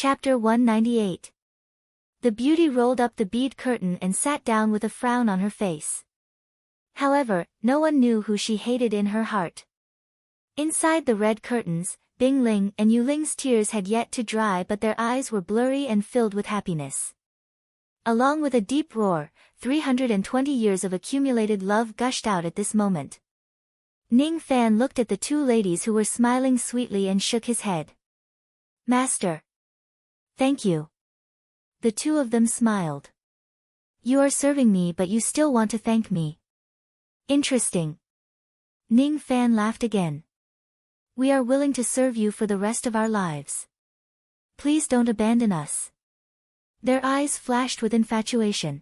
Chapter 198. The beauty rolled up the bead curtain and sat down with a frown on her face. However, no one knew who she hated in her heart. Inside the red curtains, Bing Ling and Yu Ling's tears had yet to dry, but their eyes were blurry and filled with happiness. Along with a deep roar, 320 years of accumulated love gushed out at this moment. Ning Fan looked at the two ladies who were smiling sweetly and shook his head. "Master. Thank you." The two of them smiled. "You are serving me, but you still want to thank me. Interesting." Ning Fan laughed again. "We are willing to serve you for the rest of our lives. Please don't abandon us." Their eyes flashed with infatuation.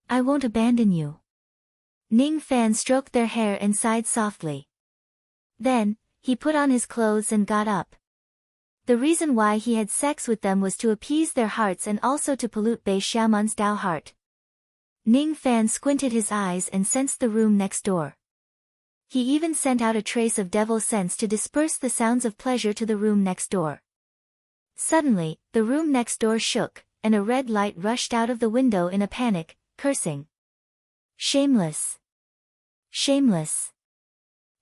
I won't abandon you." Ning Fan stroked their hair and sighed softly. Then, he put on his clothes and got up. The reason why he had sex with them was to appease their hearts and also to pollute Bei Xiaoman's Dao heart. Ning Fan squinted his eyes and sensed the room next door. He even sent out a trace of devil sense to disperse the sounds of pleasure to the room next door. Suddenly, the room next door shook, and a red light rushed out of the window in a panic, cursing. "Shameless! Shameless!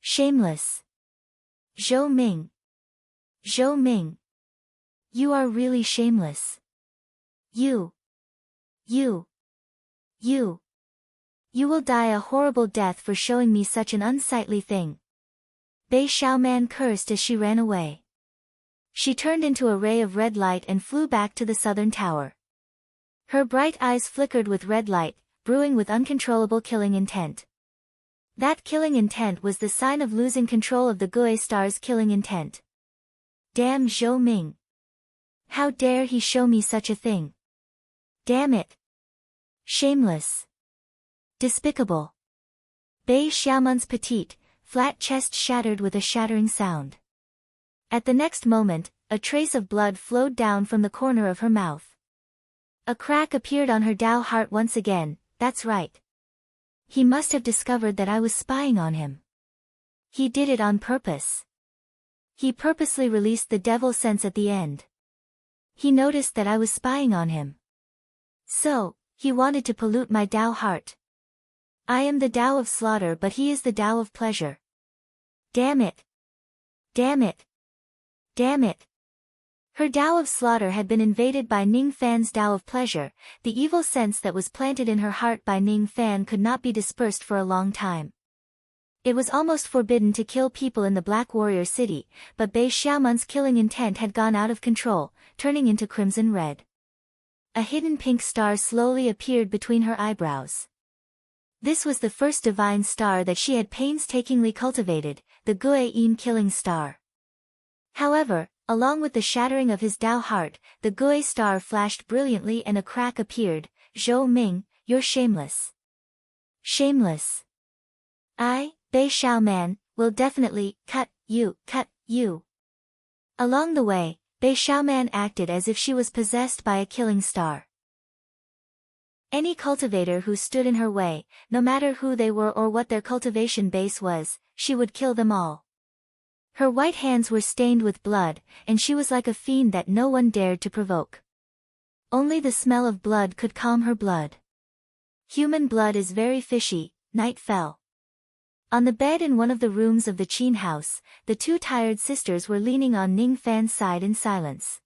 Shameless! Zhou Ming! Zhou Ming! You are really shameless. You will die a horrible death for showing me such an unsightly thing." Bei Xiaoman cursed as she ran away. She turned into a ray of red light and flew back to the southern tower. Her bright eyes flickered with red light, brewing with uncontrollable killing intent. That killing intent was the sign of losing control of the Gui Star's killing intent. Damn Zhou Ming! How dare he show me such a thing? Damn it! Shameless! Despicable! Bei Xiaoman's petite, flat chest shattered with a shattering sound. At the next moment, a trace of blood flowed down from the corner of her mouth. A crack appeared on her Dao heart once again. That's right. He must have discovered that I was spying on him. He did it on purpose. He purposely released the devil sense at the end. He noticed that I was spying on him. So, he wanted to pollute my Dao heart. I am the Dao of slaughter, but he is the Dao of pleasure. Damn it! Damn it! Damn it! Her Dao of slaughter had been invaded by Ning Fan's Dao of pleasure. The evil sense that was planted in her heart by Ning Fan could not be dispersed for a long time. It was almost forbidden to kill people in the Black Warrior City, but Bei Xiaoman's killing intent had gone out of control, turning into crimson red. A hidden pink star slowly appeared between her eyebrows. This was the first divine star that she had painstakingly cultivated, the Gui Yin killing star. However, along with the shattering of his Dao heart, the Gui star flashed brilliantly and a crack appeared. "Zhou Ming, you're shameless. Shameless. I, Bei Xiaoman, will definitely cut you. Along the way, Bei Xiaoman acted as if she was possessed by a killing star. Any cultivator who stood in her way, no matter who they were or what their cultivation base was, she would kill them all. Her white hands were stained with blood, and she was like a fiend that no one dared to provoke. Only the smell of blood could calm her blood. Human blood is very fishy. Night fell. On the bed in one of the rooms of the Qin house, the two tired sisters were leaning on Ning Fan's side in silence.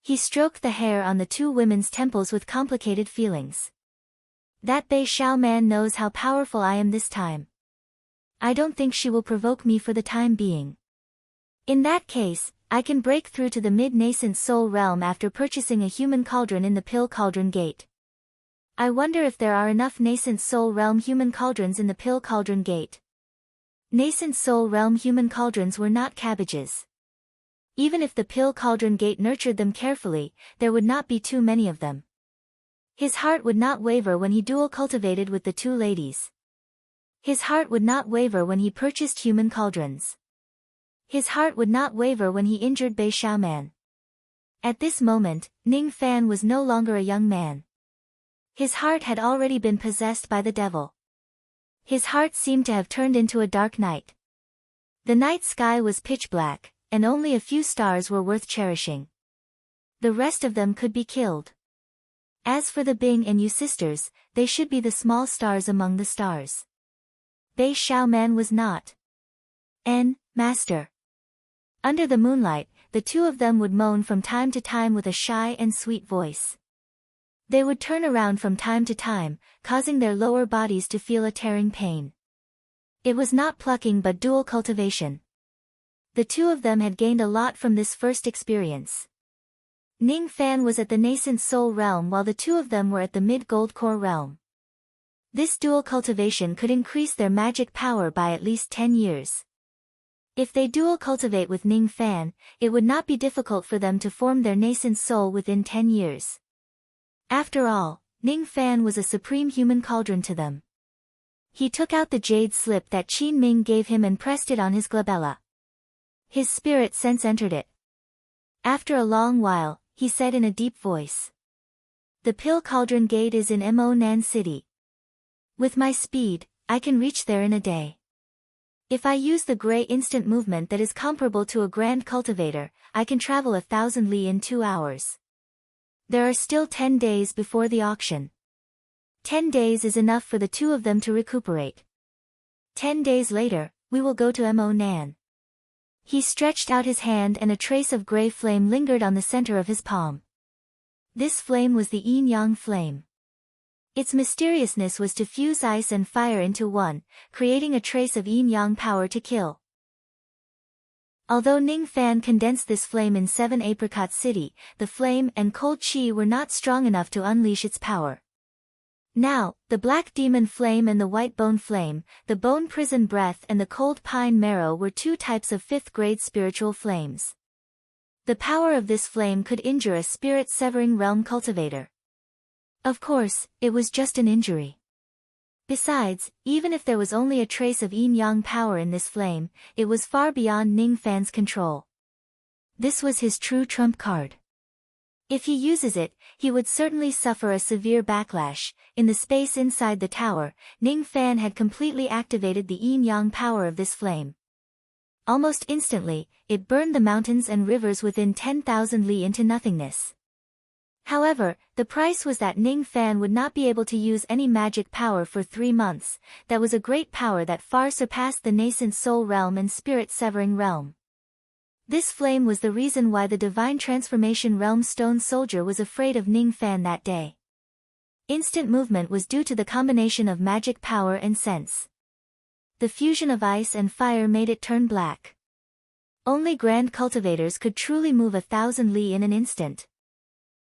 He stroked the hair on the two women's temples with complicated feelings. That Bei Xiaoman knows how powerful I am this time. I don't think she will provoke me for the time being. In that case, I can break through to the mid-nascent soul realm after purchasing a human cauldron in the Pill Cauldron Gate. I wonder if there are enough nascent soul realm human cauldrons in the Pill Cauldron Gate. Nascent soul realm human cauldrons were not cabbages. Even if the Pill Cauldron Gate nurtured them carefully, there would not be too many of them. His heart would not waver when he dual cultivated with the two ladies. His heart would not waver when he purchased human cauldrons. His heart would not waver when he injured Bei Xiaoman. At this moment, Ning Fan was no longer a young man. His heart had already been possessed by the devil. His heart seemed to have turned into a dark night. The night sky was pitch black, and only a few stars were worth cherishing. The rest of them could be killed. As for the Bing and Yu sisters, they should be the small stars among the stars. Bei Xiaoman was not an master. Under the moonlight, the two of them would moan from time to time with a shy and sweet voice. They would turn around from time to time, causing their lower bodies to feel a tearing pain. It was not plucking but dual cultivation. The two of them had gained a lot from this first experience. Ning Fan was at the nascent soul realm while the two of them were at the mid-gold core realm. This dual cultivation could increase their magic power by at least 10 years. If they dual cultivate with Ning Fan, it would not be difficult for them to form their nascent soul within 10 years. After all, Ning Fan was a supreme human cauldron to them. He took out the jade slip that Qin Ming gave him and pressed it on his glabella. His spirit sense entered it. After a long while, he said in a deep voice. The Pill Cauldron Gate is in Mo Nan City. With my speed, I can reach there in a day. If I use the gray instant movement that is comparable to a grand cultivator, I can travel 1,000 li in 2 hours. There are still 10 days before the auction. 10 days is enough for the two of them to recuperate. 10 days later, we will go to Mo Nan. He stretched out his hand and a trace of gray flame lingered on the center of his palm. This flame was the yin-yang flame. Its mysteriousness was to fuse ice and fire into one, creating a trace of yin-yang power to kill. Although Ning Fan condensed this flame in 7 Apricot City, the flame and cold chi were not strong enough to unleash its power. Now, the black demon flame and the white bone flame, the bone prison breath and the cold pine marrow were 2 types of 5th-grade spiritual flames. The power of this flame could injure a spirit-severing realm cultivator. Of course, it was just an injury. Besides, even if there was only a trace of yin-yang power in this flame, it was far beyond Ning Fan's control. This was his true trump card. If he uses it, he would certainly suffer a severe backlash. In the space inside the tower, Ning Fan had completely activated the yin-yang power of this flame. Almost instantly, it burned the mountains and rivers within 10,000 li into nothingness. However, the price was that Ning Fan would not be able to use any magic power for 3 months. That was a great power that far surpassed the nascent soul realm and spirit-severing realm. This flame was the reason why the Divine Transformation Realm Stone Soldier was afraid of Ning Fan that day. Instant movement was due to the combination of magic power and sense. The fusion of ice and fire made it turn black. Only grand cultivators could truly move 1,000 li in an instant.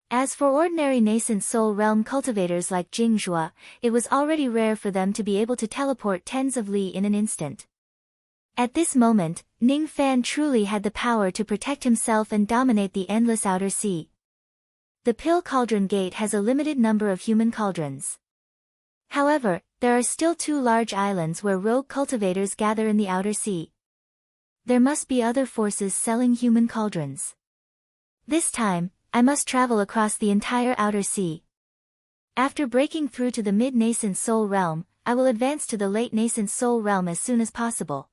As for ordinary nascent soul realm cultivators like Jingzhua, it was already rare for them to be able to teleport tens of li in an instant. At this moment, Ning Fan truly had the power to protect himself and dominate the endless outer sea. The Pill Cauldron Gate has a limited number of human cauldrons. However, there are still 2 large islands where rogue cultivators gather in the outer sea. There must be other forces selling human cauldrons. This time, I must travel across the entire outer sea. After breaking through to the mid-nascent soul realm, I will advance to the late nascent soul realm as soon as possible.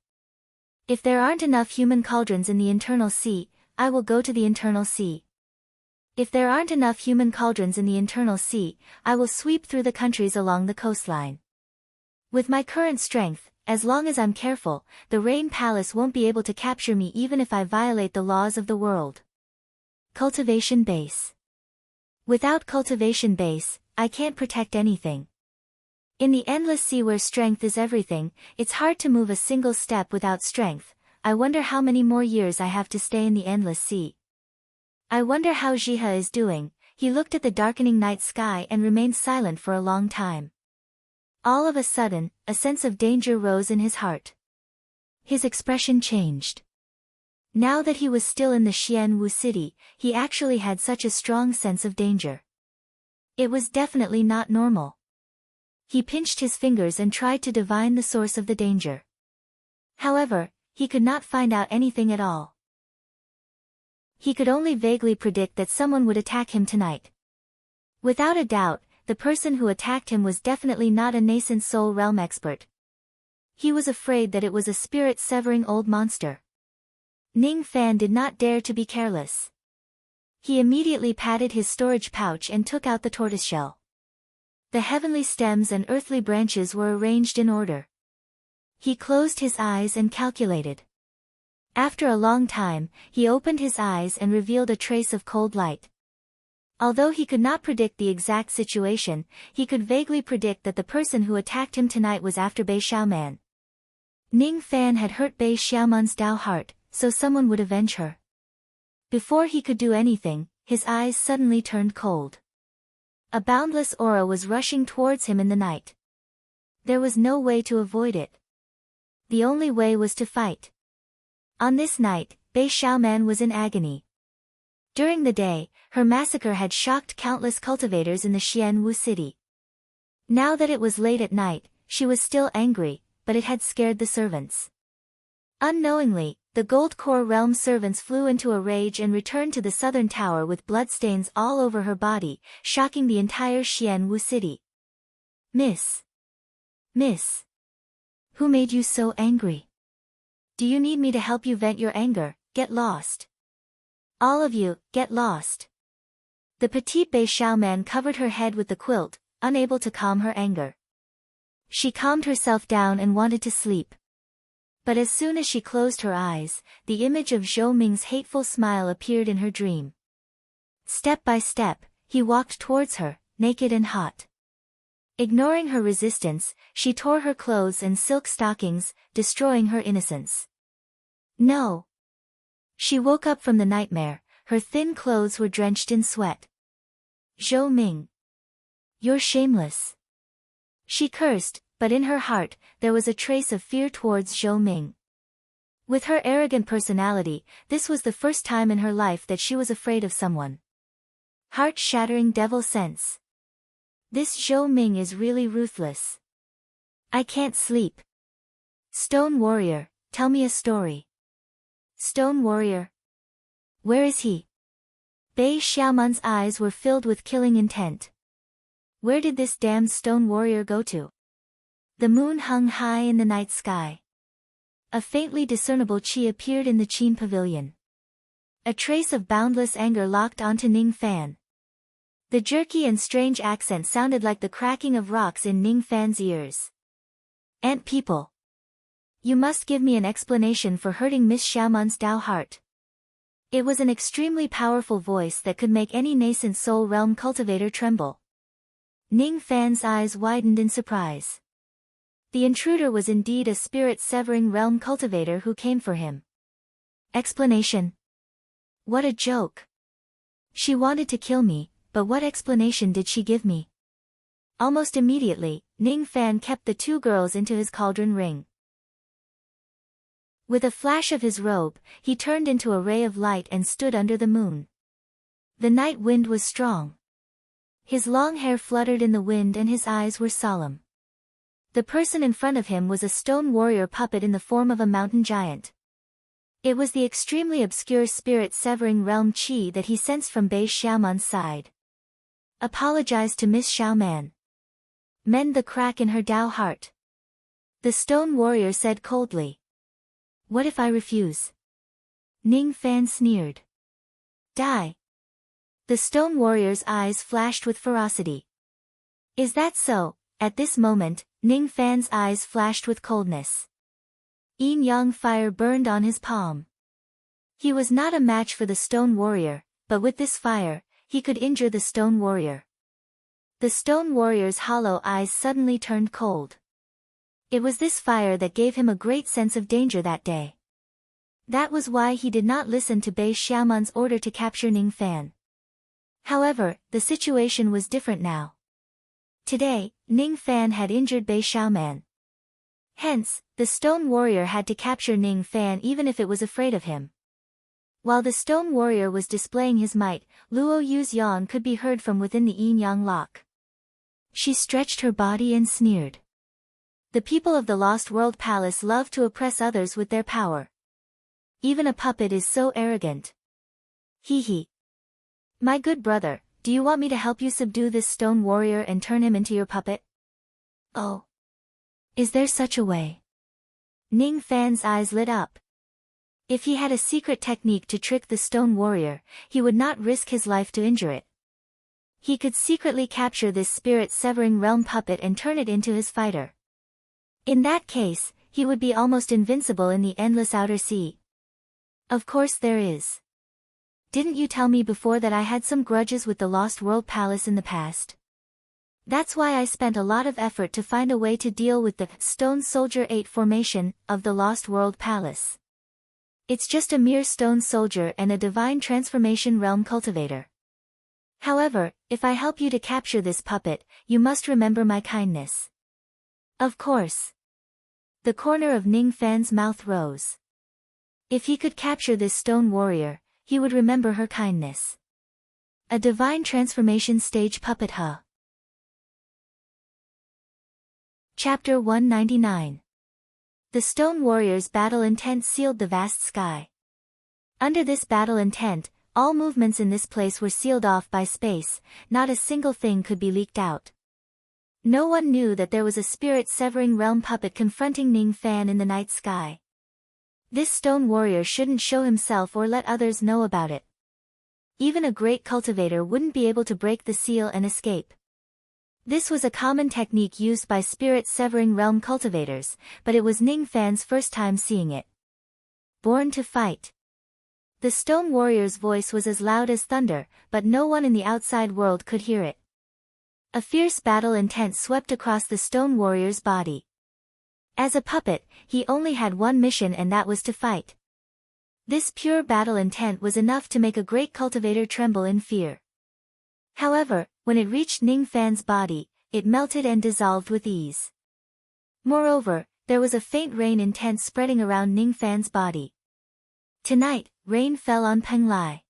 If there aren't enough human cauldrons in the internal sea, I will go to the internal sea. If there aren't enough human cauldrons in the internal sea, I will sweep through the countries along the coastline. With my current strength, as long as I'm careful, the Rain Palace won't be able to capture me even if I violate the laws of the world. Cultivation Base. Without Cultivation Base, I can't protect anything. In the endless sea where strength is everything, it's hard to move a single step without strength. I wonder how many more years I have to stay in the endless sea. I wonder how Jihe is doing. He looked at the darkening night sky and remained silent for a long time. All of a sudden, a sense of danger rose in his heart. His expression changed. Now that he was still in the Xianwu city, he actually had such a strong sense of danger. It was definitely not normal. He pinched his fingers and tried to divine the source of the danger. However, he could not find out anything at all. He could only vaguely predict that someone would attack him tonight. Without a doubt, the person who attacked him was definitely not a nascent soul realm expert. He was afraid that it was a spirit-severing old monster. Ning Fan did not dare to be careless. He immediately patted his storage pouch and took out the tortoiseshell. The heavenly stems and earthly branches were arranged in order. He closed his eyes and calculated. After a long time, he opened his eyes and revealed a trace of cold light. Although he could not predict the exact situation, he could vaguely predict that the person who attacked him tonight was after Bei Xiaoman. Ning Fan had hurt Bei Xiaoman's Dao heart, so someone would avenge her. Before he could do anything, his eyes suddenly turned cold. A boundless aura was rushing towards him in the night. There was no way to avoid it. The only way was to fight. On this night, Bei Xiaoman was in agony. During the day, her massacre had shocked countless cultivators in the Xianwu city. Now that it was late at night, she was still angry, but it had scared the servants. Unknowingly, the Gold Core Realm servants flew into a rage and returned to the southern tower with bloodstains all over her body, shocking the entire Xianwu city. Miss. Who made you so angry? Do you need me to help you vent your anger? Get lost. All of you, get lost. The petite Bei Xiaoman covered her head with the quilt, unable to calm her anger. She calmed herself down and wanted to sleep. But as soon as she closed her eyes, the image of Zhou Ming's hateful smile appeared in her dream. Step by step, he walked towards her, naked and hot. Ignoring her resistance, she tore her clothes and silk stockings, destroying her innocence. No. She woke up from the nightmare, her thin clothes were drenched in sweat. Zhou Ming. You're shameless. She cursed, but in her heart, there was a trace of fear towards Zhou Ming. With her arrogant personality, this was the first time in her life that she was afraid of someone. Heart-shattering devil sense. This Zhou Ming is really ruthless. I can't sleep. Stone Warrior, tell me a story. Stone Warrior? Where is he? Bei Xiaoman's eyes were filled with killing intent. Where did this damned Stone Warrior go to? The moon hung high in the night sky. A faintly discernible qi appeared in the Qin pavilion. A trace of boundless anger locked onto Ning Fan. The jerky and strange accent sounded like the cracking of rocks in Ning Fan's ears. Ant people. You must give me an explanation for hurting Miss Xiaoman's Dao heart. It was an extremely powerful voice that could make any nascent soul realm cultivator tremble. Ning Fan's eyes widened in surprise. The intruder was indeed a spirit-severing realm cultivator who came for him. Explanation? What a joke. She wanted to kill me, but what explanation did she give me? Almost immediately, Ning Fan kept the two girls into his cauldron ring. With a flash of his robe, he turned into a ray of light and stood under the moon. The night wind was strong. His long hair fluttered in the wind and his eyes were solemn. The person in front of him was a stone warrior puppet in the form of a mountain giant. It was the extremely obscure spirit-severing realm qi that he sensed from Bei Xiaoman's side. Apologize to Miss Xiaoman. Mend the crack in her Dao heart. The stone warrior said coldly. What if I refuse? Ning Fan sneered. Die. The stone warrior's eyes flashed with ferocity. Is that so? At this moment, Ning Fan's eyes flashed with coldness. Yin-yang fire burned on his palm. He was not a match for the stone warrior, but with this fire, he could injure the stone warrior. The stone warrior's hollow eyes suddenly turned cold. It was this fire that gave him a great sense of danger that day. That was why he did not listen to Bei Xiaoman's order to capture Ning Fan. However, the situation was different now. Today, Ning Fan had injured Bei Xiaoman. Hence, the stone warrior had to capture Ning Fan even if it was afraid of him. While the stone warrior was displaying his might, Luo Yu's yawn could be heard from within the yin-yang lock. She stretched her body and sneered. The people of the Lost World Palace love to oppress others with their power. Even a puppet is so arrogant. Hee hee. My good brother, do you want me to help you subdue this stone warrior and turn him into your puppet? Oh. Is there such a way? Ning Fan's eyes lit up. If he had a secret technique to trick the stone warrior, he would not risk his life to injure it. He could secretly capture this spirit-severing realm puppet and turn it into his fighter. In that case, he would be almost invincible in the endless outer sea. Of course there is. Didn't you tell me before that I had some grudges with the Lost World Palace in the past? That's why I spent a lot of effort to find a way to deal with the Stone Soldier 8 formation of the Lost World Palace. It's just a mere stone soldier and a divine transformation realm cultivator. However, if I help you to capture this puppet, you must remember my kindness. Of course. The corner of Ning Fan's mouth rose. If he could capture this stone warrior, he would remember her kindness. A divine transformation stage puppet, huh? Chapter 199. The Stone Warrior's battle intent sealed the vast sky. Under this battle intent, all movements in this place were sealed off by space, not a single thing could be leaked out. No one knew that there was a spirit-severing realm puppet confronting Ning Fan in the night sky. This stone warrior shouldn't show himself or let others know about it. Even a great cultivator wouldn't be able to break the seal and escape. This was a common technique used by spirit-severing realm cultivators, but it was Ning Fan's first time seeing it. Born to fight. The stone warrior's voice was as loud as thunder, but no one in the outside world could hear it. A fierce battle intent swept across the stone warrior's body. As a puppet, he only had one mission, and that was to fight. This pure battle intent was enough to make a great cultivator tremble in fear. However, when it reached Ning Fan's body, it melted and dissolved with ease. Moreover, there was a faint rain intent spreading around Ning Fan's body. Tonight, rain fell on Penglai.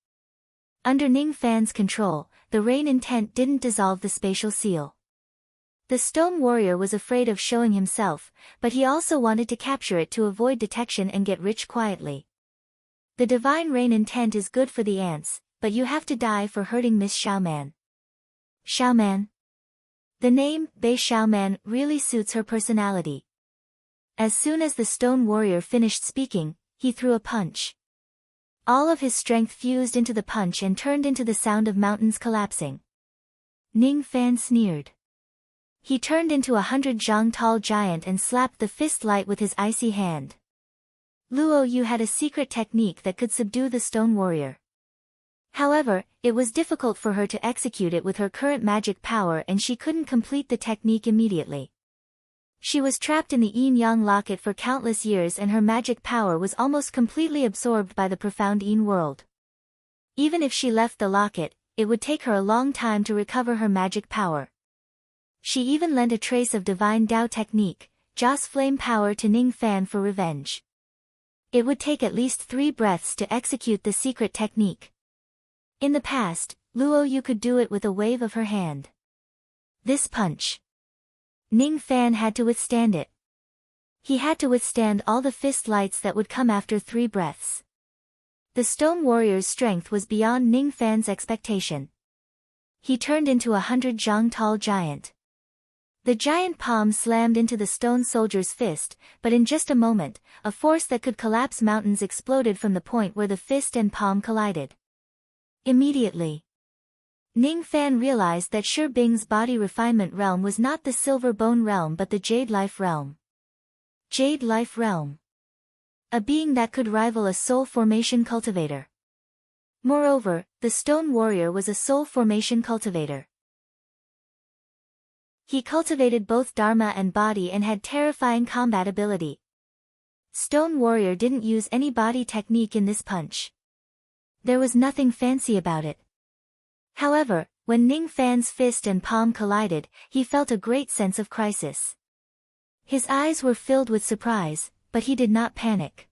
Under Ning Fan's control, the rain intent didn't dissolve the spatial seal. The stone warrior was afraid of showing himself, but he also wanted to capture it to avoid detection and get rich quietly. The divine rain intent is good for the ants, but you have to die for hurting Miss Xiaoman. Xiaoman? The name, Bei Xiaoman, really suits her personality. As soon as the stone warrior finished speaking, he threw a punch. All of his strength fused into the punch and turned into the sound of mountains collapsing. Ning Fan sneered. He turned into 100 zhang tall giant and slapped the fist light with his icy hand. Luo Yu had a secret technique that could subdue the stone warrior. However, it was difficult for her to execute it with her current magic power, and she couldn't complete the technique immediately. She was trapped in the yin-yang locket for countless years, and her magic power was almost completely absorbed by the profound yin world. Even if she left the locket, it would take her a long time to recover her magic power. She even lent a trace of divine Dao technique, Jia's flame power, to Ning Fan for revenge. It would take at least 3 breaths to execute the secret technique. In the past, Luo Yu could do it with a wave of her hand. This punch. Ning Fan had to withstand it. He had to withstand all the fist lights that would come after 3 breaths. The stone warrior's strength was beyond Ning Fan's expectation. He turned into 100 zhang tall giant. The giant palm slammed into the stone soldier's fist, but in just a moment, a force that could collapse mountains exploded from the point where the fist and palm collided. Immediately, Ning Fan realized that Shi Bing's body refinement realm was not the silver bone realm but the jade life realm. Jade life realm. A being that could rival a soul formation cultivator. Moreover, the stone warrior was a soul formation cultivator. He cultivated both dharma and body and had terrifying combat ability. Stone warrior didn't use any body technique in this punch. There was nothing fancy about it. However, when Ning Fan's fist and palm collided, he felt a great sense of crisis. His eyes were filled with surprise, but he did not panic.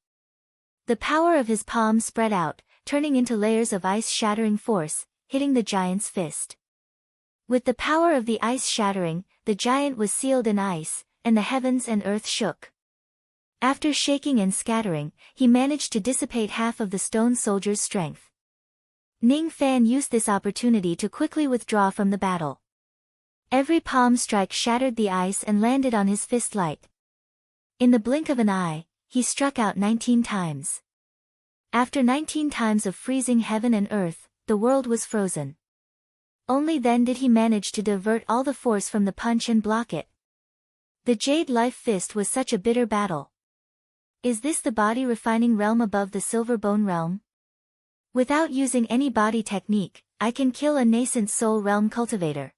The power of his palm spread out, turning into layers of ice-shattering force, hitting the giant's fist. With the power of the ice shattering, the giant was sealed in ice, and the heavens and earth shook. After shaking and scattering, he managed to dissipate half of the stone soldier's strength. Ning Fan used this opportunity to quickly withdraw from the battle. Every palm strike shattered the ice and landed on his fist light. In the blink of an eye, he struck out 19 times. After 19 times of freezing heaven and earth, the world was frozen. Only then did he manage to divert all the force from the punch and block it. The Jade Life Fist was such a bitter battle. Is this the body refining realm above the Silver Bone realm? Without using any body technique, I can kill a nascent soul realm cultivator.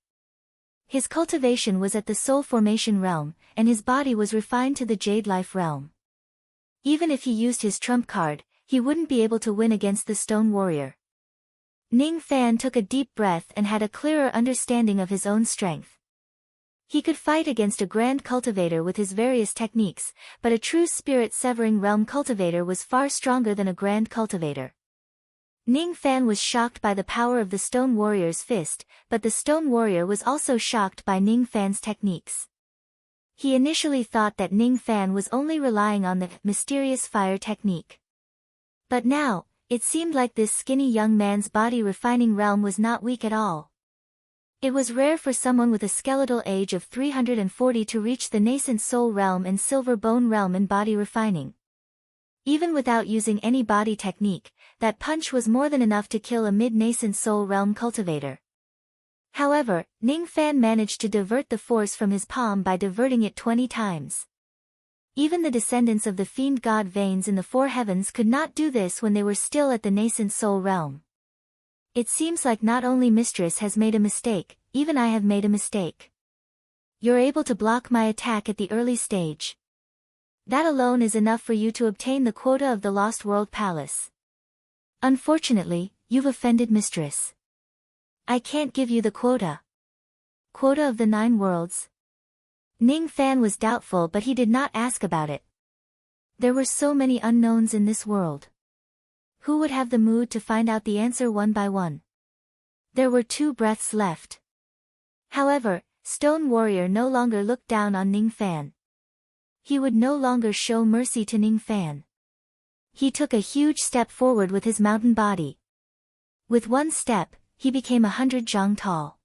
His cultivation was at the soul formation realm, and his body was refined to the Jade Life realm. Even if he used his trump card, he wouldn't be able to win against the Stone Warrior. Ning Fan took a deep breath and had a clearer understanding of his own strength. He could fight against a grand cultivator with his various techniques, but a true spirit-severing realm cultivator was far stronger than a grand cultivator. Ning Fan was shocked by the power of the Stone Warrior's fist, but the Stone Warrior was also shocked by Ning Fan's techniques. He initially thought that Ning Fan was only relying on the mysterious fire technique. But now, it seemed like this skinny young man's body refining realm was not weak at all. It was rare for someone with a skeletal age of 340 to reach the nascent soul realm and silver bone realm in body refining. Even without using any body technique, that punch was more than enough to kill a mid-nascent soul realm cultivator. However, Ning Fan managed to divert the force from his palm by diverting it 20 times. Even the descendants of the fiend god Veins in the four heavens could not do this when they were still at the nascent soul realm. It seems like not only Mistress has made a mistake, even I have made a mistake. You're able to block my attack at the early stage. That alone is enough for you to obtain the quota of the Lost World Palace. Unfortunately, you've offended Mistress. I can't give you the quota. Quota of the 9 worlds? Ning Fan was doubtful, but he did not ask about it. There were so many unknowns in this world. Who would have the mood to find out the answer one by one? There were 2 breaths left. However, Stone Warrior no longer looked down on Ning Fan. He would no longer show mercy to Ning Fan. He took a huge step forward with his mountain body. With one step, he became 100 zhang tall.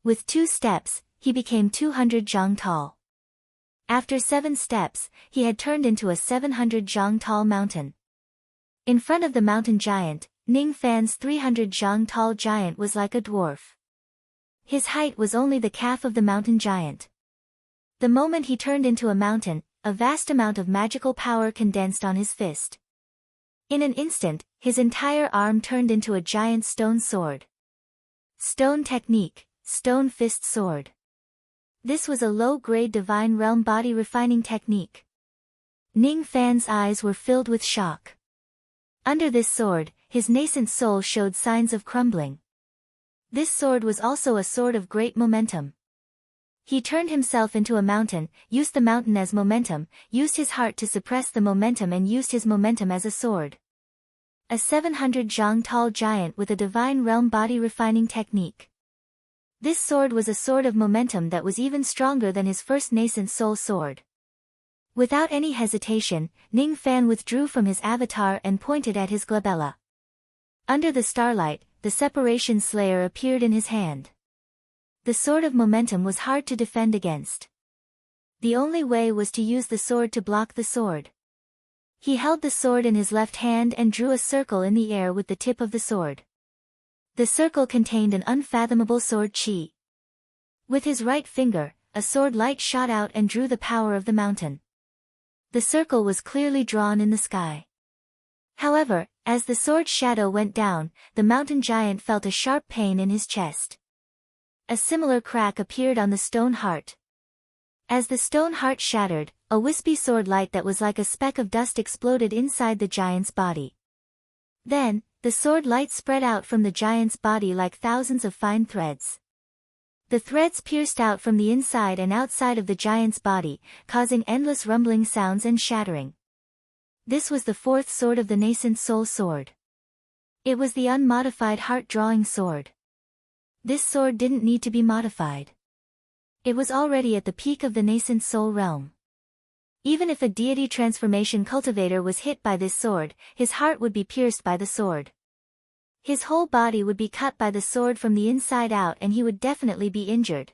With 2 steps, he became 200 zhang tall. After 7 steps, he had turned into a 700 zhang tall mountain. In front of the mountain giant, Ning Fan's 300 zhang tall giant was like a dwarf. His height was only the calf of the mountain giant. The moment he turned into a mountain, a vast amount of magical power condensed on his fist. In an instant, his entire arm turned into a giant stone sword. Stone technique, stone fist sword. This was a low-grade divine realm body refining technique. Ning Fan's eyes were filled with shock. Under this sword, his nascent soul showed signs of crumbling. This sword was also a sword of great momentum. He turned himself into a mountain, used the mountain as momentum, used his heart to suppress the momentum and used his momentum as a sword. A 700 zhang tall giant with a divine realm body refining technique. This sword was a sword of momentum that was even stronger than his first nascent soul sword. Without any hesitation, Ning Fan withdrew from his avatar and pointed at his glabella. Under the starlight, the separation slayer appeared in his hand. The sword of momentum was hard to defend against. The only way was to use the sword to block the sword. He held the sword in his left hand and drew a circle in the air with the tip of the sword. The circle contained an unfathomable sword chi. With his right finger, a sword light shot out and drew the power of the mountain. The circle was clearly drawn in the sky. However, as the sword's shadow went down, the mountain giant felt a sharp pain in his chest. A similar crack appeared on the stone heart. As the stone heart shattered, a wispy sword light that was like a speck of dust exploded inside the giant's body. Then, the sword light spread out from the giant's body like thousands of fine threads. The threads pierced out from the inside and outside of the giant's body, causing endless rumbling sounds and shattering. This was the 4th sword of the nascent soul sword. It was the unmodified heart-drawing sword. This sword didn't need to be modified. It was already at the peak of the nascent soul realm. Even if a deity transformation cultivator was hit by this sword, his heart would be pierced by the sword. His whole body would be cut by the sword from the inside out and he would definitely be injured.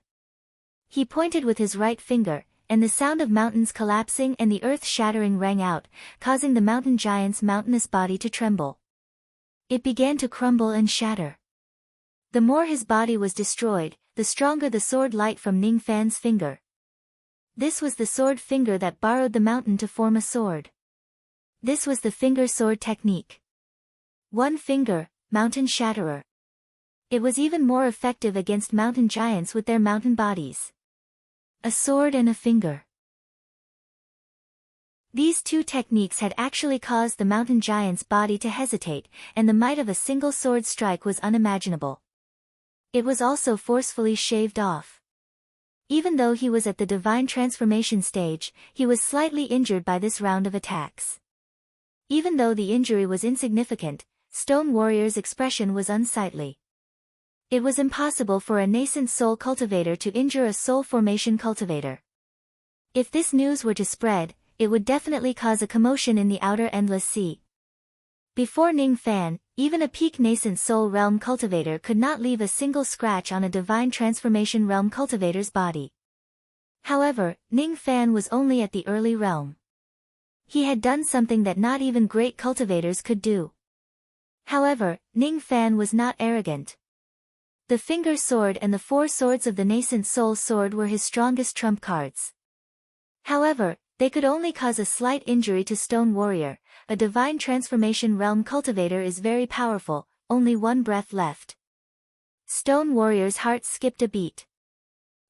He pointed with his right finger, and the sound of mountains collapsing and the earth shattering rang out, causing the mountain giant's mountainous body to tremble. It began to crumble and shatter. The more his body was destroyed, the stronger the sword light from Ning Fan's finger. This was the sword finger that borrowed the mountain to form a sword. This was the finger sword technique. One finger, mountain shatterer. It was even more effective against mountain giants with their mountain bodies. A sword and a finger. These two techniques had actually caused the mountain giant's body to hesitate, and the might of a single sword strike was unimaginable. It was also forcefully shaved off. Even though he was at the divine transformation stage, he was slightly injured by this round of attacks. Even though the injury was insignificant, Stone Warrior's expression was unsightly. It was impossible for a nascent soul cultivator to injure a soul formation cultivator. If this news were to spread, it would definitely cause a commotion in the outer endless sea. Before Ning Fan, even a peak nascent soul realm cultivator could not leave a single scratch on a divine transformation realm cultivator's body. However, Ning Fan was only at the early realm. He had done something that not even great cultivators could do. However, Ning Fan was not arrogant. The finger sword and the four swords of the nascent soul sword were his strongest trump cards. However, they could only cause a slight injury to Stone Warrior. A divine transformation realm cultivator is very powerful, only one breath left. Stone Warrior's heart skipped a beat.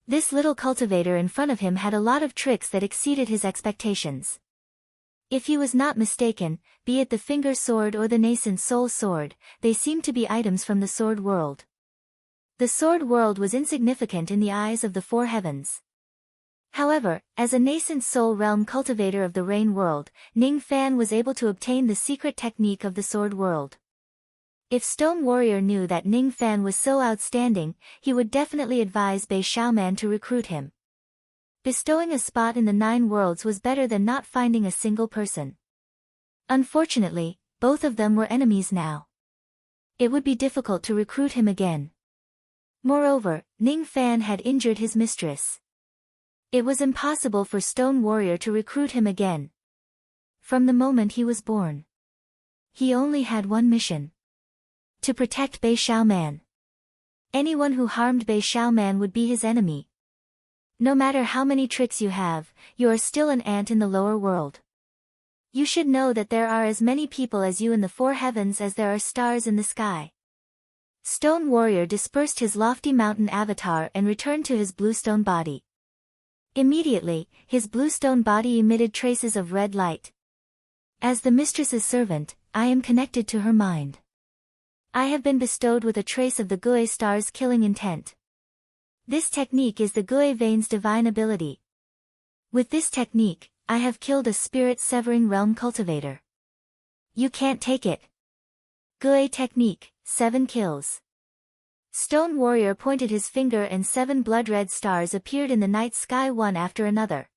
This little cultivator in front of him had a lot of tricks that exceeded his expectations. If he was not mistaken, be it the finger sword or the nascent soul sword, they seemed to be items from the sword world. The sword world was insignificant in the eyes of the four heavens. However, as a nascent soul realm cultivator of the rain world, Ning Fan was able to obtain the secret technique of the sword world. If Stone Warrior knew that Ning Fan was so outstanding, he would definitely advise Bei Xiaoman to recruit him. Bestowing a spot in the 9 worlds was better than not finding a single person. Unfortunately, both of them were enemies now. It would be difficult to recruit him again. Moreover, Ning Fan had injured his mistress. It was impossible for Stone Warrior to recruit him again. From the moment he was born, he only had one mission: to protect Bei Xiaoman. Anyone who harmed Bei Xiaoman would be his enemy. No matter how many tricks you have, you are still an ant in the lower world. You should know that there are as many people as you in the 4 heavens as there are stars in the sky. Stone Warrior dispersed his lofty mountain avatar and returned to his bluestone body. Immediately, his bluestone body emitted traces of red light. As the mistress's servant, I am connected to her mind. I have been bestowed with a trace of the Gui star's killing intent. This technique is the Gui vein's divine ability. With this technique, I have killed a spirit-severing realm cultivator. You can't take it. Gui technique, 7 kills. Stone Warrior pointed his finger and 7 blood-red stars appeared in the night sky one after another.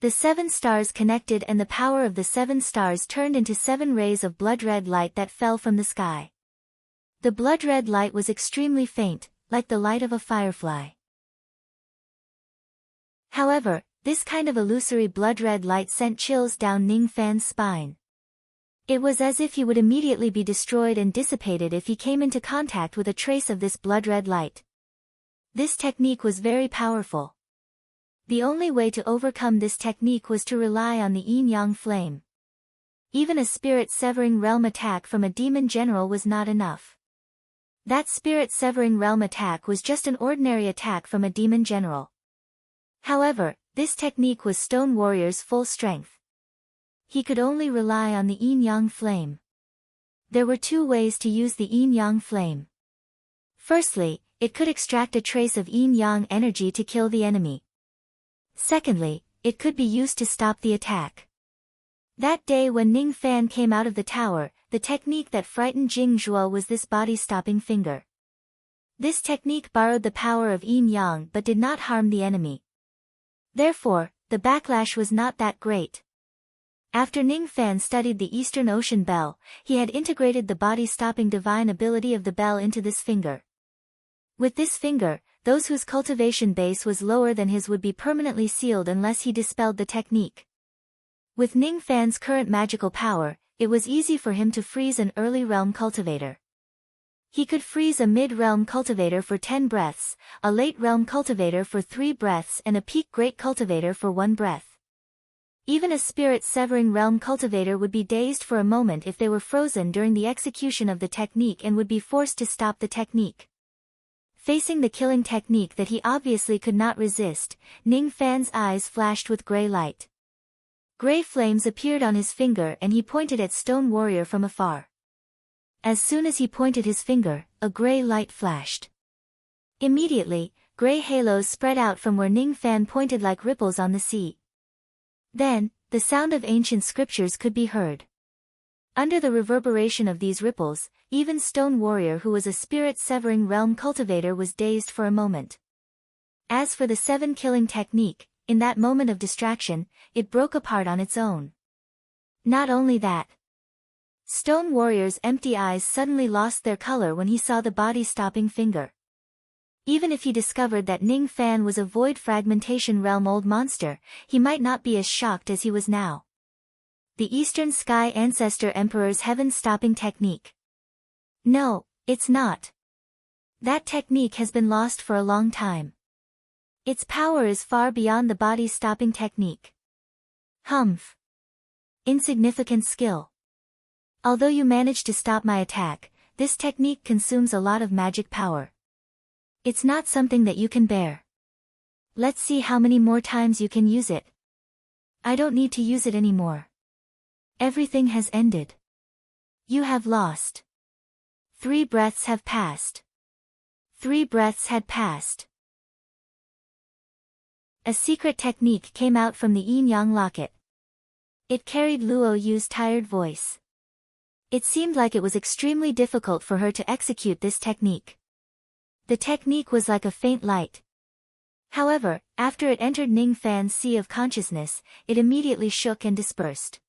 The 7 stars connected and the power of the 7 stars turned into 7 rays of blood-red light that fell from the sky. The blood-red light was extremely faint, like the light of a firefly. However, this kind of illusory blood-red light sent chills down Ning Fan's spine. It was as if he would immediately be destroyed and dissipated if he came into contact with a trace of this blood-red light. This technique was very powerful. The only way to overcome this technique was to rely on the yin-yang flame. Even a spirit-severing realm attack from a demon general was not enough. That spirit-severing realm attack was just an ordinary attack from a demon general. However, this technique was Stone Warrior's full strength. He could only rely on the yin-yang flame. There were 2 ways to use the yin-yang flame. Firstly, it could extract a trace of yin-yang energy to kill the enemy. Secondly, it could be used to stop the attack. That day when Ning Fan came out of the tower, the technique that frightened Jing Zhuo was this body-stopping finger. This technique borrowed the power of yin-yang but did not harm the enemy. Therefore, the backlash was not that great. After Ning Fan studied the Eastern Ocean Bell, he had integrated the body-stopping divine ability of the bell into this finger. With this finger, those whose cultivation base was lower than his would be permanently sealed unless he dispelled the technique. With Ning Fan's current magical power, it was easy for him to freeze an early realm cultivator. He could freeze a mid-realm cultivator for 10 breaths, a late-realm cultivator for 3 breaths and a peak great cultivator for 1 breath. Even a spirit-severing realm cultivator would be dazed for a moment if they were frozen during the execution of the technique and would be forced to stop the technique. Facing the killing technique that he obviously could not resist, Ning Fan's eyes flashed with gray light. Gray flames appeared on his finger and he pointed at Stone Warrior from afar. As soon as he pointed his finger, a gray light flashed. Immediately, gray halos spread out from where Ning Fan pointed like ripples on the sea. Then, the sound of ancient scriptures could be heard. Under the reverberation of these ripples, even Stone Warrior, who was a spirit-severing realm cultivator, was dazed for a moment. As for the 7 killing technique, in that moment of distraction, it broke apart on its own. Not only that. Stone Warrior's empty eyes suddenly lost their color when he saw the body-stopping finger. Even if he discovered that Ning Fan was a void fragmentation realm old monster, he might not be as shocked as he was now. The Eastern Sky Ancestor Emperor's heaven-stopping technique. No, it's not. That technique has been lost for a long time. Its power is far beyond the body-stopping technique. Humph. Insignificant skill. Although you managed to stop my attack, this technique consumes a lot of magic power. It's not something that you can bear. Let's see how many more times you can use it. I don't need to use it anymore. Everything has ended. You have lost. 3 breaths have passed. 3 breaths had passed. A secret technique came out from the yin-yang locket. It carried Luo Yu's tired voice. It seemed like it was extremely difficult for her to execute this technique. The technique was like a faint light. However, after it entered Ning Fan's sea of consciousness, it immediately shook and dispersed.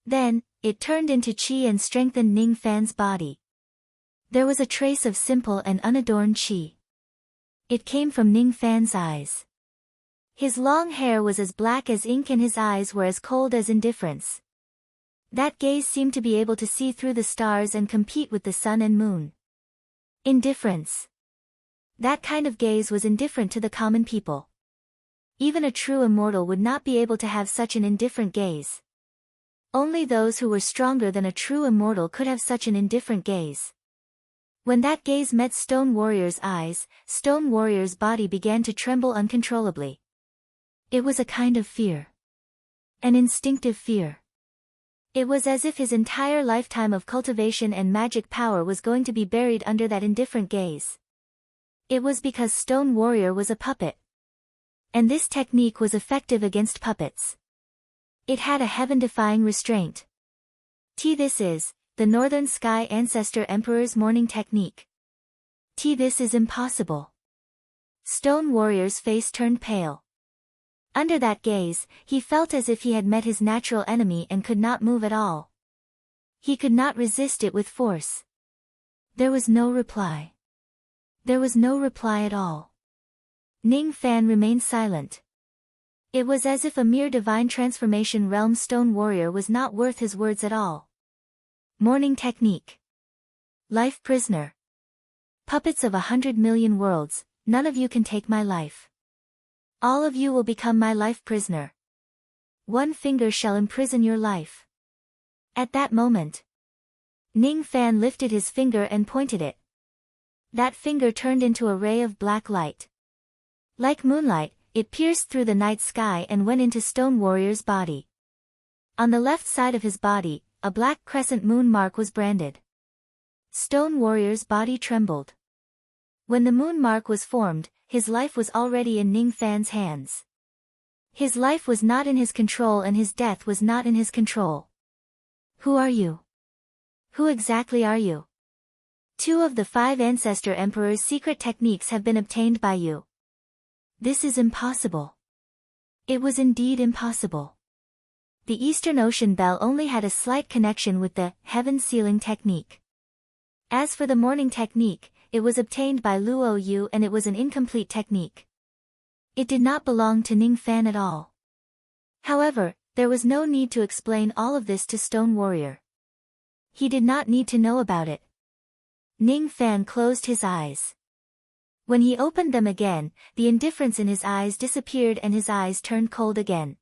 Then, it turned into qi and strengthened Ning Fan's body. There was a trace of simple and unadorned qi. It came from Ning Fan's eyes. His long hair was as black as ink and his eyes were as cold as indifference. That gaze seemed to be able to see through the stars and compete with the sun and moon. Indifference. That kind of gaze was indifferent to the common people. Even a true immortal would not be able to have such an indifferent gaze. Only those who were stronger than a true immortal could have such an indifferent gaze. When that gaze met Stone Warrior's eyes, Stone Warrior's body began to tremble uncontrollably. It was a kind of fear. An instinctive fear. It was as if his entire lifetime of cultivation and magic power was going to be buried under that indifferent gaze. It was because Stone Warrior was a puppet. And this technique was effective against puppets. It had a heaven-defying restraint. This is the Northern Sky Ancestor Emperor's morning technique. This is impossible. Stone Warrior's face turned pale. Under that gaze, he felt as if he had met his natural enemy and could not move at all. He could not resist it with force. There was no reply. There was no reply at all. Ning Fan remained silent. It was as if a mere divine transformation realm Stone Warrior was not worth his words at all. Morning technique. Life prisoner. Puppets of 100 million worlds, none of you can take my life. All of you will become my life prisoner. 1 finger shall imprison your life. At that moment, Ning Fan lifted his finger and pointed it. That finger turned into a ray of black light. Like moonlight, it pierced through the night sky and went into Stone Warrior's body. On the left side of his body, a black crescent moon mark was branded. Stone Warrior's body trembled. When the moon mark was formed, his life was already in Ning Fan's hands. His life was not in his control and his death was not in his control. Who are you? Who exactly are you? 2 of the 5 Ancestor Emperor's secret techniques have been obtained by you. This is impossible. It was indeed impossible. The Eastern Ocean Bell only had a slight connection with the heaven sealing technique. As for the morning technique, it was obtained by Luo Yu and it was an incomplete technique. It did not belong to Ning Fan at all. However, there was no need to explain all of this to Stone Warrior. He did not need to know about it. Ning Fan closed his eyes. When he opened them again, the indifference in his eyes disappeared and his eyes turned cold again.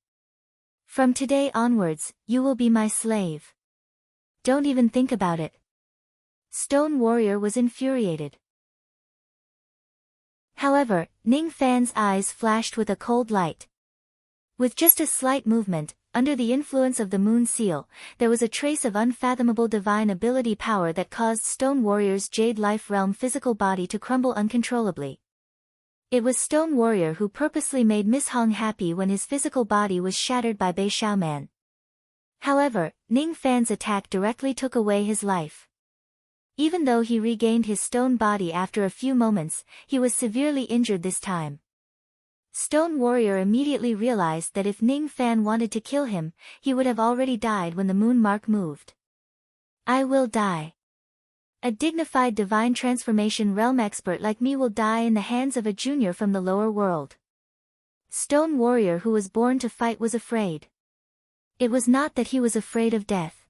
From today onwards, you will be my slave. Don't even think about it. Stone Warrior was infuriated. However, Ning Fan's eyes flashed with a cold light. With just a slight movement, under the influence of the Moon Seal, there was a trace of unfathomable divine ability power that caused Stone Warrior's Jade Life Realm physical body to crumble uncontrollably. It was Stone Warrior who purposely made Miss Hong happy when his physical body was shattered by Bei Xiaoman. However, Ning Fan's attack directly took away his life. Even though he regained his stone body after a few moments, he was severely injured this time. Stone Warrior immediately realized that if Ning Fan wanted to kill him, he would have already died when the moon mark moved. I will die. A dignified divine transformation realm expert like me will die in the hands of a junior from the lower world. Stone Warrior who was born to fight was afraid. It was not that he was afraid of death.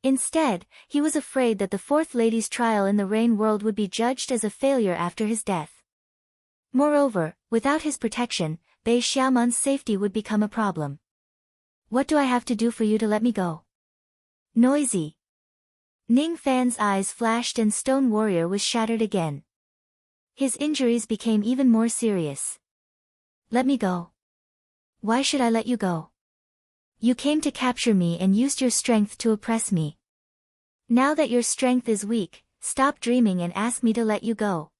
Instead, he was afraid that the fourth lady's trial in the Rain World would be judged as a failure after his death. Moreover, without his protection, Bei Xiaoman's safety would become a problem. What do I have to do for you to let me go? Noisy. Ning Fan's eyes flashed and Stone Warrior was shattered again. His injuries became even more serious. Let me go. Why should I let you go? You came to capture me and used your strength to oppress me. Now that your strength is weak, stop dreaming and ask me to let you go.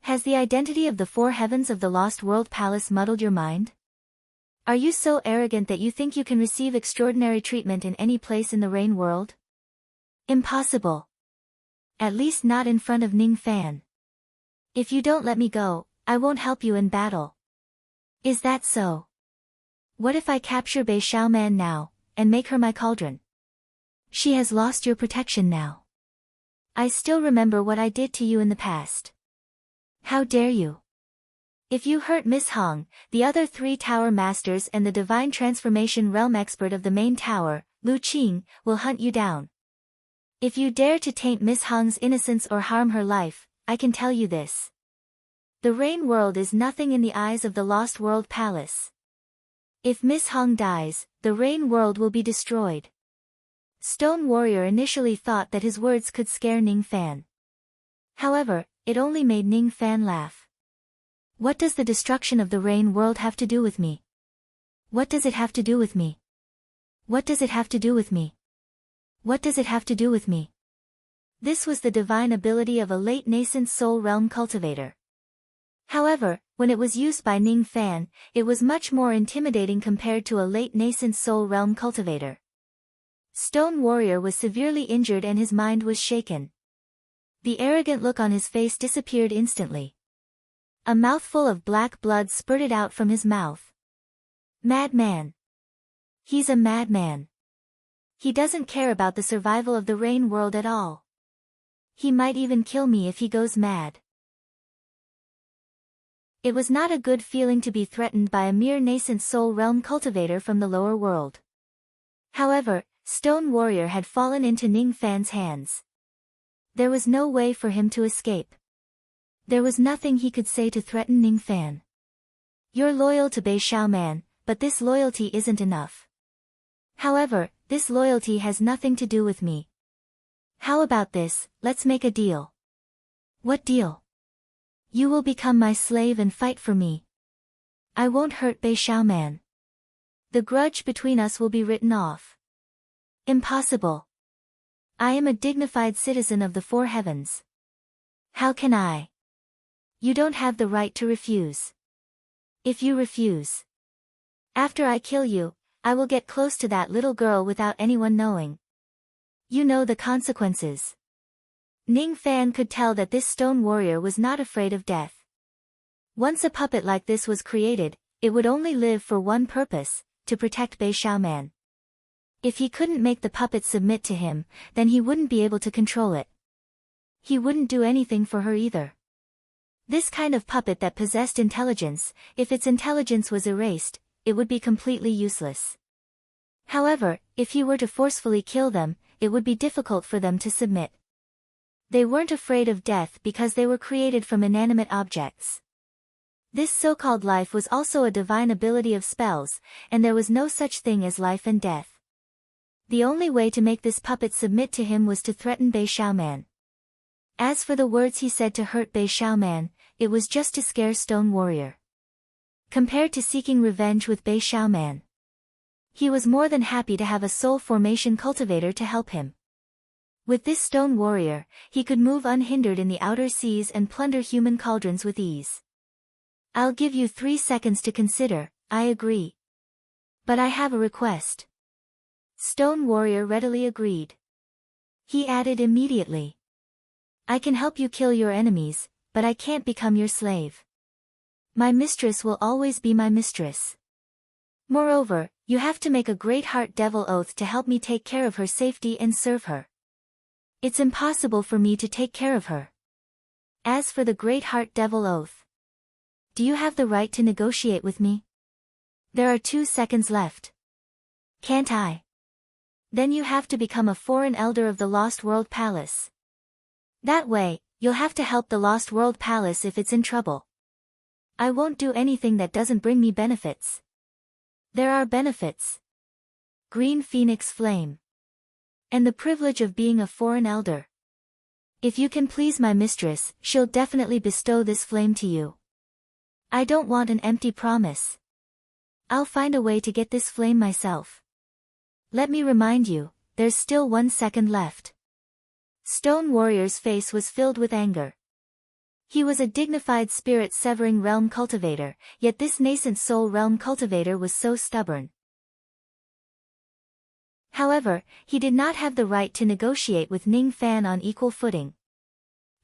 Has the identity of the four heavens of the Lost World Palace muddled your mind? Are you so arrogant that you think you can receive extraordinary treatment in any place in the Rain World? Impossible. At least not in front of Ning Fan. If you don't let me go, I won't help you in battle. Is that so? What if I capture Bei Xiaoman now, and make her my cauldron? She has lost your protection now. I still remember what I did to you in the past. How dare you? If you hurt Miss Hong, the other three tower masters and the divine transformation realm expert of the main tower, Lu Qing, will hunt you down. If you dare to taint Miss Hong's innocence or harm her life, I can tell you this. The Rain World is nothing in the eyes of the Lost World Palace. If Miss Hong dies, the Rain World will be destroyed. Stone Warrior initially thought that his words could scare Ning Fan. However, it only made Ning Fan laugh. What does the destruction of the Rain World have to do with me? What does it have to do with me? What does it have to do with me? What does it have to do with me? This was the divine ability of a late nascent soul realm cultivator. However, when it was used by Ning Fan, it was much more intimidating compared to a late nascent soul realm cultivator. Stone Warrior was severely injured and his mind was shaken. The arrogant look on his face disappeared instantly. A mouthful of black blood spurted out from his mouth. Madman. He's a madman. He doesn't care about the survival of the Rain World at all. He might even kill me if he goes mad. It was not a good feeling to be threatened by a mere nascent soul realm cultivator from the lower world. However, Stone Warrior had fallen into Ning Fan's hands. There was no way for him to escape. There was nothing he could say to threaten Ning Fan. You're loyal to Bei Xiaoman, but this loyalty isn't enough. However, this loyalty has nothing to do with me. How about this, let's make a deal. What deal? You will become my slave and fight for me. I won't hurt Bei Xiaoman. The grudge between us will be written off. Impossible. I am a dignified citizen of the four heavens. How can I? You don't have the right to refuse. If you refuse, after I kill you, I will get close to that little girl without anyone knowing. You know the consequences. Ning Fan could tell that this Stone Warrior was not afraid of death. Once a puppet like this was created, it would only live for one purpose, to protect Bei Xiaoman. If he couldn't make the puppet submit to him, then he wouldn't be able to control it. He wouldn't do anything for her either. This kind of puppet that possessed intelligence, if its intelligence was erased, it would be completely useless. However, if he were to forcefully kill them, it would be difficult for them to submit. They weren't afraid of death because they were created from inanimate objects. This so-called life was also a divine ability of spells, and there was no such thing as life and death. The only way to make this puppet submit to him was to threaten Bei Xiaoman. As for the words he said to hurt Bei Xiaoman, it was just to scare Stone Warrior. Compared to seeking revenge with Bei Xiaoman, he was more than happy to have a soul formation cultivator to help him. With this Stone Warrior, he could move unhindered in the outer seas and plunder human cauldrons with ease. I'll give you 3 seconds to consider, I agree. But I have a request. Stone Warrior readily agreed. He added immediately. I can help you kill your enemies, but I can't become your slave. My mistress will always be my mistress. Moreover, you have to make a Great Heart Devil oath to help me take care of her safety and serve her. It's impossible for me to take care of her. As for the Great Heart Devil oath, do you have the right to negotiate with me? There are 2 seconds left. Can't I? Then you have to become a foreign elder of the Lost World Palace. That way, you'll have to help the Lost World Palace if it's in trouble. I won't do anything that doesn't bring me benefits. There are benefits. Green Phoenix Flame. And the privilege of being a foreign elder. If you can please my mistress, she'll definitely bestow this flame to you. I don't want an empty promise. I'll find a way to get this flame myself. Let me remind you, there's still 1 second left. Stone Warrior's face was filled with anger. He was a dignified spirit-severing realm cultivator, yet this nascent soul realm cultivator was so stubborn. However, he did not have the right to negotiate with Ning Fan on equal footing.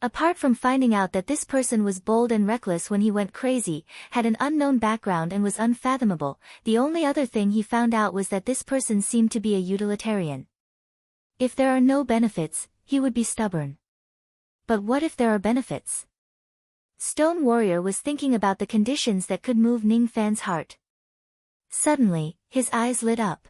Apart from finding out that this person was bold and reckless when he went crazy, had an unknown background and was unfathomable, the only other thing he found out was that this person seemed to be a utilitarian. If there are no benefits, he would be stubborn. But what if there are benefits? Stone Warrior was thinking about the conditions that could move Ning Fan's heart. Suddenly, his eyes lit up.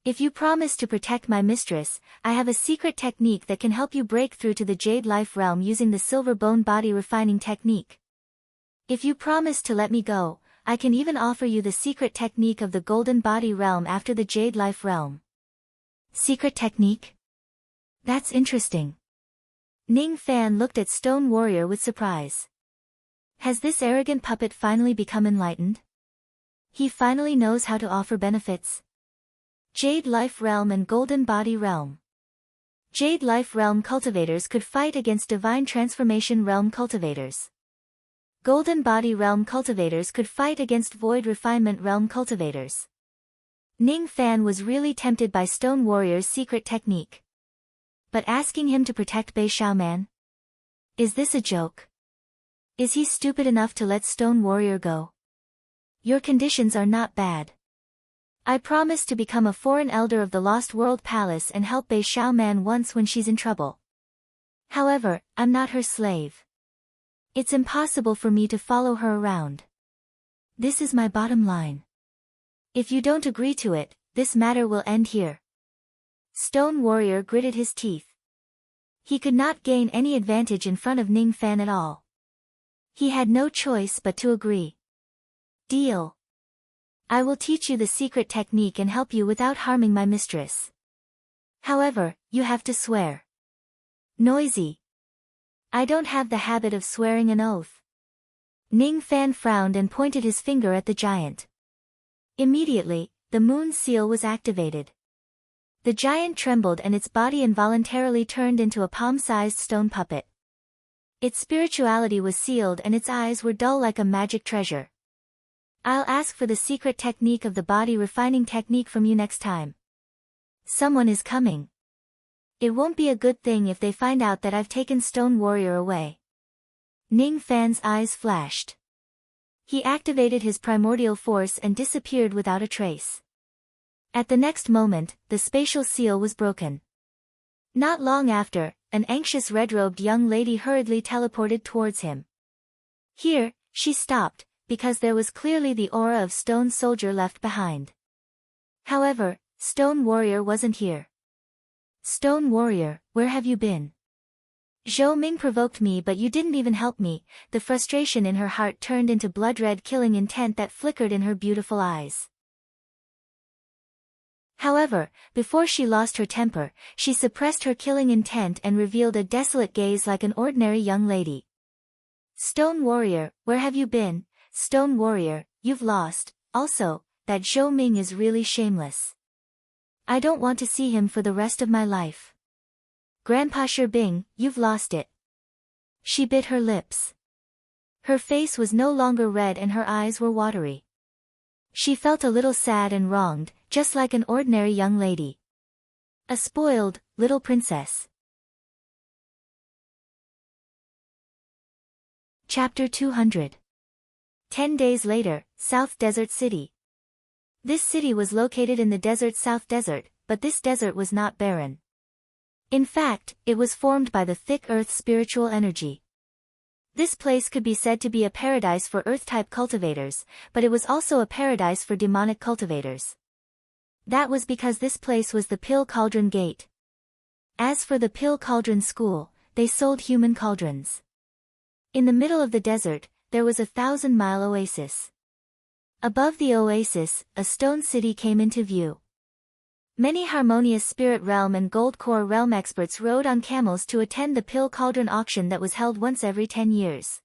If you promise to protect my mistress, I have a secret technique that can help you break through to the Jade Life realm using the Silver Bone Body Refining Technique. If you promise to let me go, I can even offer you the secret technique of the Golden Body realm after the Jade Life realm. Secret technique? That's interesting. Ning Fan looked at Stone Warrior with surprise. Has this arrogant puppet finally become enlightened? He finally knows how to offer benefits. Jade Life Realm and Golden Body Realm. Jade Life Realm cultivators could fight against Divine Transformation Realm cultivators. Golden Body Realm cultivators could fight against Void Refinement Realm cultivators. Ning Fan was really tempted by Stone Warrior's secret technique. But asking him to protect Bei Xiaoman? Is this a joke? Is he stupid enough to let Stone Warrior go? Your conditions are not bad. I promise to become a foreign elder of the Lost World Palace and help Bei Xiaoman once when she's in trouble. However, I'm not her slave. It's impossible for me to follow her around. This is my bottom line. If you don't agree to it, this matter will end here. Stone Warrior gritted his teeth. He could not gain any advantage in front of Ning Fan at all. He had no choice but to agree. Deal. I will teach you the secret technique and help you without harming my mistress. However, you have to swear. Noisy. I don't have the habit of swearing an oath. Ning Fan frowned and pointed his finger at the giant. Immediately, the moon seal was activated. The giant trembled and its body involuntarily turned into a palm-sized stone puppet. Its spirituality was sealed and its eyes were dull like a magic treasure. I'll ask for the secret technique of the body refining technique from you next time. Someone is coming. It won't be a good thing if they find out that I've taken Stone Warrior away. Ning Fan's eyes flashed. He activated his primordial force and disappeared without a trace. At the next moment, the spatial seal was broken. Not long after, an anxious red-robed young lady hurriedly teleported towards him. Here, she stopped, because there was clearly the aura of Stone Soldier left behind. However, Stone Warrior wasn't here. Stone Warrior, where have you been? Zhou Ming provoked me but you didn't even help me. The frustration in her heart turned into blood-red killing intent that flickered in her beautiful eyes. However, before she lost her temper, she suppressed her killing intent and revealed a desolate gaze like an ordinary young lady. Stone Warrior, where have you been? Stone Warrior, you've lost. Also, that Zhou Ming is really shameless. I don't want to see him for the rest of my life. Grandpa Bing, you've lost it. She bit her lips. Her face was no longer red and her eyes were watery. She felt a little sad and wronged, just like an ordinary young lady. A spoiled, little princess. Chapter 200. 10 days later, South Desert City. This city was located in the desert South Desert, but this desert was not barren. In fact, it was formed by the thick earth spiritual energy. This place could be said to be a paradise for earth-type cultivators, but it was also a paradise for demonic cultivators. That was because this place was the Pill Cauldron Gate. As for the Pill Cauldron School, they sold human cauldrons. In the middle of the desert, there was a 1,000-mile oasis. Above the oasis, a stone city came into view. Many Harmonious Spirit Realm and Gold Core Realm experts rode on camels to attend the Pill Cauldron auction that was held once every 10 years.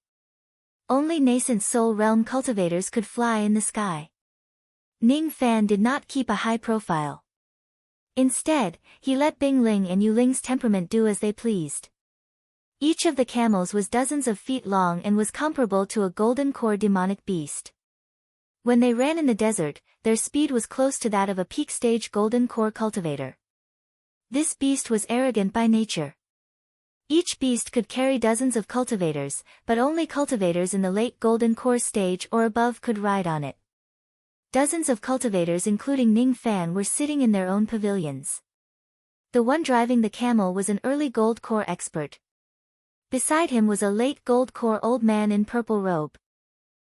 Only nascent Soul Realm cultivators could fly in the sky. Ning Fan did not keep a high profile. Instead, he let Bing Ling and Yu Ling's temperament do as they pleased. Each of the camels was dozens of feet long and was comparable to a golden core demonic beast. When they ran in the desert, their speed was close to that of a peak-stage golden core cultivator. This beast was arrogant by nature. Each beast could carry dozens of cultivators, but only cultivators in the late golden core stage or above could ride on it. Dozens of cultivators including Ning Fan were sitting in their own pavilions. The one driving the camel was an early gold core expert. Beside him was a late gold core old man in purple robe.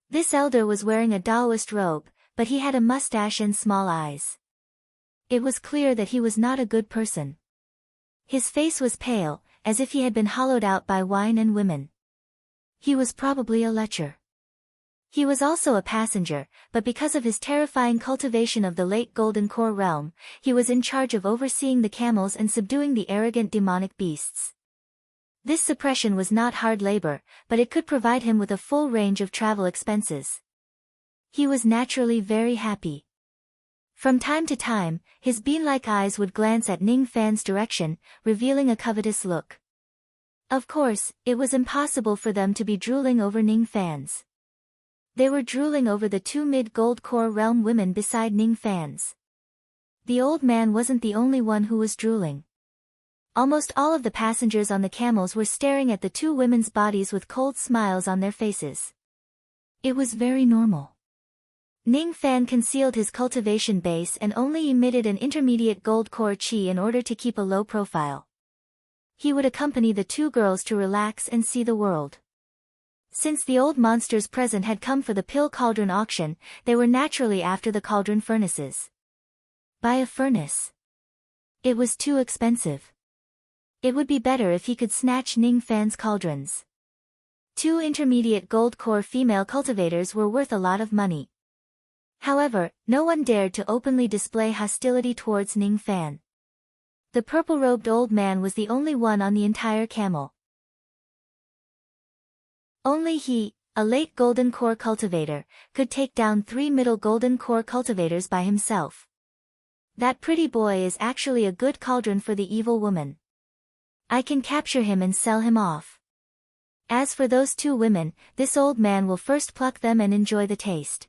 This elder was wearing a Taoist robe, but he had a mustache and small eyes. It was clear that he was not a good person. His face was pale, as if he had been hollowed out by wine and women. He was probably a lecher. He was also a passenger, but because of his terrifying cultivation of the late Golden Core realm, he was in charge of overseeing the camels and subduing the arrogant demonic beasts. This suppression was not hard labor, but it could provide him with a full range of travel expenses. He was naturally very happy. From time to time, his bean-like eyes would glance at Ning Fan's direction, revealing a covetous look. Of course, it was impossible for them to be drooling over Ning Fan's. They were drooling over the two mid-gold core realm women beside Ning Fan's. The old man wasn't the only one who was drooling. Almost all of the passengers on the camels were staring at the two women's bodies with cold smiles on their faces. It was very normal. Ning Fan concealed his cultivation base and only emitted an intermediate gold core chi in order to keep a low profile. He would accompany the two girls to relax and see the world. Since the old monsters present had come for the Pill Cauldron auction, they were naturally after the cauldron furnaces. Buy a furnace. It was too expensive. It would be better if he could snatch Ning Fan's cauldrons. Two intermediate gold core female cultivators were worth a lot of money. However, no one dared to openly display hostility towards Ning Fan. The purple-robed old man was the only one on the entire camel. Only he, a late golden core cultivator, could take down 3 middle golden core cultivators by himself. That pretty boy is actually a good cauldron for the evil woman. I can capture him and sell him off. As for those two women, this old man will first pluck them and enjoy the taste.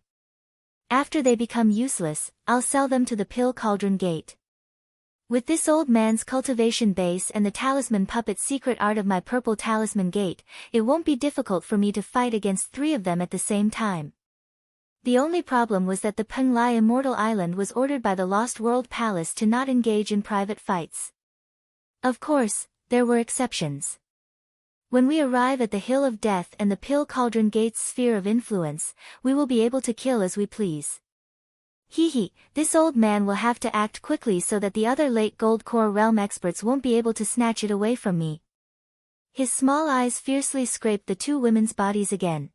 After they become useless, I'll sell them to the Pill Cauldron Gate. With this old man's cultivation base and the talisman puppet's secret art of my purple talisman gate, it won't be difficult for me to fight against 3 of them at the same time. The only problem was that the Penglai Immortal Island was ordered by the Lost World Palace to not engage in private fights. Of course, there were exceptions. When we arrive at the Hill of Death and the Pill Cauldron Gate's sphere of influence, we will be able to kill as we please. This old man will have to act quickly so that the other late Gold Core Realm experts won't be able to snatch it away from me. His small eyes fiercely scraped the two women's bodies again.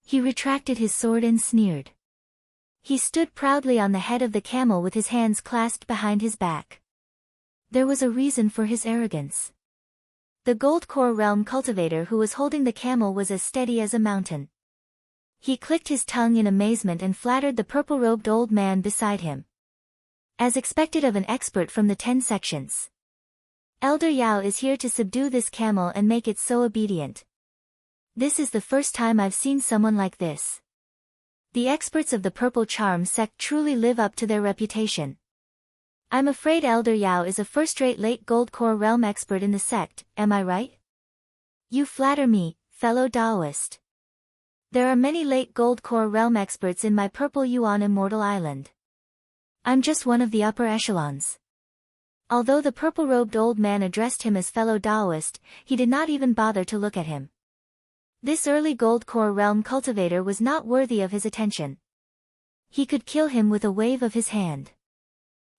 He retracted his sword and sneered. He stood proudly on the head of the camel with his hands clasped behind his back. There was a reason for his arrogance. The Gold Core Realm cultivator who was holding the camel was as steady as a mountain. He clicked his tongue in amazement and flattered the purple-robed old man beside him. As expected of an expert from the 10 sections. Elder Yao is here to subdue this camel and make it so obedient. This is the first time I've seen someone like this. The experts of the Purple Charm sect truly live up to their reputation. I'm afraid Elder Yao is a first-rate late Gold Core Realm expert in the sect, am I right? You flatter me, fellow Taoist. There are many late Gold Core Realm experts in my Purple Yuan Immortal Island. I'm just one of the upper echelons. Although the purple-robed old man addressed him as fellow Taoist, he did not even bother to look at him. This early Gold Core Realm cultivator was not worthy of his attention. He could kill him with a wave of his hand.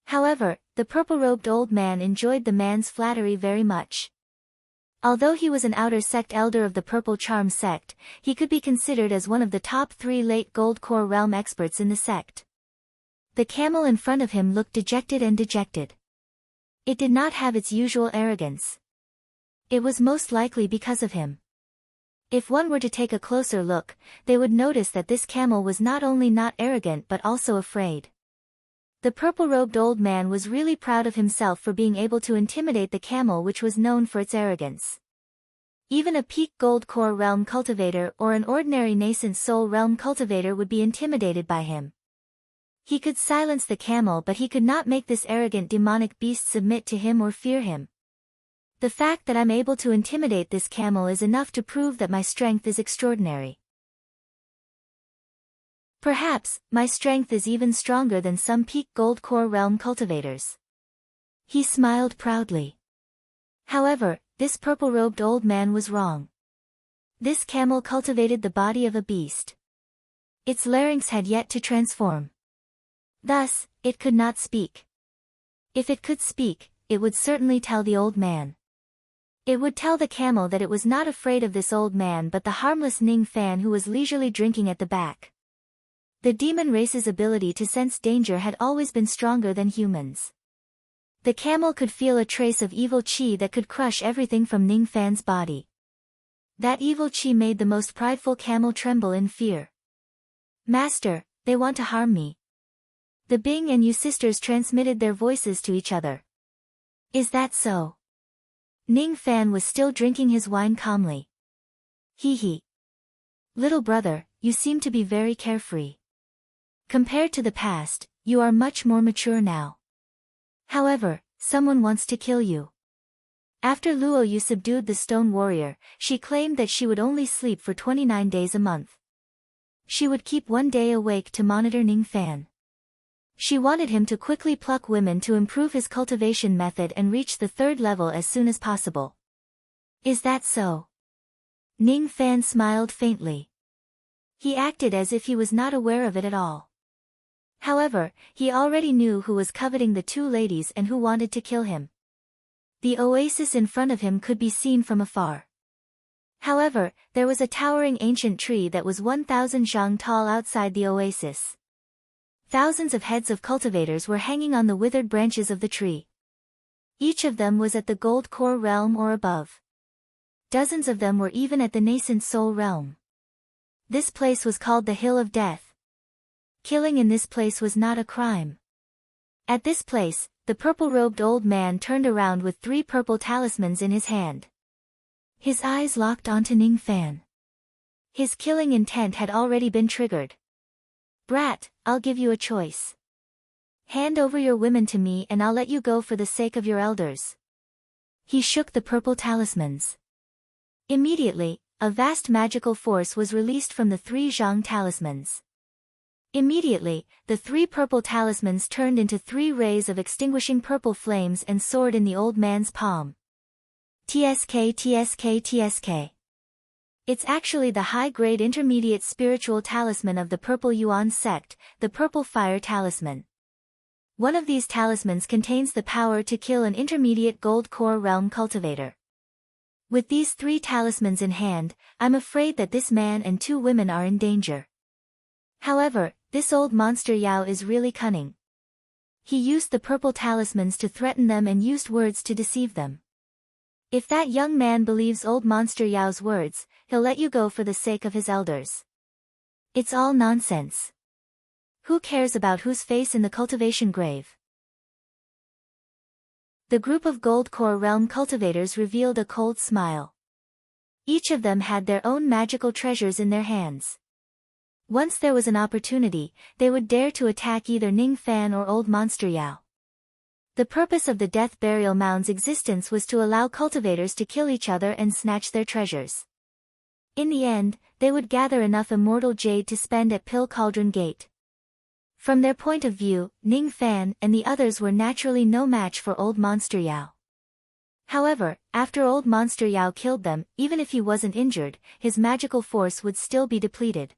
However, the purple-robed old man enjoyed the man's flattery very much. Although he was an outer sect elder of the Purple Charm sect, he could be considered as one of the top 3 late Gold Core Realm experts in the sect. The camel in front of him looked dejected and dejected. It did not have its usual arrogance. It was most likely because of him. If one were to take a closer look, they would notice that this camel was not only not arrogant but also afraid. The purple-robed old man was really proud of himself for being able to intimidate the camel which was known for its arrogance. Even a peak Gold Core Realm cultivator or an ordinary nascent Soul Realm cultivator would be intimidated by him. He could silence the camel but he could not make this arrogant demonic beast submit to him or fear him. The fact that I'm able to intimidate this camel is enough to prove that my strength is extraordinary. Perhaps, my strength is even stronger than some peak Gold Core Realm cultivators. He smiled proudly. However, this purple-robed old man was wrong. This camel cultivated the body of a beast. Its larynx had yet to transform. Thus, it could not speak. If it could speak, it would certainly tell the old man. It would tell the camel that it was not afraid of this old man but the harmless Ning Fan who was leisurely drinking at the back. The demon race's ability to sense danger had always been stronger than humans. The camel could feel a trace of evil qi that could crush everything from Ning Fan's body. That evil qi made the most prideful camel tremble in fear. Master, they want to harm me. The Bing and Yu sisters transmitted their voices to each other. Is that so? Ning Fan was still drinking his wine calmly. Little brother, you seem to be very carefree. Compared to the past, you are much more mature now. However, someone wants to kill you. After Luo Yu subdued the stone warrior, she claimed that she would only sleep for 29 days a month. She would keep one day awake to monitor Ning Fan. She wanted him to quickly pluck women to improve his cultivation method and reach the 3rd level as soon as possible. Is that so? Ning Fan smiled faintly. He acted as if he was not aware of it at all. However, he already knew who was coveting the 2 ladies and who wanted to kill him. The oasis in front of him could be seen from afar. However, there was a towering ancient tree that was 1,000 zhang tall outside the oasis. Thousands of heads of cultivators were hanging on the withered branches of the tree. Each of them was at the Gold Core Realm or above. Dozens of them were even at the nascent Soul Realm. This place was called the Hill of Death. Killing in this place was not a crime. At this place, the purple-robed old man turned around with 3 purple talismans in his hand. His eyes locked onto Ning Fan. His killing intent had already been triggered. Brat, I'll give you a choice. Hand over your women to me and I'll let you go for the sake of your elders. He shook the purple talismans. Immediately, a vast magical force was released from the 3 zhang talismans. Immediately, the 3 purple talismans turned into 3 rays of extinguishing purple flames and soared in the old man's palm. TSK TSK TSK. It's actually the high-grade intermediate spiritual talisman of the Purple Yuan sect, the Purple Fire Talisman. One of these talismans contains the power to kill an intermediate gold core realm cultivator. With these 3 talismans in hand, I'm afraid that this man and 2 women are in danger. However, this old monster Yao is really cunning. He used the purple talismans to threaten them and used words to deceive them. If that young man believes old monster Yao's words, he'll let you go for the sake of his elders. It's all nonsense. Who cares about whose face in the cultivation grave? The group of Gold Core Realm cultivators revealed a cold smile. Each of them had their own magical treasures in their hands. Once there was an opportunity, they would dare to attack either Ning Fan or Old Monster Yao. The purpose of the Death Burial Mound's existence was to allow cultivators to kill each other and snatch their treasures. In the end, they would gather enough immortal jade to spend at Pill Cauldron Gate. From their point of view, Ning Fan and the others were naturally no match for Old Monster Yao. However, after Old Monster Yao killed them, even if he wasn't injured, his magical force would still be depleted.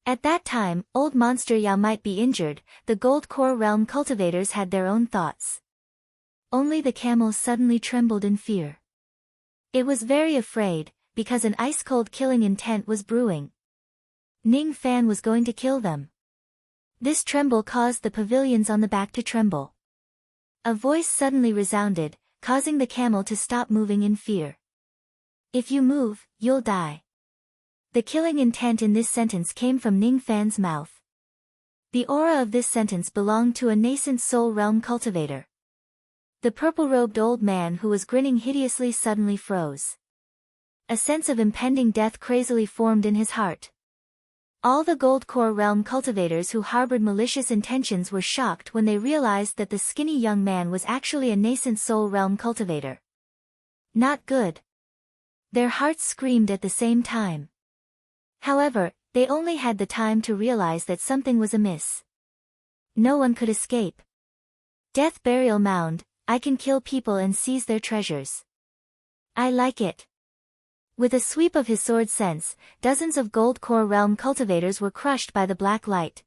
At that time, Old Monster Yao might be injured. The Gold Core Realm cultivators had their own thoughts. Only the camel suddenly trembled in fear. It was very afraid, because an ice-cold killing intent was brewing. Ning Fan was going to kill them. This tremble caused the pavilions on the back to tremble. A voice suddenly resounded, causing the camel to stop moving in fear. If you move, you'll die. The killing intent in this sentence came from Ning Fan's mouth. The aura of this sentence belonged to a nascent soul realm cultivator. The purple-robed old man who was grinning hideously suddenly froze. A sense of impending death crazily formed in his heart. All the Gold Core Realm cultivators who harbored malicious intentions were shocked when they realized that the skinny young man was actually a nascent soul realm cultivator. Not good. Their hearts screamed at the same time. However, they only had the time to realize that something was amiss. No one could escape. Death Burial Mound, I can kill people and seize their treasures. I like it. With a sweep of his sword sense, dozens of Gold Core Realm cultivators were crushed by the black light.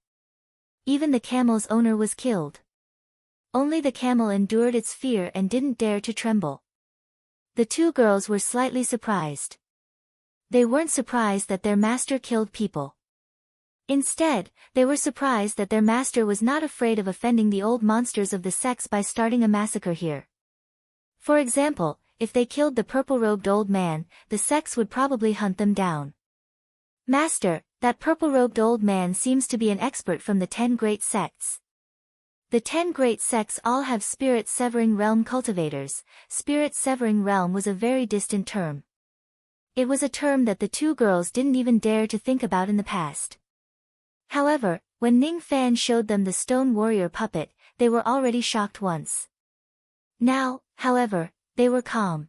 Even the camel's owner was killed. Only the camel endured its fear and didn't dare to tremble. The 2 girls were slightly surprised. They weren't surprised that their master killed people. Instead, they were surprised that their master was not afraid of offending the old monsters of the sects by starting a massacre here. For example, if they killed the purple-robed old man, the sects would probably hunt them down. Master, that purple-robed old man seems to be an expert from the 10 great sects. The 10 great sects all have spirit-severing realm cultivators. Spirit-severing realm was a very distant term. It was a term that the 2 girls didn't even dare to think about in the past. However, when Ning Fan showed them the stone warrior puppet, they were already shocked once. Now, however, they were calm.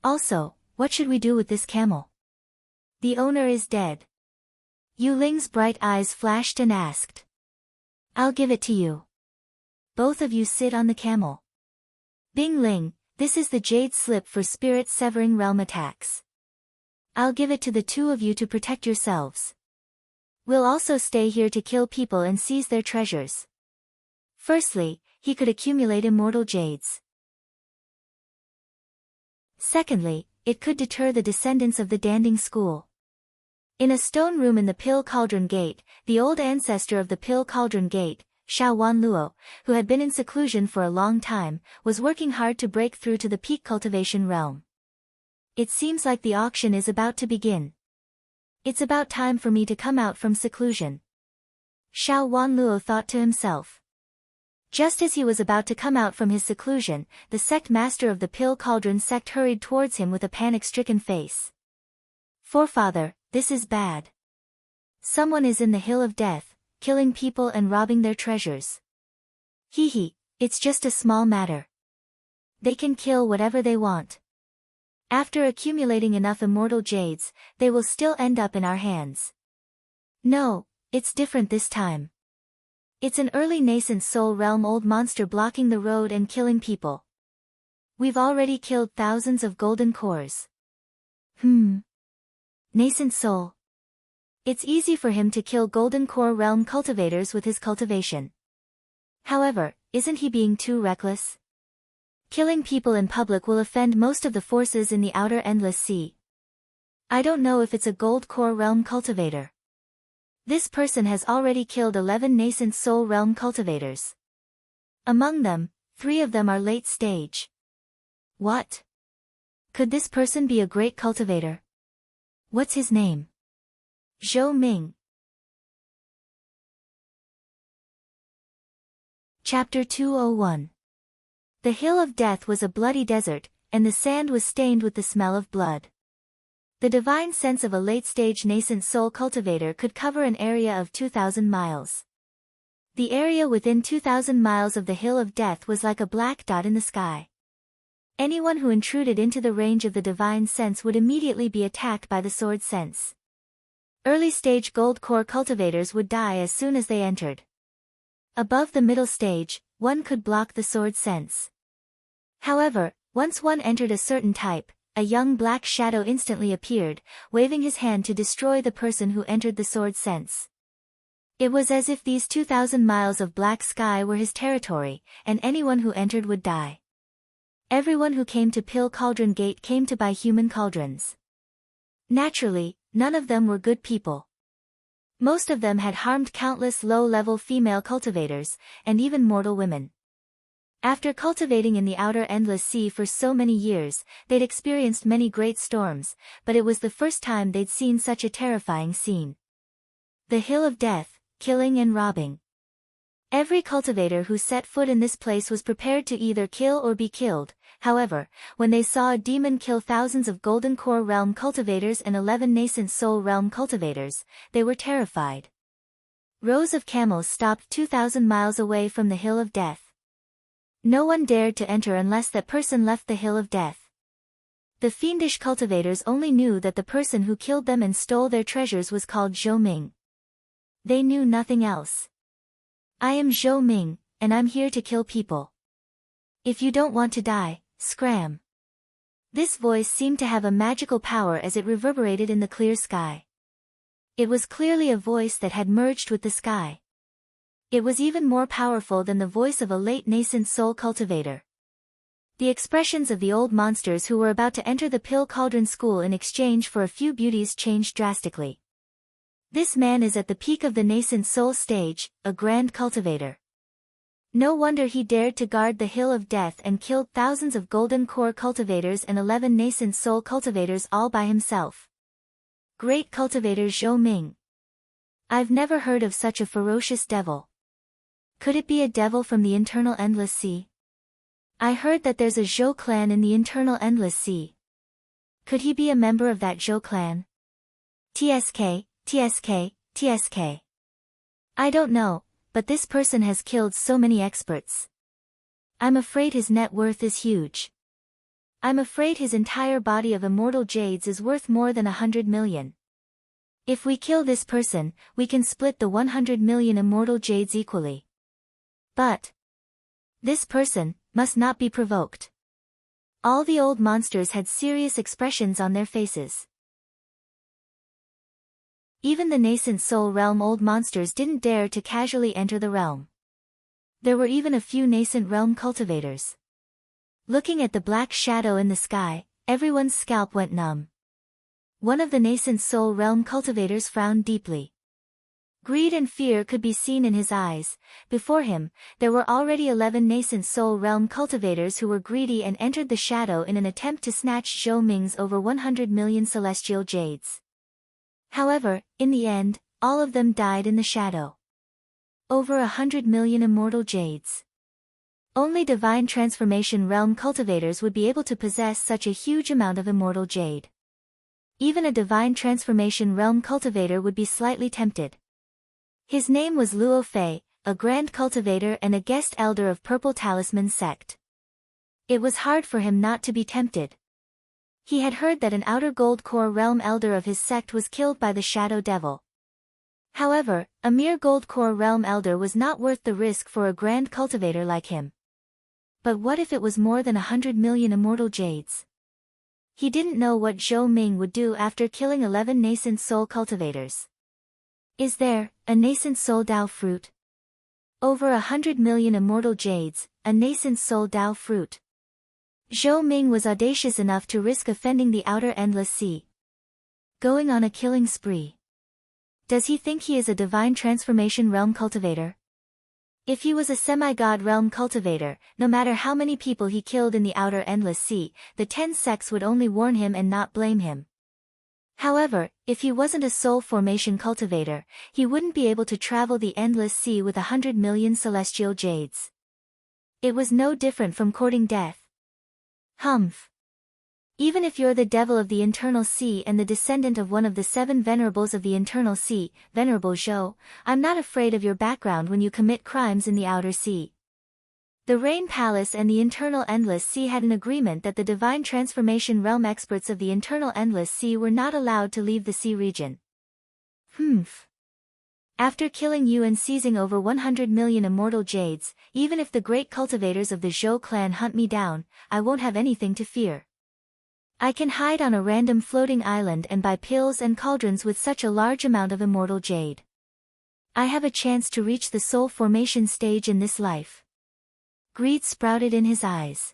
Also, what should we do with this camel? The owner is dead. Yu Ling's bright eyes flashed and asked. I'll give it to you. Both of you sit on the camel. Bing Ling, this is the jade slip for spirit-severing realm attacks. I'll give it to the 2 of you to protect yourselves. We'll also stay here to kill people and seize their treasures. Firstly, he could accumulate immortal jades. Secondly, it could deter the descendants of the Danding School. In a stone room in the Pill Cauldron Gate, the old ancestor of the Pill Cauldron Gate, Xiao Wanluo, who had been in seclusion for a long time, was working hard to break through to the peak cultivation realm. It seems like the auction is about to begin. It's about time for me to come out from seclusion. Xiao Wanluo thought to himself. Just as he was about to come out from his seclusion, the sect master of the Pill Cauldron sect hurried towards him with a panic-stricken face. Forefather, this is bad. Someone is in the Hill of Death, killing people and robbing their treasures. Hee, it's just a small matter. They can kill whatever they want. After accumulating enough immortal jades, they will still end up in our hands. No, it's different this time. It's an early nascent soul realm old monster blocking the road and killing people. We've already killed thousands of golden cores. Nascent soul. It's easy for him to kill golden core realm cultivators with his cultivation. However, isn't he being too reckless? Killing people in public will offend most of the forces in the outer endless sea. I don't know if it's a gold core realm cultivator. This person has already killed 11 nascent soul realm cultivators. Among them, 3 of them are late stage. What? Could this person be a great cultivator? What's his name? Zhou Ming. Chapter 201. The Hill of Death was a bloody desert, and the sand was stained with the smell of blood. The divine sense of a late-stage nascent soul cultivator could cover an area of 2,000 miles. The area within 2,000 miles of the Hill of Death was like a black dot in the sky. Anyone who intruded into the range of the divine sense would immediately be attacked by the sword sense. Early-stage gold core cultivators would die as soon as they entered. Above the middle stage, one could block the sword sense. However, once one entered a certain type, a young black shadow instantly appeared, waving his hand to destroy the person who entered the sword sense. It was as if these 2,000 miles of black sky were his territory, and anyone who entered would die. Everyone who came to Pill Cauldron Gate came to buy human cauldrons. Naturally, none of them were good people. Most of them had harmed countless low-level female cultivators, and even mortal women. After cultivating in the outer endless sea for so many years, they'd experienced many great storms, but it was the first time they'd seen such a terrifying scene. The Hill of Death, killing and robbing. Every cultivator who set foot in this place was prepared to either kill or be killed. However, when they saw a demon kill thousands of golden core realm cultivators and 11 nascent soul realm cultivators, they were terrified. Rows of camels stopped 2,000 miles away from the Hill of Death. No one dared to enter unless that person left the Hill of Death. The fiendish cultivators only knew that the person who killed them and stole their treasures was called Zhou Ming. They knew nothing else. I am Zhou Ming, and I'm here to kill people. If you don't want to die, scram. This voice seemed to have a magical power as it reverberated in the clear sky. It was clearly a voice that had merged with the sky. It was even more powerful than the voice of a late nascent soul cultivator. The expressions of the old monsters who were about to enter the Pill Cauldron School in exchange for a few beauties changed drastically. This man is at the peak of the nascent soul stage, a grand cultivator. No wonder he dared to guard the Hill of Death and killed thousands of golden core cultivators and 11 nascent soul cultivators all by himself. Great cultivator Zhou Ming. I've never heard of such a ferocious devil. Could it be a devil from the internal endless sea? I heard that there's a Zhou clan in the internal endless sea. Could he be a member of that Zhou clan? TSK, TSK, TSK. I don't know, but this person has killed so many experts. I'm afraid his net worth is huge. I'm afraid his entire body of immortal jades is worth more than 100 million. If we kill this person, we can split the 100 million immortal jades equally. But this person must not be provoked. All the old monsters had serious expressions on their faces. Even the nascent soul realm old monsters didn't dare to casually enter the realm. There were even a few nascent realm cultivators. Looking at the black shadow in the sky, everyone's scalp went numb. One of the nascent soul realm cultivators frowned deeply. Greed and fear could be seen in his eyes. Before him, there were already 11 nascent soul realm cultivators who were greedy and entered the shadow in an attempt to snatch Zhou Ming's over 100 million celestial jades. However, in the end, all of them died in the shadow. Over 100 million immortal jades. Only divine transformation realm cultivators would be able to possess such a huge amount of immortal jade. Even a divine transformation realm cultivator would be slightly tempted. His name was Luo Fei, a grand cultivator and a guest elder of Purple Talisman sect. It was hard for him not to be tempted. He had heard that an outer gold core realm elder of his sect was killed by the Shadow Devil. However, a mere gold core realm elder was not worth the risk for a grand cultivator like him. But what if it was more than 100 million immortal jades? He didn't know what Zhou Ming would do after killing 11 nascent soul cultivators. Is there a nascent soul Dao fruit? Over 100 million immortal jades, a nascent soul Dao fruit. Zhou Ming was audacious enough to risk offending the outer endless sea. Going on a killing spree. Does he think he is a divine transformation realm cultivator? If he was a semi-god realm cultivator, no matter how many people he killed in the outer endless sea, the 10 sects would only warn him and not blame him. However, if he wasn't a soul formation cultivator, he wouldn't be able to travel the endless sea with 100 million celestial jades. It was no different from courting death. Humph. Even if you're the devil of the internal sea and the descendant of one of the 7 venerables of the internal sea, Venerable Zhou, I'm not afraid of your background when you commit crimes in the outer sea. The Rain Palace and the internal endless sea had an agreement that the divine transformation realm experts of the internal endless sea were not allowed to leave the sea region. Humph. After killing you and seizing over 100 million immortal jades, even if the great cultivators of the Zhou clan hunt me down, I won't have anything to fear. I can hide on a random floating island and buy pills and cauldrons with such a large amount of immortal jade. I have a chance to reach the soul formation stage in this life. Greed sprouted in his eyes.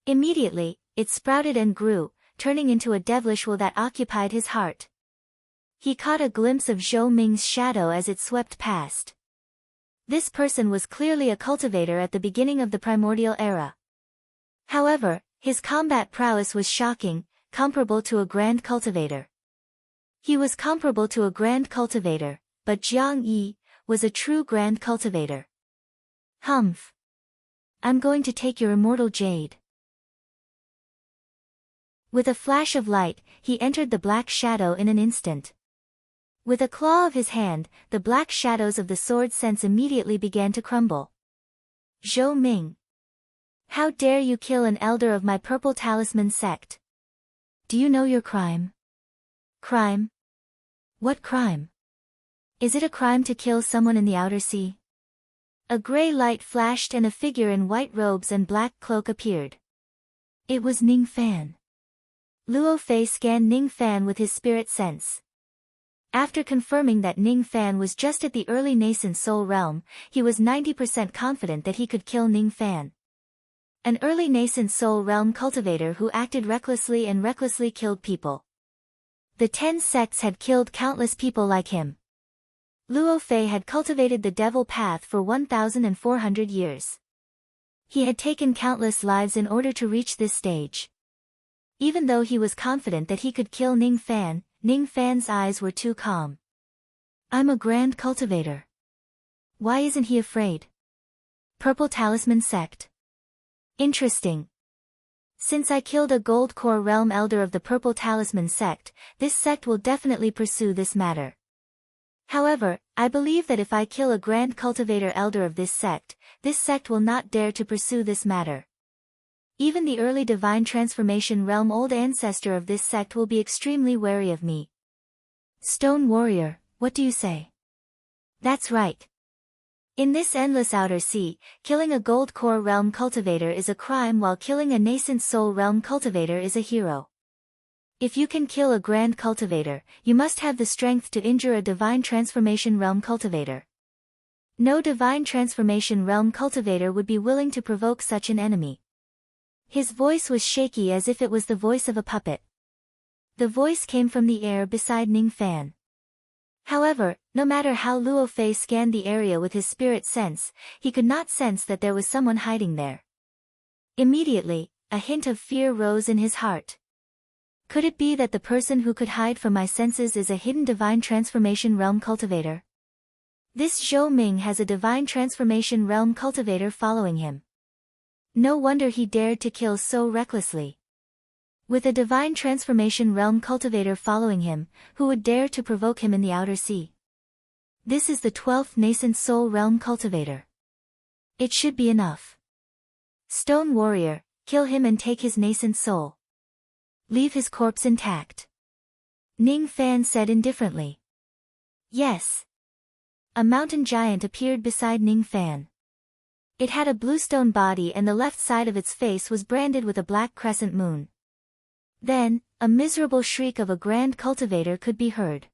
Immediately, it sprouted and grew, turning into a devilish will that occupied his heart. He caught a glimpse of Zhou Ming's shadow as it swept past. This person was clearly a cultivator at the beginning of the primordial era. However, his combat prowess was shocking, comparable to a grand cultivator. He was comparable to a grand cultivator, but Jiang Yi was a true grand cultivator. Humph. I'm going to take your immortal jade. With a flash of light, he entered the black shadow in an instant. With a claw of his hand, the black shadows of the sword sense immediately began to crumble. Zhou Ming. How dare you kill an elder of my Purple Talisman sect? Do you know your crime? Crime? What crime? Is it a crime to kill someone in the outer sea? A gray light flashed and a figure in white robes and black cloak appeared. It was Ning Fan. Luo Fei scanned Ning Fan with his spirit sense. After confirming that Ning Fan was just at the early nascent soul realm, he was 90% confident that he could kill Ning Fan. An early nascent soul realm cultivator who acted recklessly and recklessly killed people. The 10 sects had killed countless people like him. Luo Fei had cultivated the devil path for 1,400 years. He had taken countless lives in order to reach this stage. Even though he was confident that he could kill Ning Fan's eyes were too calm. I'm a grand cultivator. Why isn't he afraid? Purple Talisman sect. Interesting. Since I killed a gold core realm elder of the Purple Talisman sect, this sect will definitely pursue this matter. However, I believe that if I kill a grand cultivator elder of this sect will not dare to pursue this matter. Even the early divine transformation realm old ancestor of this sect will be extremely wary of me. Stone warrior, what do you say? That's right. In this endless outer sea, killing a gold core realm cultivator is a crime while killing a nascent soul realm cultivator is a hero. If you can kill a grand cultivator, you must have the strength to injure a divine transformation realm cultivator. No divine transformation realm cultivator would be willing to provoke such an enemy. His voice was shaky as if it was the voice of a puppet. The voice came from the air beside Ning Fan. However, no matter how Luo Fei scanned the area with his spirit sense, he could not sense that there was someone hiding there. Immediately, a hint of fear rose in his heart. Could it be that the person who could hide from my senses is a hidden divine transformation realm cultivator? This Zhou Ming has a divine transformation realm cultivator following him. No wonder he dared to kill so recklessly. With a divine transformation realm cultivator following him, who would dare to provoke him in the outer sea? This is the 12th nascent soul realm cultivator. It should be enough. Stone warrior, kill him and take his nascent soul. Leave his corpse intact. Ning Fan said indifferently. Yes. A mountain giant appeared beside Ning Fan. It had a bluestone body and the left side of its face was branded with a black crescent moon. Then, a miserable shriek of a grand cultivator could be heard.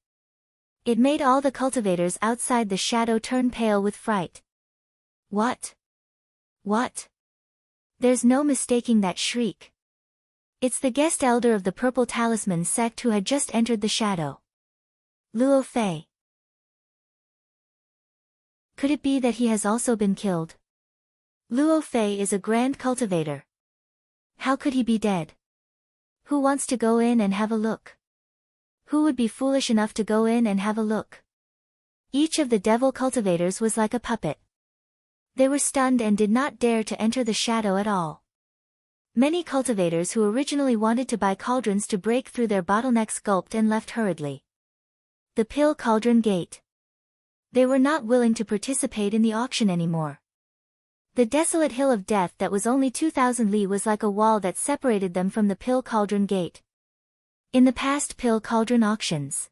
It made all the cultivators outside the shadow turn pale with fright. What? What? There's no mistaking that shriek. It's the guest elder of the Purple Talisman sect who had just entered the shadow. Luo Fei. Could it be that he has also been killed? Luo Fei is a grand cultivator. How could he be dead? Who wants to go in and have a look? Who would be foolish enough to go in and have a look? Each of the devil cultivators was like a puppet. They were stunned and did not dare to enter the shadow at all. Many cultivators who originally wanted to buy cauldrons to break through their bottlenecks gulped and left hurriedly. The Pill Cauldron Gate. They were not willing to participate in the auction anymore. The desolate hill of death that was only 2,000 li was like a wall that separated them from the Pill Cauldron Gate. In the past Pill Cauldron auctions,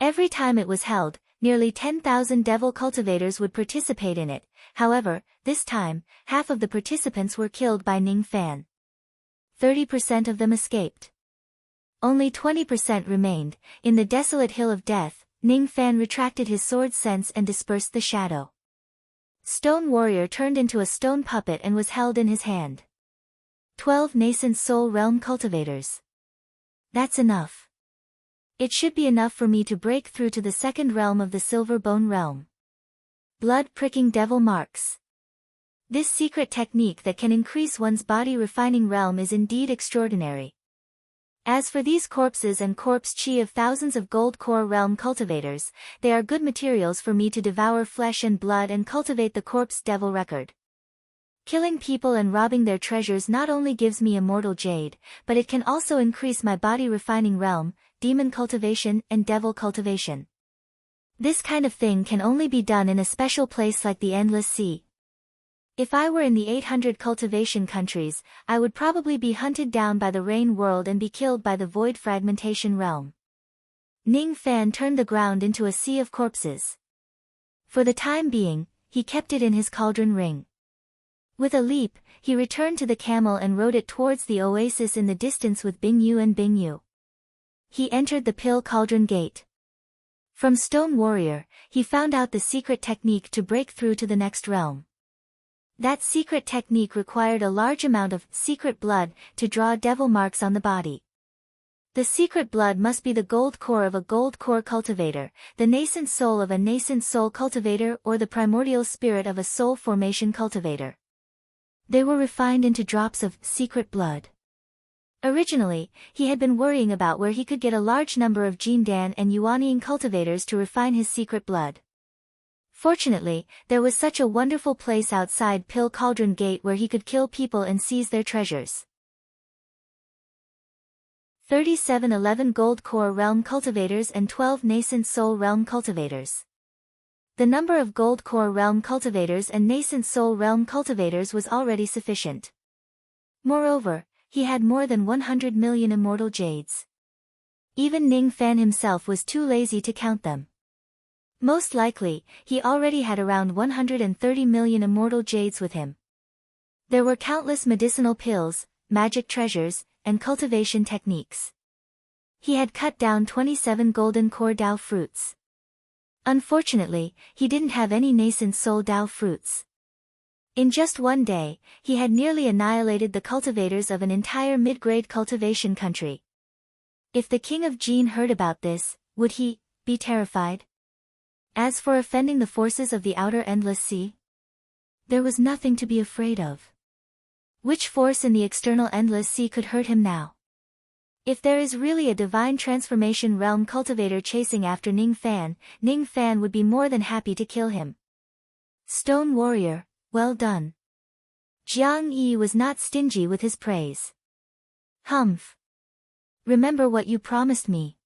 every time it was held, nearly 10,000 devil cultivators would participate in it. However, this time, half of the participants were killed by Ning Fan. 30% of them escaped. Only 20% remained. In the desolate hill of death, Ning Fan retracted his sword sense and dispersed the shadow. Stone Warrior turned into a stone puppet and was held in his hand. 12 nascent soul realm cultivators. That's enough. It should be enough for me to break through to the second realm of the Silver Bone realm. Blood-pricking devil marks. This secret technique that can increase one's body refining realm is indeed extraordinary. As for these corpses and corpse chi of thousands of gold core realm cultivators, they are good materials for me to devour flesh and blood and cultivate the corpse devil record. Killing people and robbing their treasures not only gives me immortal jade, but it can also increase my body refining realm, demon cultivation and devil cultivation. This kind of thing can only be done in a special place like the Endless Sea. If I were in the 800 cultivation countries, I would probably be hunted down by the rain world and be killed by the void fragmentation realm. Ning Fan turned the ground into a sea of corpses. For the time being, he kept it in his cauldron ring. With a leap, he returned to the camel and rode it towards the oasis in the distance with Bingyu and Bingyu. He entered the Pill Cauldron Gate. From Stone Warrior, he found out the secret technique to break through to the next realm. That secret technique required a large amount of secret blood to draw devil marks on the body. The secret blood must be the gold core of a gold core cultivator, the nascent soul of a nascent soul cultivator, or the primordial spirit of a soul formation cultivator. They were refined into drops of secret blood. Originally, he had been worrying about where he could get a large number of Jindan and Yuanian cultivators to refine his secret blood. Fortunately, there was such a wonderful place outside Pill Cauldron Gate where he could kill people and seize their treasures. 3711 Gold Core Realm Cultivators and 12 Nascent Soul Realm Cultivators. The number of Gold Core Realm Cultivators and Nascent Soul Realm Cultivators was already sufficient. Moreover, he had more than 100 million immortal jades. Even Ning Fan himself was too lazy to count them. Most likely, he already had around 130 million immortal jades with him. There were countless medicinal pills, magic treasures, and cultivation techniques. He had cut down 27 golden core Dao fruits. Unfortunately, he didn't have any nascent soul Dao fruits. In just one day, he had nearly annihilated the cultivators of an entire mid-grade cultivation country. If the king of Jin heard about this, would he be terrified? As for offending the forces of the outer endless sea, there was nothing to be afraid of. Which force in the external endless sea could hurt him now? If there is really a divine transformation realm cultivator chasing after Ning Fan would be more than happy to kill him. Stone Warrior, well done. Jiang Yi was not stingy with his praise. Humph. Remember what you promised me.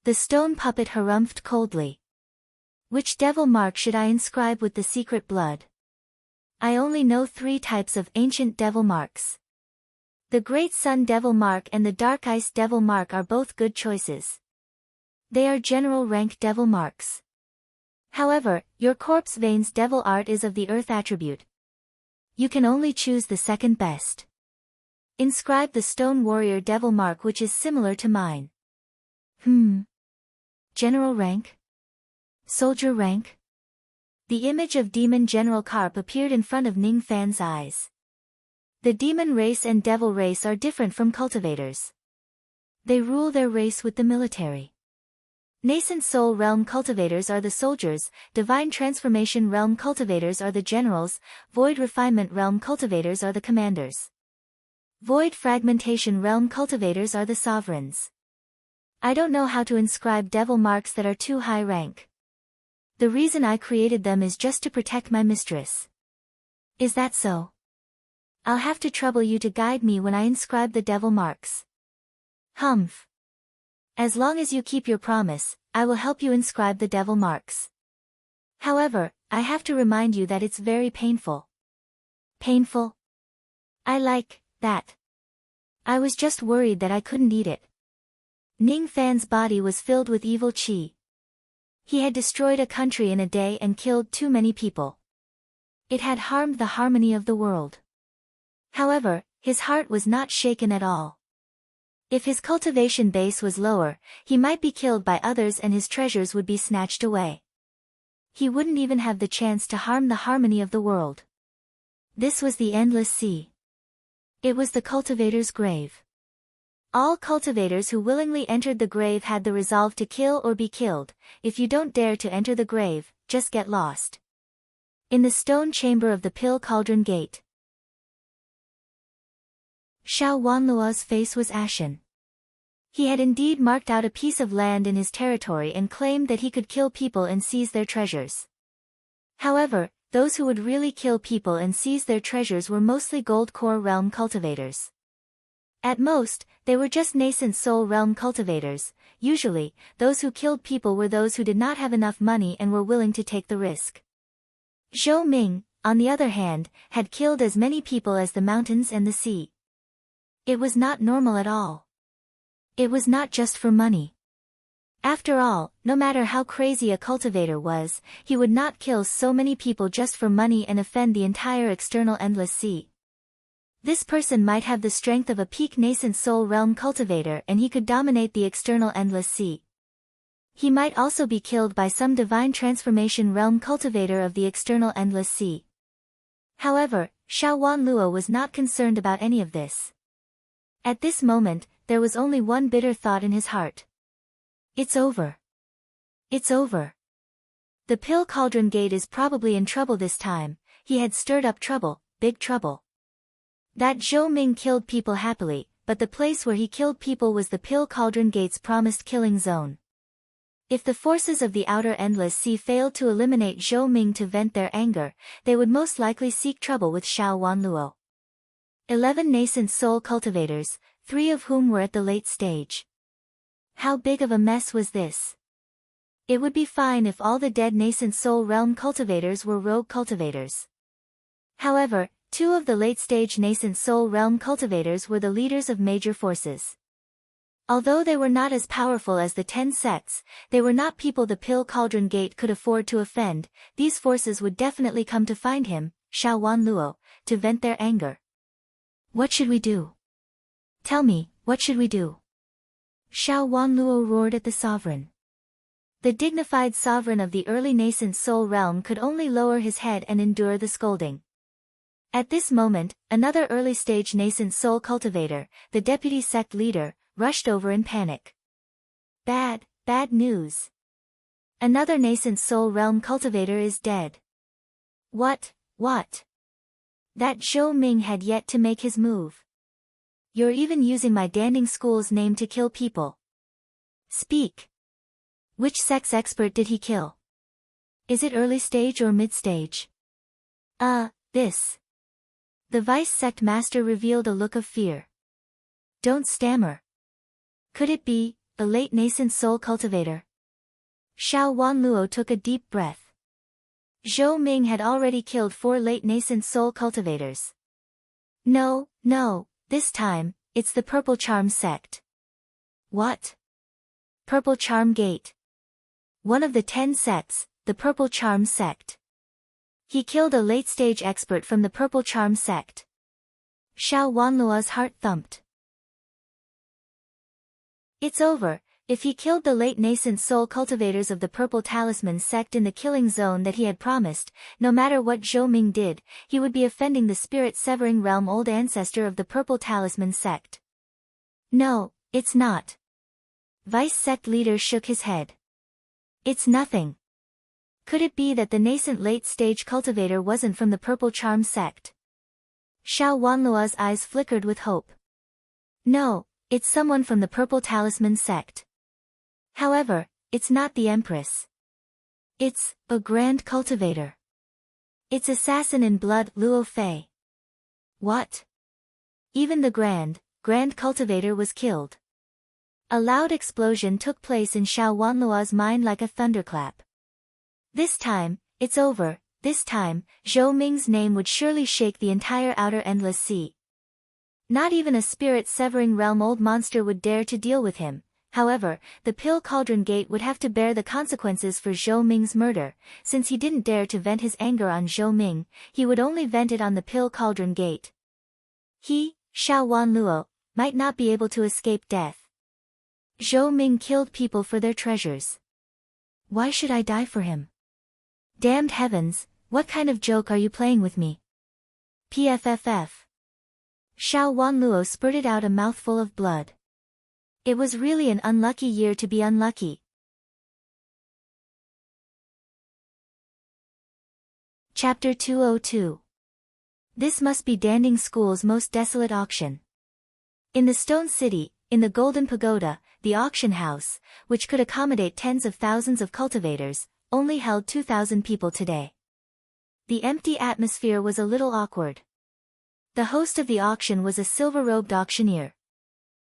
The stone puppet harumphed coldly. Which devil mark should I inscribe with the secret blood? I only know 3 types of ancient devil marks. The Great Sun Devil Mark and the Dark Ice Devil Mark are both good choices. They are general rank devil marks. However, your corpse vein's devil art is of the earth attribute. You can only choose the second best. Inscribe the stone warrior devil mark which is similar to mine. General rank? Soldier rank? The image of demon General Karp appeared in front of Ning Fan's eyes. The demon race and devil race are different from cultivators. They rule their race with the military. Nascent soul realm cultivators are the soldiers, divine transformation realm cultivators are the generals, void refinement realm cultivators are the commanders. Void fragmentation realm cultivators are the sovereigns. I don't know how to inscribe devil marks that are too high rank. The reason I created them is just to protect my mistress. Is that so? I'll have to trouble you to guide me when I inscribe the devil marks. Humph. As long as you keep your promise, I will help you inscribe the devil marks. However, I have to remind you that it's very painful. Painful? I like that. I was just worried that I couldn't eat it. Ning Fan's body was filled with evil qi. He had destroyed a country in a day and killed too many people. It had harmed the harmony of the world. However, his heart was not shaken at all. If his cultivation base was lower, he might be killed by others and his treasures would be snatched away. He wouldn't even have the chance to harm the harmony of the world. This was the endless sea. It was the cultivator's grave. All cultivators who willingly entered the grave had the resolve to kill or be killed. If you don't dare to enter the grave, just get lost. In the stone chamber of the Pill Cauldron Gate. Xiao Wanluo's face was ashen. He had indeed marked out a piece of land in his territory and claimed that he could kill people and seize their treasures. However, those who would really kill people and seize their treasures were mostly Gold Core Realm cultivators. At most, they were just nascent soul realm cultivators. Usually, those who killed people were those who did not have enough money and were willing to take the risk. Zhou Ming, on the other hand, had killed as many people as the mountains and the sea. It was not normal at all. It was not just for money. After all, no matter how crazy a cultivator was, he would not kill so many people just for money and offend the entire external endless sea. This person might have the strength of a peak nascent soul realm cultivator and he could dominate the external endless sea. He might also be killed by some divine transformation realm cultivator of the external endless sea. However, Xiao Wanluo was not concerned about any of this. At this moment, there was only one bitter thought in his heart. It's over. It's over. The Pill Cauldron Gate is probably in trouble this time. He had stirred up trouble, big trouble. That Zhou Ming killed people happily, but the place where he killed people was the Pill Cauldron Gate's promised killing zone. If the forces of the outer endless sea failed to eliminate Zhou Ming to vent their anger, they would most likely seek trouble with Xiao Wanluo. 11 nascent soul cultivators, 3 of whom were at the late stage. How big of a mess was this? It would be fine if all the dead nascent soul realm cultivators were rogue cultivators. However, 2 of the late-stage nascent soul realm cultivators were the leaders of major forces. Although they were not as powerful as the 10 sects, they were not people the Pill Cauldron Gate could afford to offend. These forces would definitely come to find him, Xiao Wanluo, to vent their anger. What should we do? Tell me, what should we do? Xiao Wanluo roared at the sovereign. The dignified sovereign of the early nascent soul realm could only lower his head and endure the scolding. At this moment, another early-stage nascent soul cultivator, the deputy sect leader, rushed over in panic. Bad news. Another nascent soul realm cultivator is dead. What? That Zhou Ming had yet to make his move. You're even using my Danding School's name to kill people. Speak. Which sex expert did he kill? Is it early stage or mid stage? This. The vice sect master revealed a look of fear. Don't stammer. Could it be a late nascent soul cultivator? Xiao Wanluo took a deep breath. Zhou Ming had already killed 4 late nascent soul cultivators. No, this time, it's the Purple Charm sect. What? Purple Charm Gate. One of the 10 sects, the Purple Charm sect. He killed a late-stage expert from the Purple Charm sect. Xiao Wanluo's heart thumped. It's over. If he killed the late nascent soul cultivators of the Purple Talisman sect in the killing zone that he had promised, no matter what Zhou Ming did, he would be offending the spirit-severing realm old ancestor of the Purple Talisman sect. No, it's not. Vice sect leader shook his head. It's nothing. Could it be that the nascent late-stage cultivator wasn't from the Purple Charm sect? Xiao Wanluo's eyes flickered with hope. No, it's someone from the Purple Talisman sect. However, it's not the Empress. It's a Grand Cultivator. It's Assassin in Blood Luo Fei. What? Even the Grand Cultivator was killed. A loud explosion took place in Xiao Wanluo's mind like a thunderclap. This time, it's over. This time, Zhou Ming's name would surely shake the entire outer endless sea. Not even a spirit-severing realm old monster would dare to deal with him. However, the Pill Cauldron Gate would have to bear the consequences for Zhou Ming's murder. Since he didn't dare to vent his anger on Zhou Ming, he would only vent it on the Pill Cauldron Gate. He, Xiao Wanluo, might not be able to escape death. Zhou Ming killed people for their treasures. Why should I die for him? Damned heavens, what kind of joke are you playing with me? PFFF. Xiao Wanluo spurted out a mouthful of blood. It was really an unlucky year to be unlucky. Chapter 202. This must be Danding School's most desolate auction. In the Stone City, in the Golden Pagoda, the auction house, which could accommodate tens of thousands of cultivators, only held 2,000 people today. The empty atmosphere was a little awkward. The host of the auction was a silver-robed auctioneer.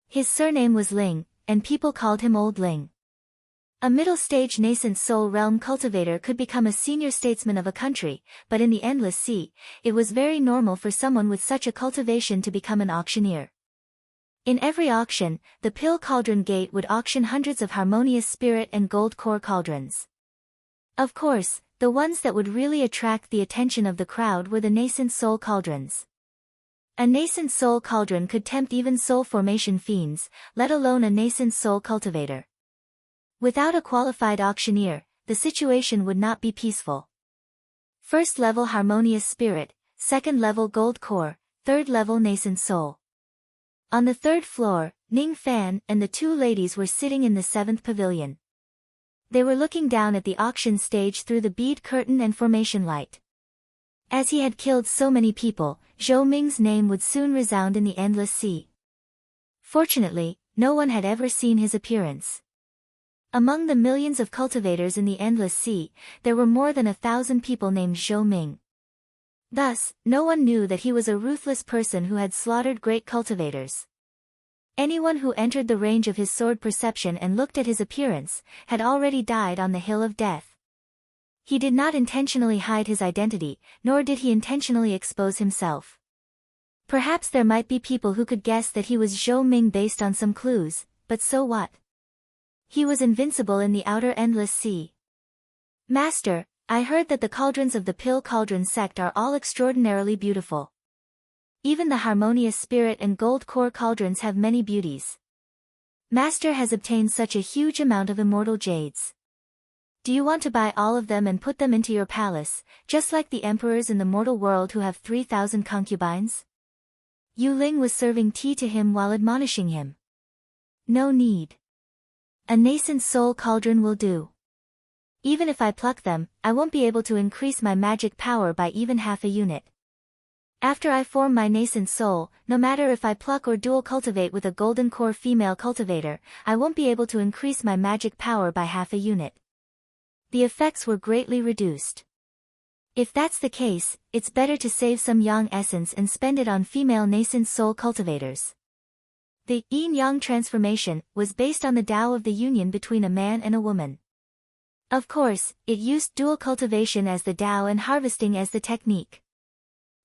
His surname was Ling, and people called him Old Ling. A middle-stage nascent soul realm cultivator could become a senior statesman of a country, but in the Endless Sea, it was very normal for someone with such a cultivation to become an auctioneer. In every auction, the Pill Cauldron Gate would auction hundreds of harmonious spirit and gold core cauldrons. Of course, the ones that would really attract the attention of the crowd were the nascent soul cauldrons. A nascent soul cauldron could tempt even soul formation fiends, let alone a nascent soul cultivator. Without a qualified auctioneer, the situation would not be peaceful. First level harmonious spirit, second level gold core, third level nascent soul. On the third floor, Ning Fan and the two ladies were sitting in the seventh pavilion. They were looking down at the auction stage through the bead curtain and formation light. As he had killed so many people, Zhou Ming's name would soon resound in the Endless Sea. Fortunately, no one had ever seen his appearance. Among the millions of cultivators in the Endless Sea, there were more than 1,000 people named Zhou Ming. Thus, no one knew that he was a ruthless person who had slaughtered great cultivators. Anyone who entered the range of his sword perception and looked at his appearance, had already died on the hill of death. He did not intentionally hide his identity, nor did he intentionally expose himself. Perhaps there might be people who could guess that he was Zhou Ming based on some clues, but so what? He was invincible in the outer Endless Sea. Master, I heard that the cauldrons of the Pill Cauldron sect are all extraordinarily beautiful. Even the harmonious spirit and gold core cauldrons have many beauties. Master has obtained such a huge amount of immortal jades. Do you want to buy all of them and put them into your palace, just like the emperors in the mortal world who have 3,000 concubines? Yu Ling was serving tea to him while admonishing him. No need. A nascent soul cauldron will do. Even if I pluck them, I won't be able to increase my magic power by even half a unit. After I form my nascent soul, no matter if I pluck or dual cultivate with a golden core female cultivator, I won't be able to increase my magic power by half a unit. The effects were greatly reduced. If that's the case, it's better to save some yang essence and spend it on female nascent soul cultivators. The yin-yang transformation was based on the Tao of the union between a man and a woman. Of course, it used dual cultivation as the Tao and harvesting as the technique.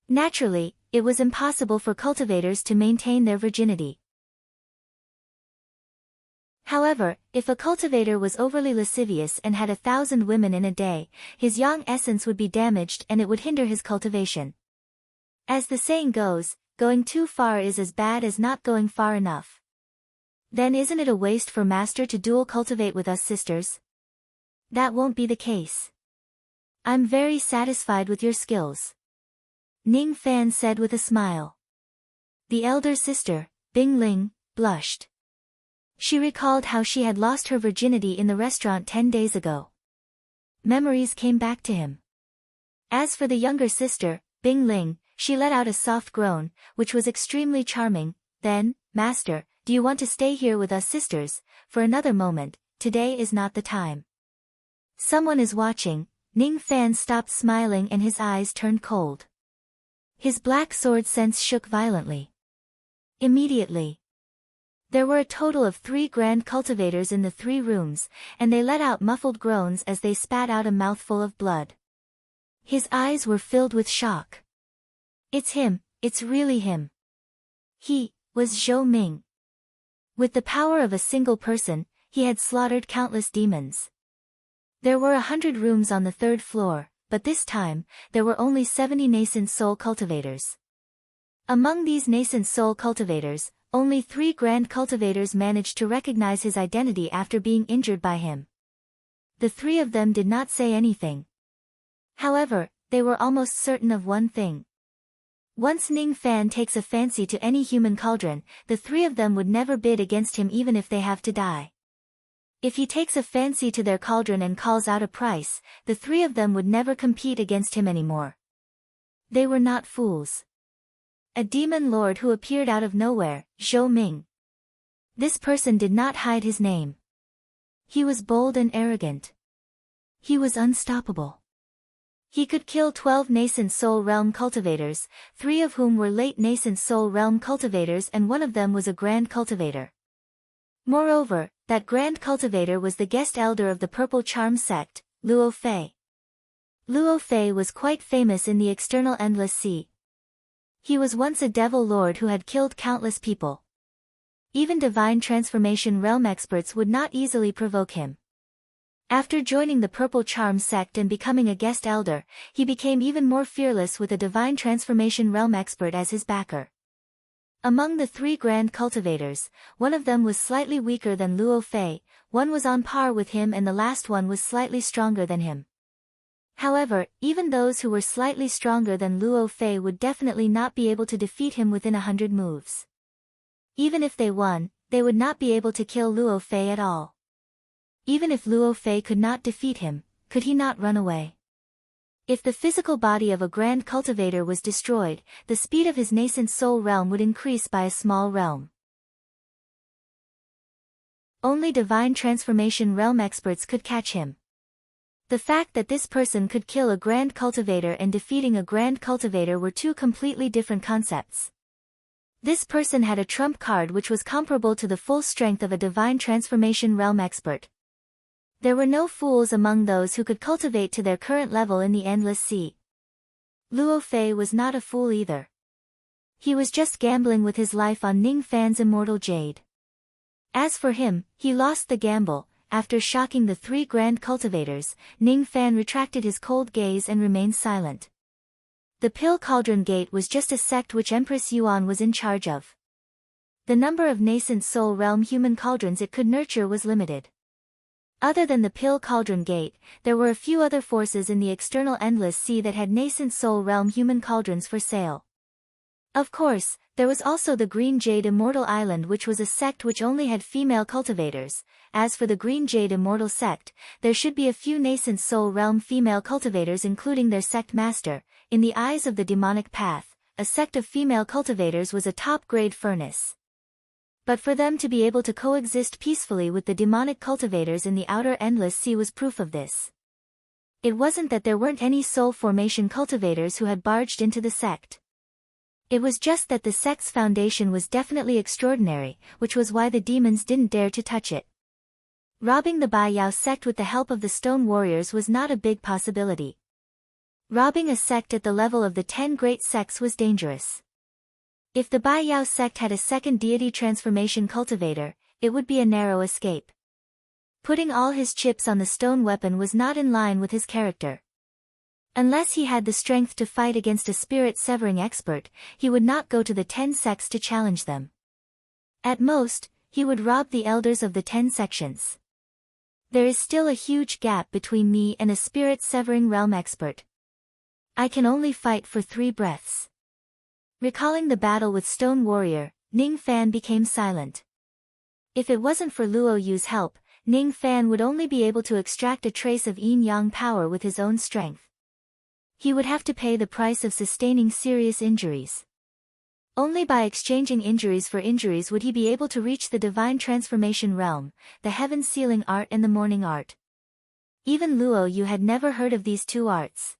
Naturally, it was impossible for cultivators to maintain their virginity. However, if a cultivator was overly lascivious and had 1,000 women in a day, his yang essence would be damaged and it would hinder his cultivation. As the saying goes, going too far is as bad as not going far enough. Then isn't it a waste for master to dual cultivate with us sisters? That won't be the case. I'm very satisfied with your skills. Ning Fan said with a smile. The elder sister, Bing Ling, blushed. She recalled how she had lost her virginity in the restaurant 10 days ago. Memories came back to him. As for the younger sister, Bing Ling, she let out a soft groan, which was extremely charming. Then, Master, do you want to stay here with us sisters, for another moment? Today is not the time. Someone is watching. Ning Fan stopped smiling and his eyes turned cold. His black sword sense shook violently. Immediately. There were a total of 3 grand cultivators in the 3 rooms, and they let out muffled groans as they spat out a mouthful of blood. His eyes were filled with shock. It's him, it's really him. He was Zhou Ming. With the power of a single person, he had slaughtered countless demons. There were 100 rooms on the 3rd floor, but this time, there were only 70 nascent soul cultivators. Among these nascent soul cultivators, only 3 grand cultivators managed to recognize his identity after being injured by him. The 3 of them did not say anything. However, they were almost certain of one thing. Once Ning Fan takes a fancy to any human cauldron, the 3 of them would never bid against him even if they have to die. If he takes a fancy to their cauldron and calls out a price, the 3 of them would never compete against him anymore. They were not fools. A demon lord who appeared out of nowhere, Zhou Ming. This person did not hide his name. He was bold and arrogant. He was unstoppable. He could kill 12 nascent soul realm cultivators, 3 of whom were late nascent soul realm cultivators and 1 of them was a grand cultivator. Moreover, that grand cultivator was the guest elder of the Purple Charm sect, Luo Fei. Luo Fei was quite famous in the external endless sea. He was once a devil lord who had killed countless people. Even divine transformation realm experts would not easily provoke him. After joining the Purple Charm sect and becoming a guest elder, he became even more fearless with a divine transformation realm expert as his backer. Among the 3 grand cultivators, 1 of them was slightly weaker than Luo Fei, 1 was on par with him and the last one was slightly stronger than him. However, even those who were slightly stronger than Luo Fei would definitely not be able to defeat him within 100 moves. Even if they won, they would not be able to kill Luo Fei at all. Even if Luo Fei could not defeat him, could he not run away? If the physical body of a grand cultivator was destroyed, the speed of his nascent soul realm would increase by a small realm. Only divine transformation realm experts could catch him. The fact that this person could kill a grand cultivator and defeating a grand cultivator were 2 completely different concepts. This person had a trump card which was comparable to the full strength of a divine transformation realm expert. There were no fools among those who could cultivate to their current level in the endless sea. Luo Fei was not a fool either. He was just gambling with his life on Ning Fan's immortal jade. As for him, he lost the gamble. After shocking the 3 grand cultivators, Ning Fan retracted his cold gaze and remained silent. The Pill Cauldron Gate was just a sect which Empress Yuan was in charge of. The number of nascent soul realm human cauldrons it could nurture was limited. Other than the Pill Cauldron Gate, there were a few other forces in the external endless sea that had nascent soul realm human cauldrons for sale. Of course, there was also the Green Jade Immortal Island, which was a sect which only had female cultivators. As for the Green Jade Immortal sect, there should be a few nascent soul realm female cultivators including their sect master. In the eyes of the demonic path, a sect of female cultivators was a top-grade furnace. But for them to be able to coexist peacefully with the demonic cultivators in the outer endless sea was proof of this. It wasn't that there weren't any soul formation cultivators who had barged into the sect. It was just that the sect's foundation was definitely extraordinary, which was why the demons didn't dare to touch it. Robbing the Bai Yao sect with the help of the Stone Warriors was not a big possibility. Robbing a sect at the level of the 10 great sects was dangerous. If the Bai Yao sect had a second deity transformation cultivator, it would be a narrow escape. Putting all his chips on the stone weapon was not in line with his character. Unless he had the strength to fight against a spirit-severing expert, he would not go to the 10 sects to challenge them. At most, he would rob the elders of the 10 sections. There is still a huge gap between me and a spirit-severing realm expert. I can only fight for 3 breaths. Recalling the battle with Stone Warrior, Ning Fan became silent. If it wasn't for Luo Yu's help, Ning Fan would only be able to extract a trace of yin-yang power with his own strength. He would have to pay the price of sustaining serious injuries. Only by exchanging injuries for injuries would he be able to reach the divine transformation realm, the heaven sealing art and the morning art. Even Luo Yu had never heard of these 2 arts.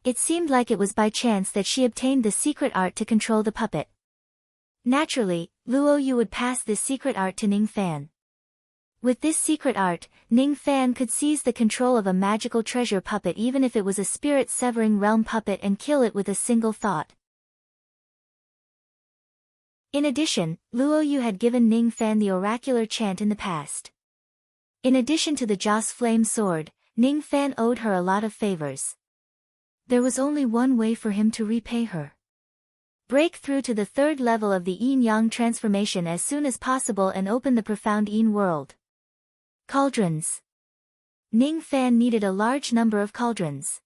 It seemed like it was by chance that she obtained the secret art to control the puppet. Naturally, Luo Yu would pass this secret art to Ning Fan. With this secret art, Ning Fan could seize the control of a magical treasure puppet even if it was a spirit-severing realm puppet and kill it with a single thought. In addition, Luo Yu had given Ning Fan the oracular chant in the past. In addition to the Joss Flame Sword, Ning Fan owed her a lot of favors. There was only one way for him to repay her. Break through to the 3rd level of the yin-yang transformation as soon as possible and open the profound yin world. Cauldrons. Ning Fan needed a large number of cauldrons.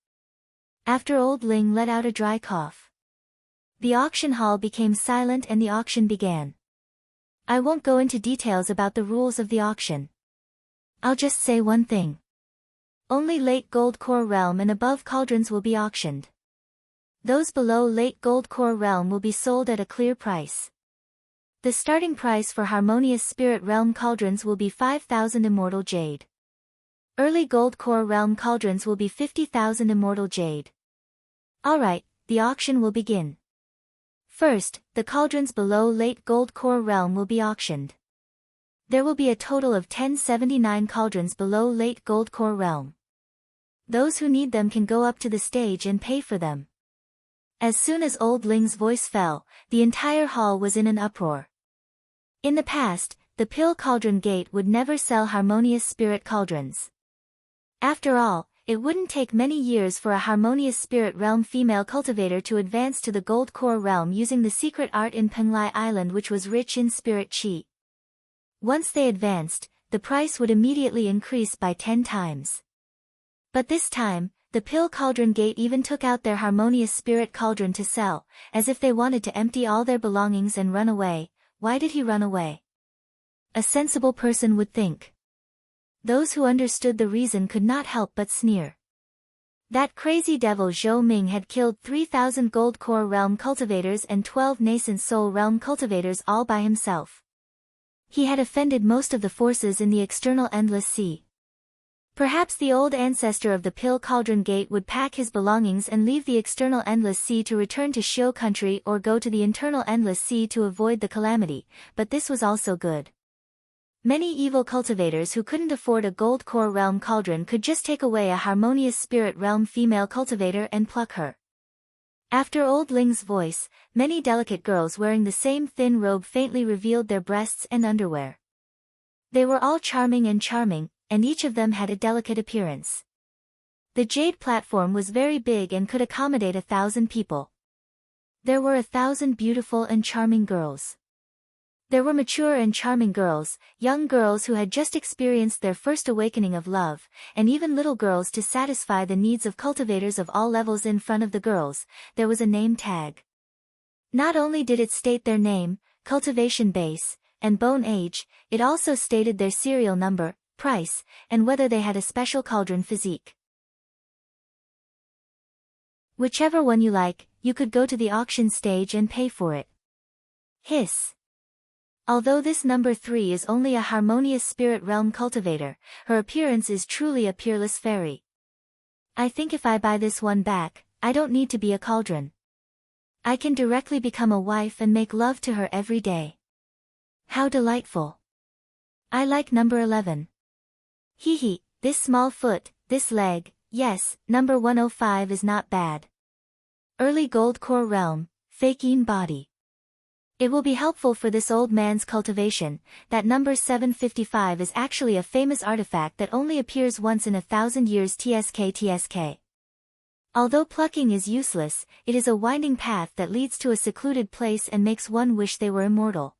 After Old Ling let out a dry cough, the auction hall became silent and the auction began. I won't go into details about the rules of the auction. I'll just say one thing. Only late gold core realm and above cauldrons will be auctioned. Those below late gold core realm will be sold at a clear price. The starting price for harmonious spirit realm cauldrons will be 5,000 immortal jade. Early gold core realm cauldrons will be 50,000 immortal jade. Alright, the auction will begin. First, the cauldrons below late gold core realm will be auctioned. There will be a total of 1079 cauldrons below late gold core realm. Those who need them can go up to the stage and pay for them. As soon as Old Ling's voice fell, the entire hall was in an uproar. In the past, the Pill Cauldron Gate would never sell harmonious spirit cauldrons. After all, it wouldn't take many years for a harmonious spirit realm female cultivator to advance to the gold core realm using the secret art in Penglai Island, which was rich in spirit chi. Once they advanced, the price would immediately increase by 10 times. But this time, the Pill Cauldron Gate even took out their harmonious spirit cauldron to sell, as if they wanted to empty all their belongings and run away. Why did he run away? A sensible person would think. Those who understood the reason could not help but sneer. That crazy devil Zhou Ming had killed 3,000 gold core realm cultivators and 12 nascent soul realm cultivators all by himself. He had offended most of the forces in the external endless sea. Perhaps the old ancestor of the Pill Cauldron Gate would pack his belongings and leave the external endless sea to return to Xiu country or go to the internal endless sea to avoid the calamity, but this was also good. Many evil cultivators who couldn't afford a gold core realm cauldron could just take away a harmonious spirit realm female cultivator and pluck her. After Old Ling's voice, many delicate girls wearing the same thin robe faintly revealed their breasts and underwear. They were all charming, and each of them had a delicate appearance. The jade platform was very big and could accommodate 1,000 people. There were 1,000 beautiful and charming girls. There were mature and charming girls, young girls who had just experienced their first awakening of love, and even little girls to satisfy the needs of cultivators of all levels. In front of the girls, there was a name tag. Not only did it state their name, cultivation base, and bone age, it also stated their serial number, price, and whether they had a special cauldron physique. Whichever one you like, you could go to the auction stage and pay for it. Hiss. Although this number 3 is only a harmonious spirit realm cultivator, her appearance is truly a peerless fairy. I think if I buy this one back, I don't need to be a cauldron. I can directly become a wife and make love to her every day. How delightful. I like number 11. Hee hee, this small foot, this leg, yes, number 105 is not bad. Early gold core realm, fake body. It will be helpful for this old man's cultivation. That number 755 is actually a famous artifact that only appears once in 1,000 years. Tsk. Although plucking is useless, it is a winding path that leads to a secluded place and makes one wish they were immortal.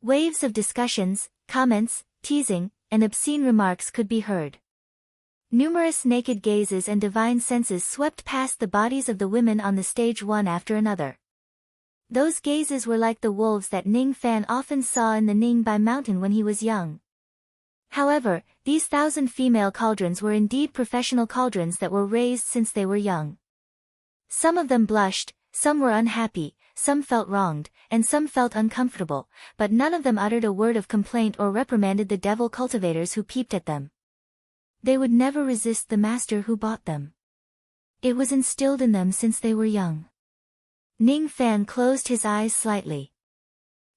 Waves of discussions, comments, teasing, and obscene remarks could be heard. Numerous naked gazes and divine senses swept past the bodies of the women on the stage one after another. Those gazes were like the wolves that Ning Fan often saw in the Ningbai mountain when he was young. However, these 1,000 female cauldrons were indeed professional cauldrons that were raised since they were young. Some of them blushed, some were unhappy, some felt wronged, and some felt uncomfortable, but none of them uttered a word of complaint or reprimanded the devil cultivators who peeped at them. They would never resist the master who bought them. It was instilled in them since they were young. Ning Fan closed his eyes slightly.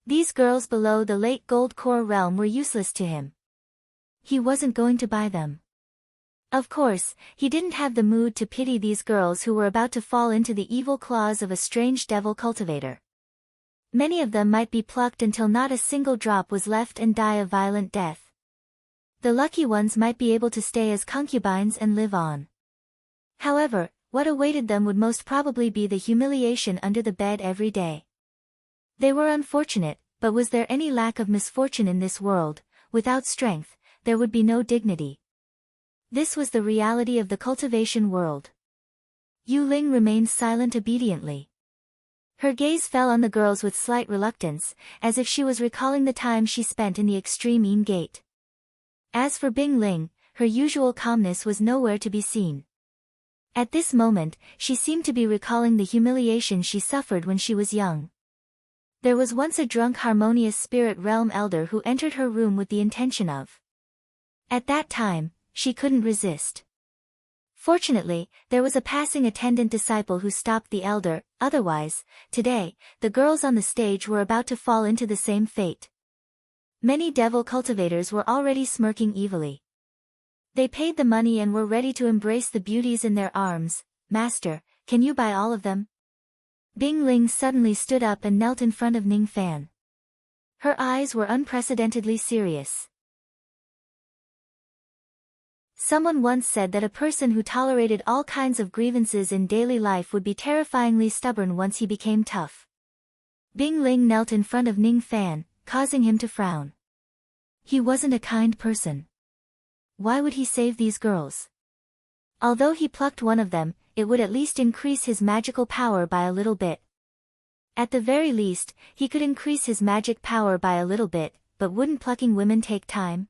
These girls below the late gold core realm were useless to him. He wasn't going to buy them. Of course, he didn't have the mood to pity these girls who were about to fall into the evil claws of a strange devil cultivator. Many of them might be plucked until not a single drop was left and die a violent death. The lucky ones might be able to stay as concubines and live on. However, what awaited them would most probably be the humiliation under the bed every day. They were unfortunate, but was there any lack of misfortune in this world? Without strength, there would be no dignity. This was the reality of the cultivation world. Yu Ling remained silent obediently. Her gaze fell on the girls with slight reluctance, as if she was recalling the time she spent in the extreme Yin Gate. As for Bing Ling, her usual calmness was nowhere to be seen. At this moment, she seemed to be recalling the humiliation she suffered when she was young. There was once a drunk harmonious spirit realm elder who entered her room with the intention of. At that time, she couldn't resist. Fortunately, there was a passing attendant disciple who stopped the elder, otherwise, today, the girls on the stage were about to fall into the same fate. Many devil cultivators were already smirking evilly. They paid the money and were ready to embrace the beauties in their arms. Master, can you buy all of them? Bing Ling suddenly stood up and knelt in front of Ning Fan. Her eyes were unprecedentedly serious. Someone once said that a person who tolerated all kinds of grievances in daily life would be terrifyingly stubborn once he became tough. Bing Ling knelt in front of Ning Fan, causing him to frown. He wasn't a kind person. Why would he save these girls? Although he plucked one of them, it would at least increase his magical power by a little bit. At the very least, he could increase his magic power by a little bit, but wouldn't plucking women take time?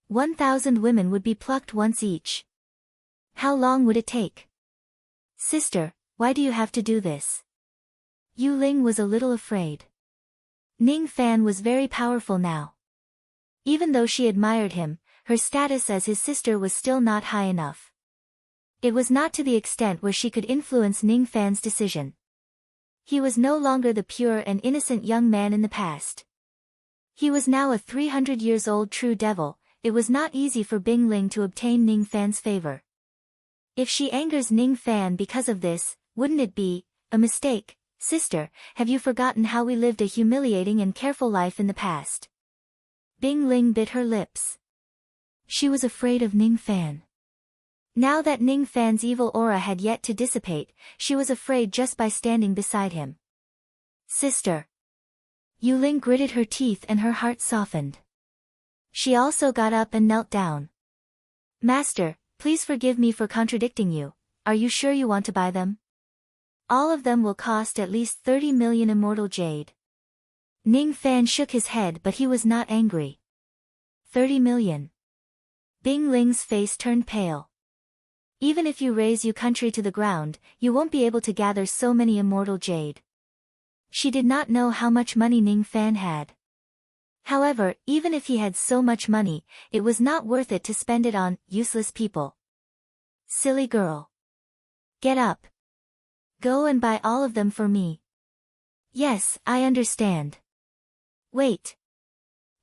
1,000 women would be plucked once each. How long would it take? Sister, why do you have to do this? Yu Ling was a little afraid. Ning Fan was very powerful now. Even though she admired him, her status as his sister was still not high enough. It was not to the extent where she could influence Ning Fan's decision. He was no longer the pure and innocent young man in the past. He was now a 300 years old true devil. It was not easy for Bing Ling to obtain Ning Fan's favor. If she angers Ning Fan because of this, wouldn't it be a mistake? Sister, have you forgotten how we lived a humiliating and careful life in the past? Bing Ling bit her lips. She was afraid of Ning Fan. Now that Ning Fan's evil aura had yet to dissipate, she was afraid just by standing beside him. Sister. Yu Ling gritted her teeth and her heart softened. She also got up and knelt down. Master, please forgive me for contradicting you. Are you sure you want to buy them? All of them will cost at least 30 million immortal jade. Ning Fan shook his head, but he was not angry. 30 million. Bing Ling's face turned pale. Even if you raze Yu country to the ground, you won't be able to gather so many immortal jade. She did not know how much money Ning Fan had. However, even if he had so much money, it was not worth it to spend it on useless people. Silly girl. Get up. Go and buy all of them for me. Yes, I understand. Wait.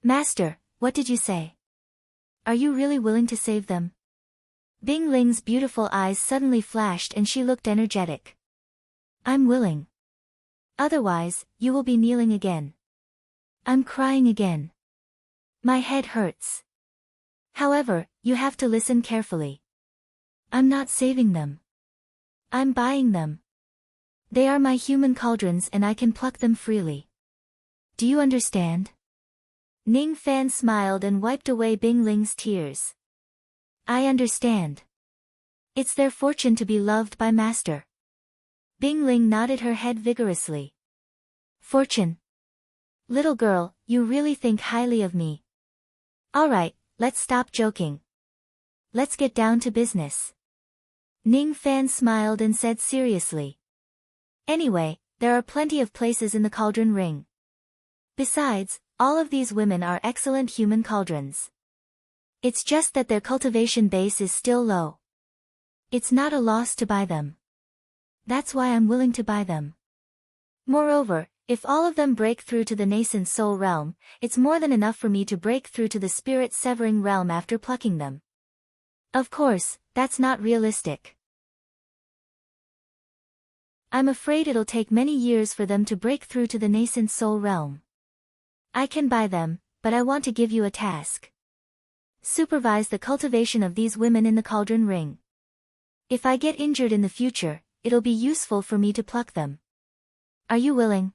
Master, what did you say? Are you really willing to save them? Bing Ling's beautiful eyes suddenly flashed and she looked energetic. I'm willing. Otherwise, you will be kneeling again. I'm crying again. My head hurts. However, you have to listen carefully. I'm not saving them. I'm buying them. They are my human cauldrons and I can pluck them freely. Do you understand? Ning Fan smiled and wiped away Bing Ling's tears. I understand. It's their fortune to be loved by Master. Bing Ling nodded her head vigorously. Fortune. Little girl, you really think highly of me. Alright, let's stop joking. Let's get down to business. Ning Fan smiled and said seriously. Anyway, there are plenty of places in the cauldron ring. Besides, all of these women are excellent human cauldrons. It's just that their cultivation base is still low. It's not a loss to buy them. That's why I'm willing to buy them. Moreover, if all of them break through to the nascent soul realm, it's more than enough for me to break through to the spirit-severing realm after plucking them. Of course, that's not realistic. I'm afraid it'll take many years for them to break through to the nascent soul realm. I can buy them, but I want to give you a task. Supervise the cultivation of these women in the cauldron ring. If I get injured in the future, it'll be useful for me to pluck them. Are you willing?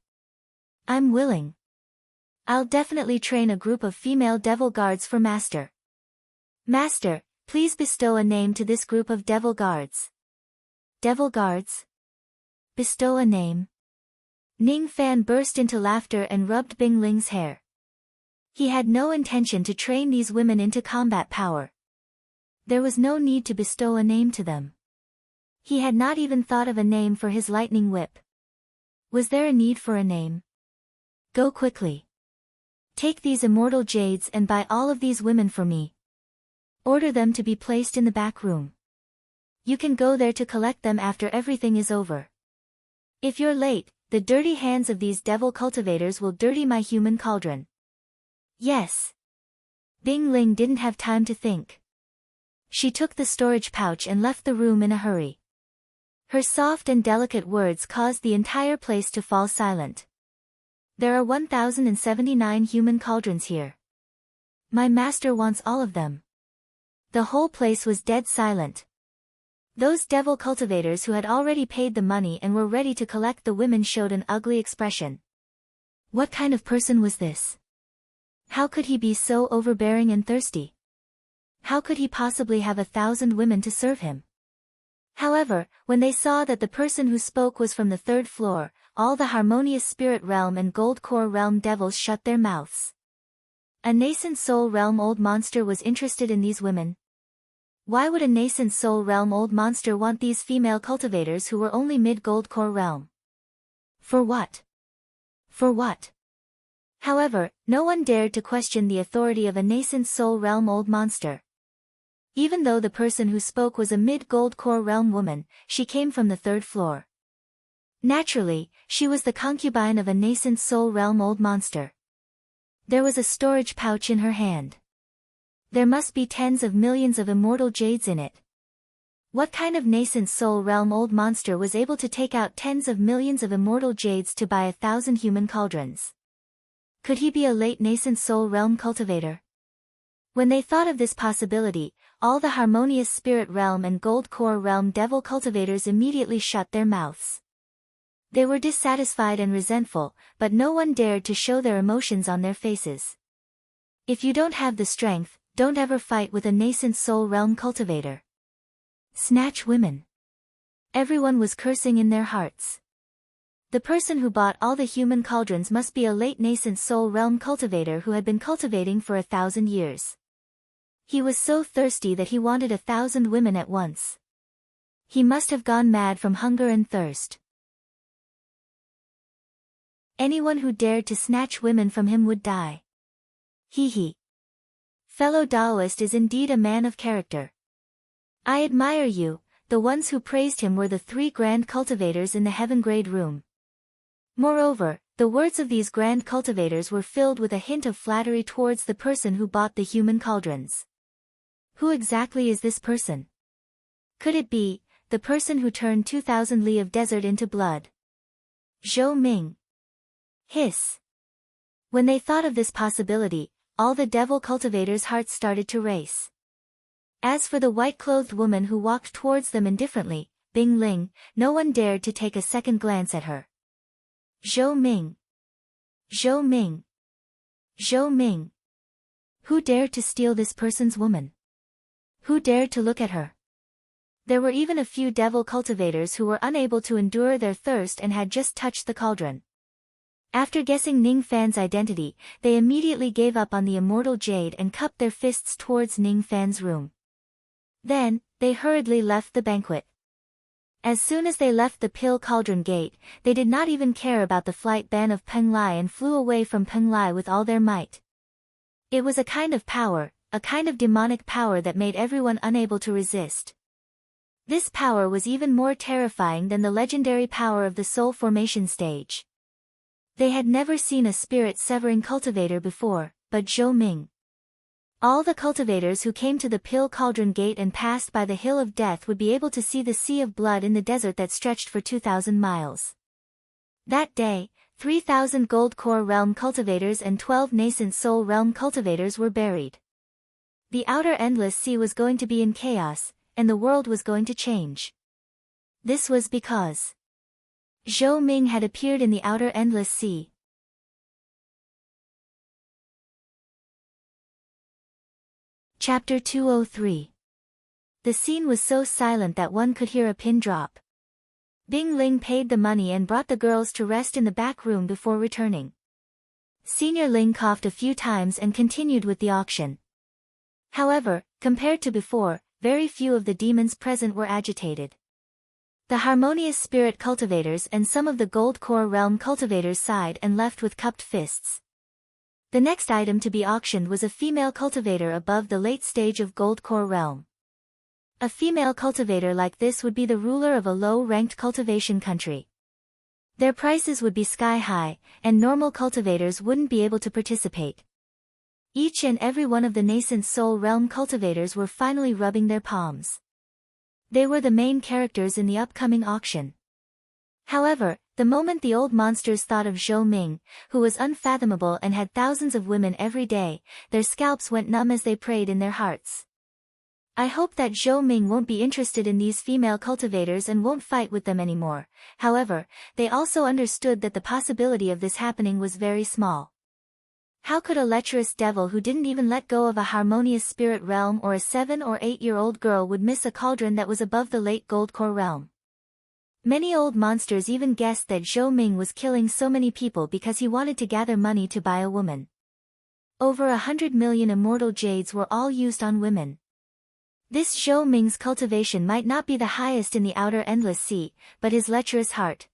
I'm willing. I'll definitely train a group of female devil guards for Master. Master, please bestow a name to this group of devil guards. Devil guards? Bestow a name? Ning Fan burst into laughter and rubbed Bing Ling's hair. He had no intention to train these women into combat power. There was no need to bestow a name to them. He had not even thought of a name for his lightning whip. Was there a need for a name? Go quickly. Take these immortal jades and buy all of these women for me. Order them to be placed in the back room. You can go there to collect them after everything is over. If you're late, the dirty hands of these devil cultivators will dirty my human cauldron. Yes. Bing Ling didn't have time to think. She took the storage pouch and left the room in a hurry. Her soft and delicate words caused the entire place to fall silent. There are 1,079 human cauldrons here. My master wants all of them. The whole place was dead silent. Those devil cultivators who had already paid the money and were ready to collect the women showed an ugly expression. What kind of person was this? How could he be so overbearing and thirsty? How could he possibly have 1,000 women to serve him? However, when they saw that the person who spoke was from the 3rd floor, all the harmonious spirit realm and gold core realm devils shut their mouths. A nascent soul realm old monster was interested in these women. Why would a nascent soul realm old monster want these female cultivators who were only mid-gold core realm? For what? For what? However, no one dared to question the authority of a nascent soul realm old monster. Even though the person who spoke was a mid-gold core realm woman, she came from the 3rd floor. Naturally, she was the concubine of a nascent soul realm old monster. There was a storage pouch in her hand. There must be tens of millions of immortal jades in it. What kind of nascent soul realm old monster was able to take out tens of millions of immortal jades to buy 1,000 human cauldrons? Could he be a late nascent soul realm cultivator? When they thought of this possibility, all the harmonious spirit realm and gold core realm devil cultivators immediately shut their mouths. They were dissatisfied and resentful, but no one dared to show their emotions on their faces. If you don't have the strength, don't ever fight with a nascent soul realm cultivator. Snatch women. Everyone was cursing in their hearts. The person who bought all the human cauldrons must be a late nascent soul realm cultivator who had been cultivating for 1,000 years. He was so thirsty that he wanted 1,000 women at once. He must have gone mad from hunger and thirst. Anyone who dared to snatch women from him would die. He. Fellow Taoist is indeed a man of character. I admire you. The ones who praised him were the 3 grand cultivators in the heaven-grade room. Moreover, the words of these grand cultivators were filled with a hint of flattery towards the person who bought the human cauldrons. Who exactly is this person? Could it be the person who turned 2,000 li of desert into blood? Zhou Ming. Hiss. When they thought of this possibility, all the devil cultivators' hearts started to race. As for the white-clothed woman who walked towards them indifferently, Bing Ling, no one dared to take a second glance at her. Zhou Ming. Zhou Ming. Zhou Ming. Who dared to steal this person's woman? Who dared to look at her? There were even a few devil cultivators who were unable to endure their thirst and had just touched the cauldron. After guessing Ning Fan's identity, they immediately gave up on the immortal jade and cupped their fists towards Ning Fan's room. Then, they hurriedly left the banquet. As soon as they left the pill cauldron gate, they did not even care about the flight ban of Peng Lai and flew away from Peng Lai with all their might. It was a kind of power, a kind of demonic power that made everyone unable to resist. This power was even more terrifying than the legendary power of the soul formation stage. They had never seen a spirit-severing cultivator before, but Zhou Ming. All the cultivators who came to the pill cauldron gate and passed by the hill of death would be able to see the sea of blood in the desert that stretched for 2,000 miles. That day, 3,000 gold core realm cultivators and 12 nascent soul realm cultivators were buried. The outer endless sea was going to be in chaos, and the world was going to change. This was because Zhou Ming had appeared in the outer endless sea. Chapter 203. The scene was so silent that one could hear a pin drop. Bing Ling paid the money and brought the girls to rest in the back room before returning. Senior Ling coughed a few times and continued with the auction. However, compared to before, very few of the demons present were agitated. The harmonious spirit cultivators and some of the gold core realm cultivators sighed and left with cupped fists. The next item to be auctioned was a female cultivator above the late stage of gold core realm. A female cultivator like this would be the ruler of a low-ranked cultivation country. Their prices would be sky-high, and normal cultivators wouldn't be able to participate. Each and every one of the nascent soul realm cultivators were finally rubbing their palms. They were the main characters in the upcoming auction. However, the moment the old monsters thought of Zhou Ming, who was unfathomable and had thousands of women every day, their scalps went numb as they prayed in their hearts. I hope that Zhou Ming won't be interested in these female cultivators and won't fight with them anymore. However, they also understood that the possibility of this happening was very small. How could a lecherous devil who didn't even let go of a harmonious spirit realm or a 7 or 8-year-old girl would miss a cauldron that was above the late gold core realm? Many old monsters even guessed that Zhou Ming was killing so many people because he wanted to gather money to buy a woman. Over 100 million immortal jades were all used on women. This Zhou Ming's cultivation might not be the highest in the outer endless sea, but his lecherous heart.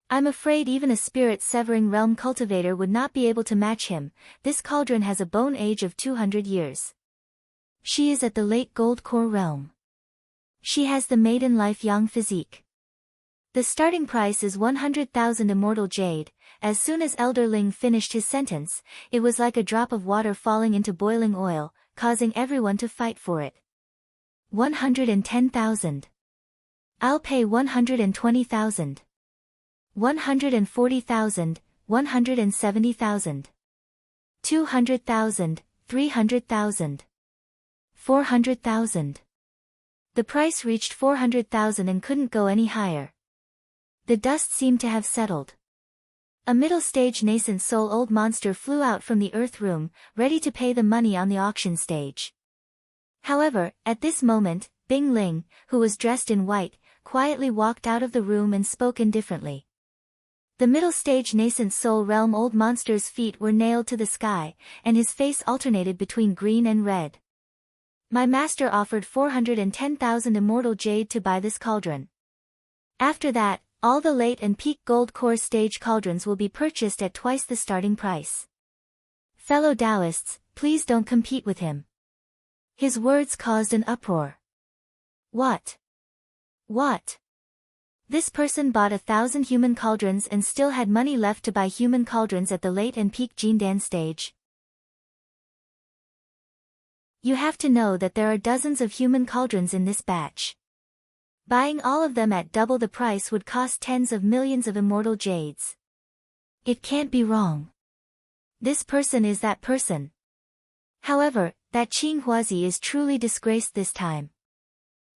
I'm afraid even a spirit-severing realm cultivator would not be able to match him. This cauldron has a bone age of 200 years. She is at the late gold core realm. She has the maiden life young physique. The starting price is 100,000 immortal jade. As soon as Elder Ling finished his sentence, it was like a drop of water falling into boiling oil, causing everyone to fight for it. 110,000. I'll pay 120,000. 140,000, 170,000. 200,000, 300,000. 400,000. The price reached 400,000 and couldn't go any higher. The dust seemed to have settled. A middle-stage nascent soul old monster flew out from the earth room, ready to pay the money on the auction stage. However, at this moment, Bing Ling, who was dressed in white, quietly walked out of the room and spoke indifferently. The middle-stage nascent soul realm old monster's feet were nailed to the sky, and his face alternated between green and red. My master offered 410,000 immortal jade to buy this cauldron. After that, all the late and peak gold core stage cauldrons will be purchased at twice the starting price. Fellow Taoists, please don't compete with him. His words caused an uproar. What? What? This person bought 1,000 human cauldrons and still had money left to buy human cauldrons at the late and peak Jindan stage. You have to know that there are dozens of human cauldrons in this batch. Buying all of them at double the price would cost tens of millions of immortal jades. It can't be wrong. This person is that person. However, that Qing Huazi is truly disgraced this time.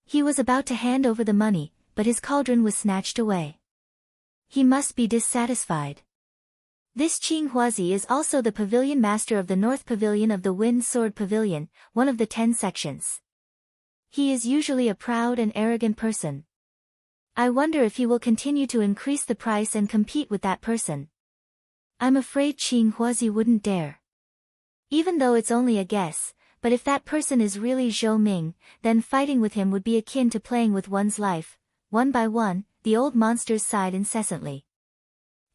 He was about to hand over the money, but his cauldron was snatched away. He must be dissatisfied. This Qing Huazi is also the pavilion master of the North Pavilion of the Wind Sword Pavilion, one of the 10 sections. He is usually a proud and arrogant person. I wonder if he will continue to increase the price and compete with that person. I'm afraid Qing Huazi wouldn't dare. Even though it's only a guess, but if that person is really Zhou Ming, then fighting with him would be akin to playing with one's life. One by one, the old monsters sighed incessantly.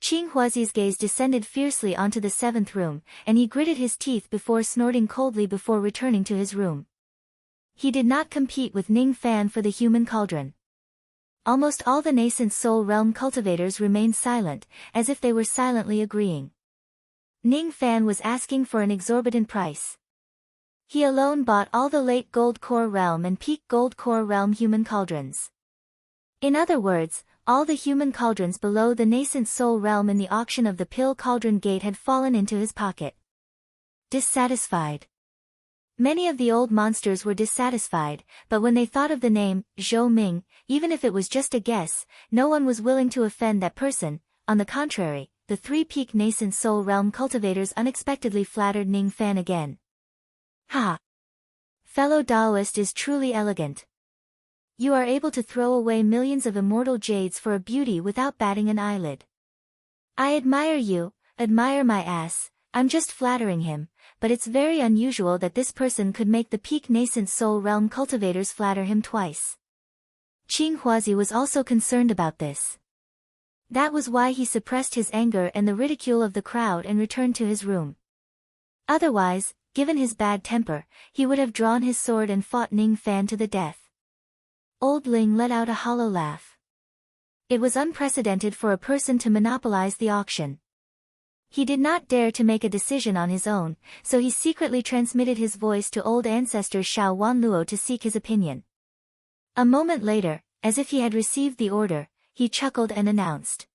Qing Huazi's gaze descended fiercely onto the 7th room, and he gritted his teeth before snorting coldly before returning to his room. He did not compete with Ning Fan for the human cauldron. Almost all the nascent soul realm cultivators remained silent, as if they were silently agreeing. Ning Fan was asking for an exorbitant price. He alone bought all the late Gold Core Realm and Peak Gold Core Realm human cauldrons. In other words, all the human cauldrons below the nascent soul realm in the auction of the Pill Cauldron Gate had fallen into his pocket. Dissatisfied. Many of the old monsters were dissatisfied, but when they thought of the name, Zhou Ming, even if it was just a guess, no one was willing to offend that person. On the contrary, the 3-peak nascent soul realm cultivators unexpectedly flattered Ning Fan again. Ha! Fellow Taoist is truly elegant. You are able to throw away millions of immortal jades for a beauty without batting an eyelid. I admire you, admire my ass. I'm just flattering him, but it's very unusual that this person could make the peak nascent soul realm cultivators flatter him twice. Qing Huazi was also concerned about this. That was why he suppressed his anger and the ridicule of the crowd and returned to his room. Otherwise, given his bad temper, he would have drawn his sword and fought Ning Fan to the death. Old Ling let out a hollow laugh. It was unprecedented for a person to monopolize the auction. He did not dare to make a decision on his own, so he secretly transmitted his voice to old ancestor Xiao Wanluo to seek his opinion. A moment later, as if he had received the order, he chuckled and announced.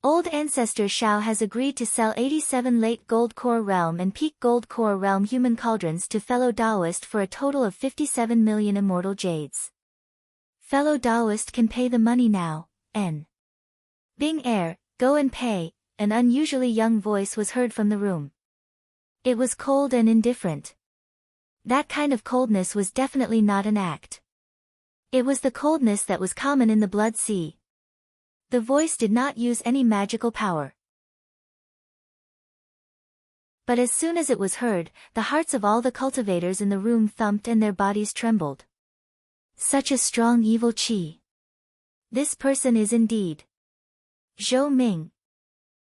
Old ancestor Xiao has agreed to sell 87 late Gold Core Realm and Peak Gold Core Realm human cauldrons to fellow Taoist for a total of 57 million immortal jades. Fellow Taoist can pay the money now, N. Bing Air, go and pay. An unusually young voice was heard from the room. It was cold and indifferent. That kind of coldness was definitely not an act. It was the coldness that was common in the Blood Sea. The voice did not use any magical power. But as soon as it was heard, the hearts of all the cultivators in the room thumped and their bodies trembled. Such a strong evil qi. This person is indeed Zhou Ming.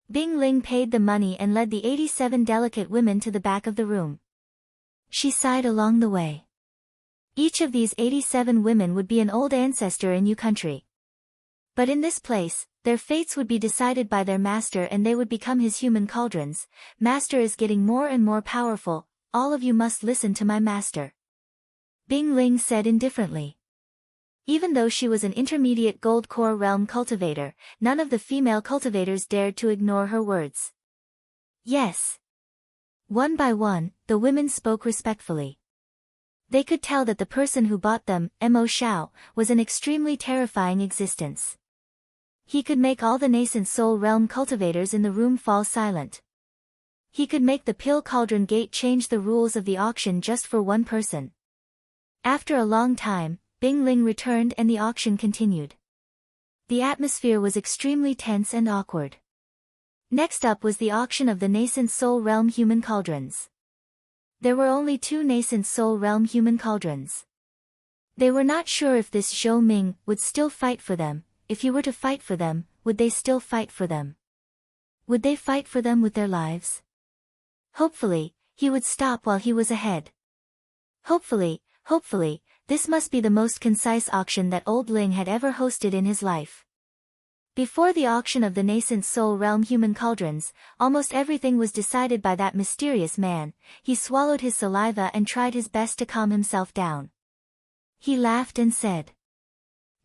Bing Ling paid the money and led the 87 delicate women to the back of the room. She sighed along the way. Each of these 87 women would be an old ancestor in Yu country. But in this place, their fates would be decided by their master and they would become his human cauldrons. Master is getting more and more powerful, all of you must listen to my master. Bing Ling said indifferently. Even though she was an intermediate Gold Core Realm cultivator, none of the female cultivators dared to ignore her words. Yes. One by one, the women spoke respectfully. They could tell that the person who bought them, Mo Xiao, was an extremely terrifying existence. He could make all the nascent soul realm cultivators in the room fall silent. He could make the Pill Cauldron Gate change the rules of the auction just for one person. After a long time, Bing Ling returned and the auction continued. The atmosphere was extremely tense and awkward. Next up was the auction of the nascent soul realm human cauldrons. There were only 2 nascent soul realm human cauldrons. They were not sure if this Zhou Ming would still fight for them. If he were to fight for them, would they still fight for them? Would they fight for them with their lives? Hopefully, he would stop while he was ahead. Hopefully, this must be the most concise auction that Old Ling had ever hosted in his life. Before the auction of the nascent soul realm human cauldrons, almost everything was decided by that mysterious man. He swallowed his saliva and tried his best to calm himself down. He laughed and said,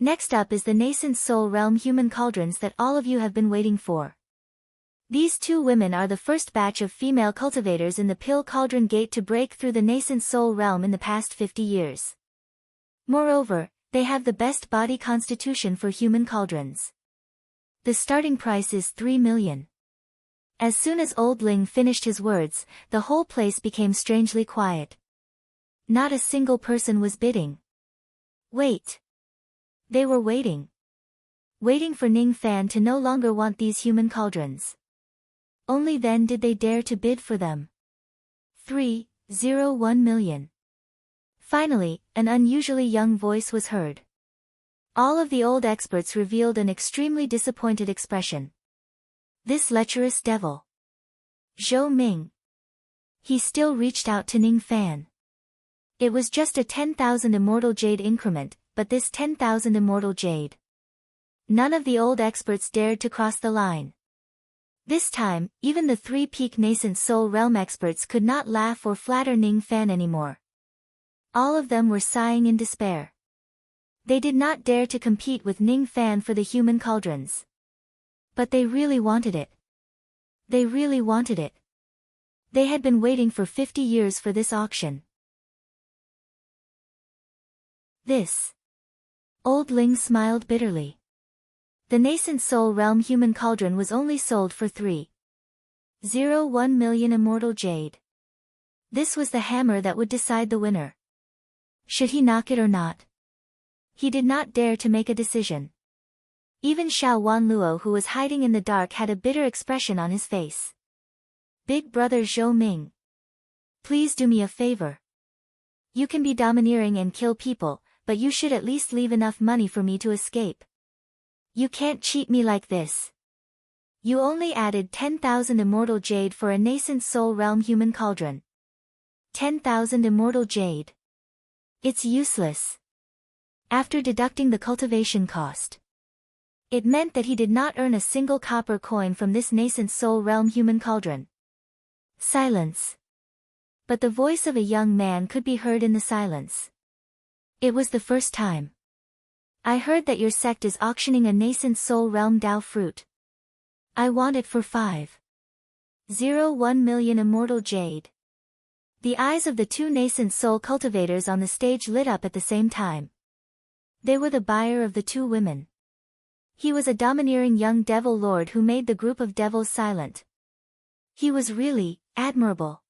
Next up is the nascent soul realm human cauldrons that all of you have been waiting for. These two women are the first batch of female cultivators in the Pill Cauldron Gate to break through the nascent soul realm in the past 50 years. Moreover, they have the best body constitution for human cauldrons. The starting price is 3 million. As soon as Old Ling finished his words, the whole place became strangely quiet. Not a single person was bidding. Wait. They were waiting. Waiting for Ning Fan to no longer want these human cauldrons. Only then did they dare to bid for them. 301 million. Finally, an unusually young voice was heard. All of the old experts revealed an extremely disappointed expression. This lecherous devil. Zhou Ming. He still reached out to Ning Fan. It was just a 10,000 immortal jade increment, but this 10,000 immortal jade. None of the old experts dared to cross the line. This time, even the three-peak nascent soul realm experts could not laugh or flatter Ning Fan anymore. All of them were sighing in despair. They did not dare to compete with Ning Fan for the human cauldrons. But they really wanted it. They really wanted it. They had been waiting for 50 years for this auction. This. Old Ling smiled bitterly. The nascent soul realm human cauldron was only sold for 301 million immortal jade. This was the hammer that would decide the winner. Should he knock it or not? He did not dare to make a decision. Even Xiao Wanluo, who was hiding in the dark, had a bitter expression on his face. Big brother Zhou Ming. Please do me a favor. You can be domineering and kill people, but you should at least leave enough money for me to escape. You can't cheat me like this. You only added 10,000 immortal jade for a nascent soul realm human cauldron. 10,000 immortal jade. It's useless. After deducting the cultivation cost. It meant that he did not earn a single copper coin from this nascent soul realm human cauldron. Silence. But the voice of a young man could be heard in the silence. It was the first time. I heard that your sect is auctioning a nascent soul realm Dao fruit. I want it for 501 million immortal jade. The eyes of the two nascent soul cultivators on the stage lit up at the same time. They were the buyer of the two women. He was a domineering young devil lord who made the group of devils silent. He was really admirable.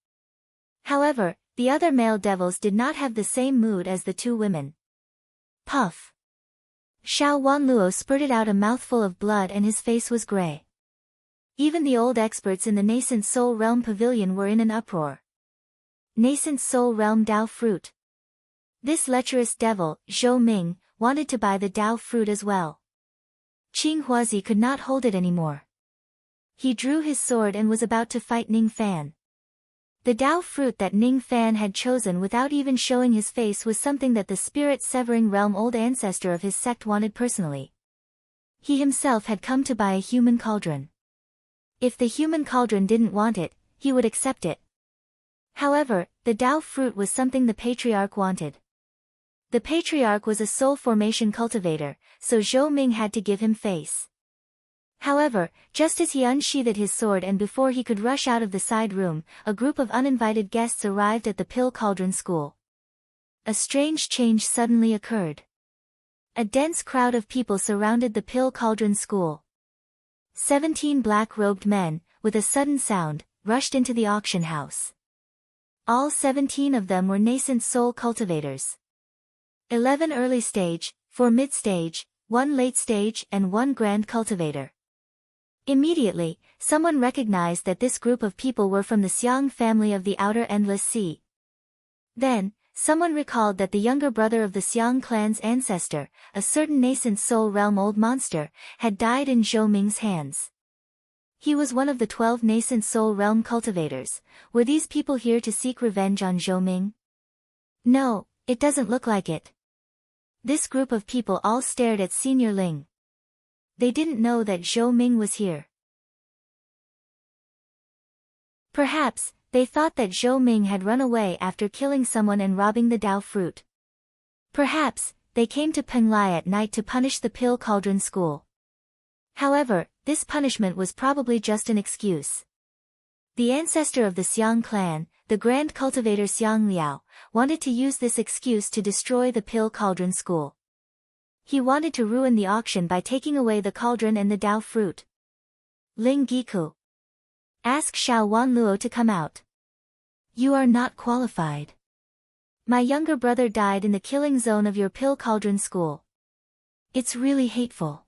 However, the other male devils did not have the same mood as the two women. Puff. Xiao Wanluo spurted out a mouthful of blood and his face was gray. Even the old experts in the nascent soul realm pavilion were in an uproar. Nascent soul realm Dao fruit. This lecherous devil, Zhou Ming, wanted to buy the Dao fruit as well. Qing Huazi could not hold it anymore. He drew his sword and was about to fight Ning Fan. The Dao fruit that Ning Fan had chosen without even showing his face was something that the spirit-severing realm old ancestor of his sect wanted personally. He himself had come to buy a human cauldron. If the human cauldron didn't want it, he would accept it. However, the Dao fruit was something the patriarch wanted. The patriarch was a soul formation cultivator, so Zhou Ming had to give him face. However, just as he unsheathed his sword and before he could rush out of the side room, a group of uninvited guests arrived at the Pill Cauldron School. A strange change suddenly occurred. A dense crowd of people surrounded the Pill Cauldron School. 17 black-robed men, with a sudden sound, rushed into the auction house. All 17 of them were nascent soul cultivators. 11 early stage, 4 mid-stage, 1 late stage and 1 grand cultivator. Immediately, someone recognized that this group of people were from the Xiang family of the Outer Endless Sea. Then, someone recalled that the younger brother of the Xiang clan's ancestor, a certain nascent soul realm old monster, had died in Zhou Ming's hands. He was one of the 12 nascent soul realm cultivators. Were these people here to seek revenge on Zhou Ming? No, it doesn't look like it. This group of people all stared at Senior Ling. They didn't know that Zhou Ming was here. Perhaps, they thought that Zhou Ming had run away after killing someone and robbing the Dao fruit. Perhaps, they came to Penglai at night to punish the Pill Cauldron School. However, this punishment was probably just an excuse. The ancestor of the Xiang clan, the Grand Cultivator Xiang Liao, wanted to use this excuse to destroy the Pill Cauldron School. He wanted to ruin the auction by taking away the cauldron and the Dao fruit. Ling Giku. Ask Xiao Wanluo to come out. You are not qualified. My younger brother died in the killing zone of your Pill Cauldron School. It's really hateful.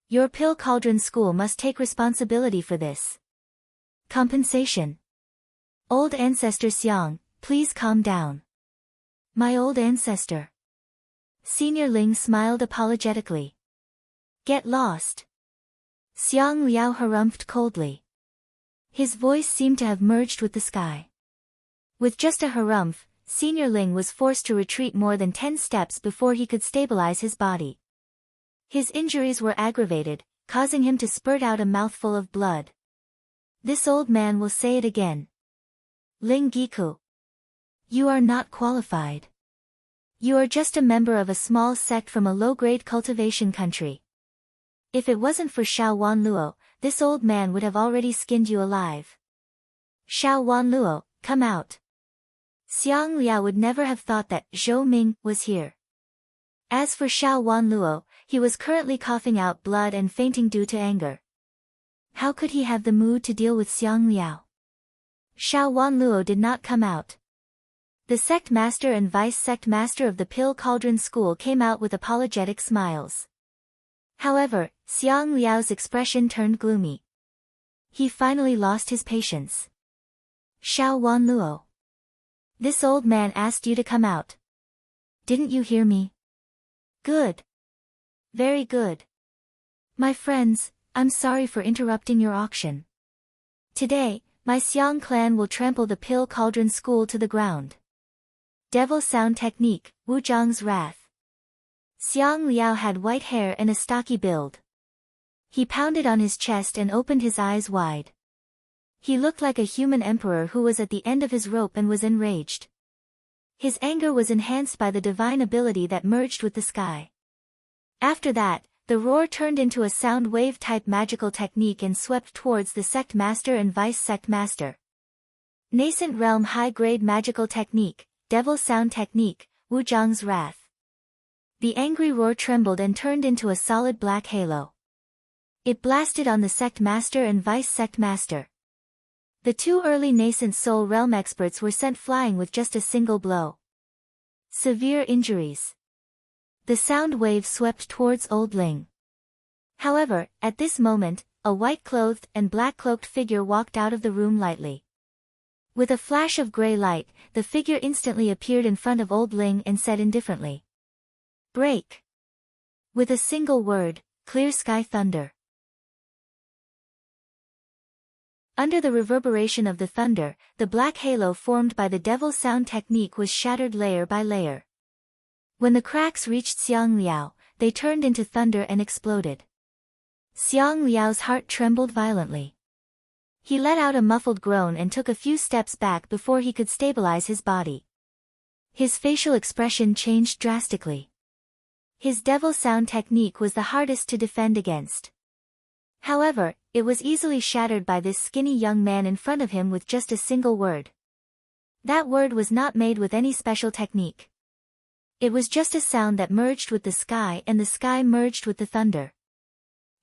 Your Pill Cauldron School must take responsibility for this. Compensation. Old ancestor Xiang, please calm down. My old ancestor. Senior Ling smiled apologetically. Get lost. Xiang Liao harumphed coldly. His voice seemed to have merged with the sky. With just a harumph, Senior Ling was forced to retreat more than 10 steps before he could stabilize his body. His injuries were aggravated, causing him to spurt out a mouthful of blood. This old man will say it again. Ling Giku. You are not qualified. You are just a member of a small sect from a low-grade cultivation country. If it wasn't for Xiao Wanluo, this old man would have already skinned you alive. Xiao Wanluo, come out. Xiang Liao would never have thought that Zhou Ming was here. As for Xiao Wanluo, he was currently coughing out blood and fainting due to anger. How could he have the mood to deal with Xiang Liao? Xiao Wanluo did not come out. The sect master and vice sect master of the Pill Cauldron School came out with apologetic smiles. However, Xiang Liao's expression turned gloomy. He finally lost his patience. Xiao Wanluo. This old man asked you to come out. Didn't you hear me? Good. Very good. My friends, I'm sorry for interrupting your auction. Today, my Xiang clan will trample the Pill Cauldron School to the ground. Devil Sound Technique, Wuzhang's Wrath. Xiang Liao had white hair and a stocky build. He pounded on his chest and opened his eyes wide. He looked like a human emperor who was at the end of his rope and was enraged. His anger was enhanced by the divine ability that merged with the sky. After that, the roar turned into a sound wave-type magical technique and swept towards the sect master and vice sect master. Nascent Realm High-Grade Magical Technique, Devil Sound Technique, Wuzhang's Wrath. The angry roar trembled and turned into a solid black halo. It blasted on the sect master and vice sect master. The two early nascent soul realm experts were sent flying with just a single blow. Severe injuries. The sound wave swept towards Old Ling. However, at this moment, a white-clothed and black-cloaked figure walked out of the room lightly. With a flash of gray light, the figure instantly appeared in front of Old Ling and said indifferently. Break. With a single word, clear sky thunder. Under the reverberation of the thunder, the black halo formed by the Devil Sound Technique was shattered layer by layer. When the cracks reached Xiang Liao, they turned into thunder and exploded. Xiang Liao's heart trembled violently. He let out a muffled groan and took a few steps back before he could stabilize his body. His facial expression changed drastically. His Devil Sound Technique was the hardest to defend against. However, it was easily shattered by this skinny young man in front of him with just a single word. That word was not made with any special technique. It was just a sound that merged with the sky and the sky merged with the thunder.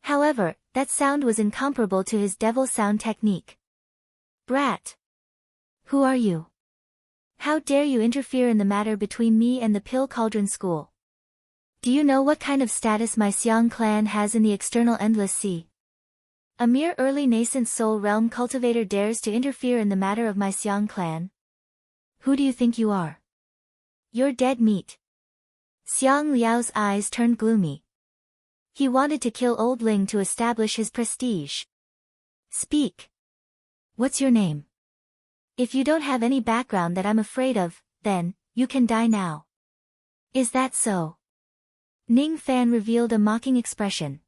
However, that sound was incomparable to his Devil Sound Technique. Brat! Who are you? How dare you interfere in the matter between me and the Pill Cauldron School? Do you know what kind of status my Xiang clan has in the external endless sea? A mere early nascent soul realm cultivator dares to interfere in the matter of my Xiang clan? Who do you think you are? You're dead meat. Xiang Liao's eyes turned gloomy. He wanted to kill Old Ling to establish his prestige. Speak. What's your name? If you don't have any background that I'm afraid of, then, you can die now. Is that so? Ning Fan revealed a mocking expression.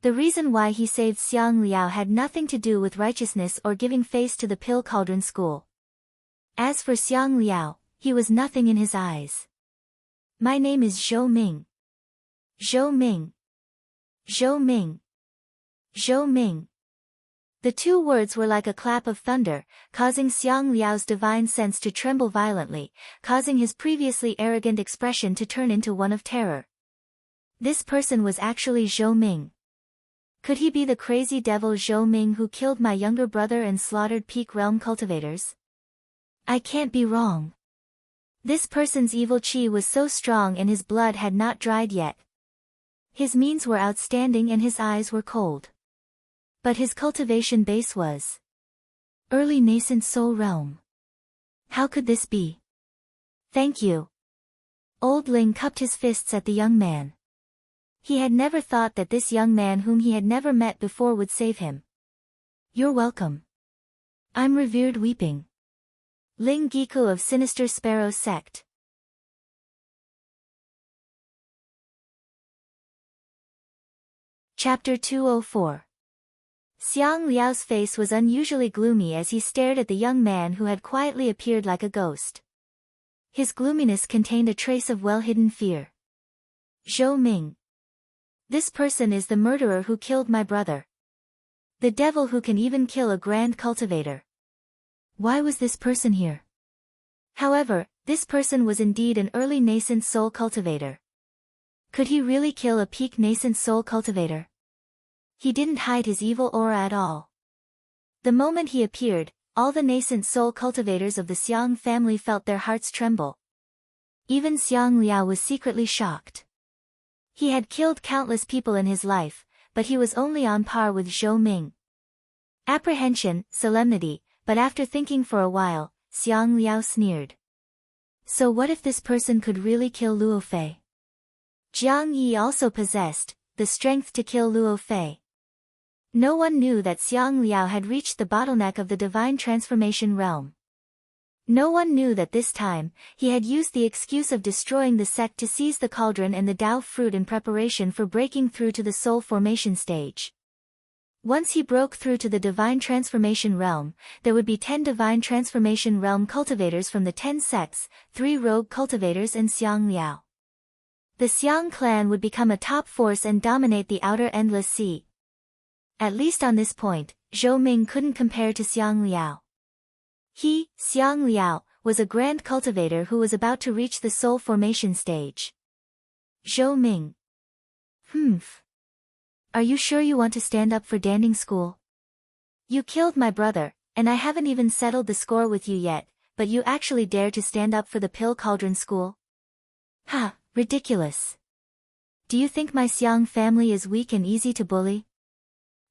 The reason why he saved Xiang Liao had nothing to do with righteousness or giving face to the Pill Cauldron School. As for Xiang Liao, he was nothing in his eyes. My name is Zhou Ming. Zhou Ming. Zhou Ming. Zhou Ming. The two words were like a clap of thunder, causing Xiang Liao's divine sense to tremble violently, causing his previously arrogant expression to turn into one of terror. This person was actually Zhou Ming. Could he be the crazy devil Zhou Ming who killed my younger brother and slaughtered peak realm cultivators? I can't be wrong. This person's evil qi was so strong and his blood had not dried yet. His means were outstanding and his eyes were cold. But his cultivation base was early nascent soul realm. How could this be? Thank you. Old Ling cupped his fists at the young man. He had never thought that this young man whom he had never met before would save him. You're welcome. I'm revered weeping. Ling Giku of Sinister Sparrow Sect. Chapter 204. Xiang Liao's face was unusually gloomy as he stared at the young man who had quietly appeared like a ghost. His gloominess contained a trace of well-hidden fear. Zhou Ming. This person is the murderer who killed my brother. The devil who can even kill a grand cultivator. Why was this person here? However, this person was indeed an early nascent soul cultivator. Could he really kill a peak nascent soul cultivator? He didn't hide his evil aura at all. The moment he appeared, all the nascent soul cultivators of the Xiang family felt their hearts tremble. Even Xiang Liao was secretly shocked. He had killed countless people in his life, but he was only on par with Zhou Ming. Apprehension, solemnity, but after thinking for a while, Xiang Liao sneered. So what if this person could really kill Luo Fei? Jiang Yi also possessed the strength to kill Luo Fei. No one knew that Xiang Liao had reached the bottleneck of the divine transformation realm. No one knew that this time, he had used the excuse of destroying the sect to seize the cauldron and the Dao fruit in preparation for breaking through to the soul formation stage. Once he broke through to the divine transformation realm, there would be 10 divine transformation realm cultivators from the 10 sects, 3 rogue cultivators and Xiang Liao. The Xiang clan would become a top force and dominate the outer endless sea. At least on this point, Zhou Ming couldn't compare to Xiang Liao. He, Xiang Liao, was a grand cultivator who was about to reach the soul formation stage. Zhou Ming. Are you sure you want to stand up for Danding School? You killed my brother, and I haven't even settled the score with you yet, but you actually dare to stand up for the Pill Cauldron School? Ha, ridiculous. Do you think my Xiang family is weak and easy to bully?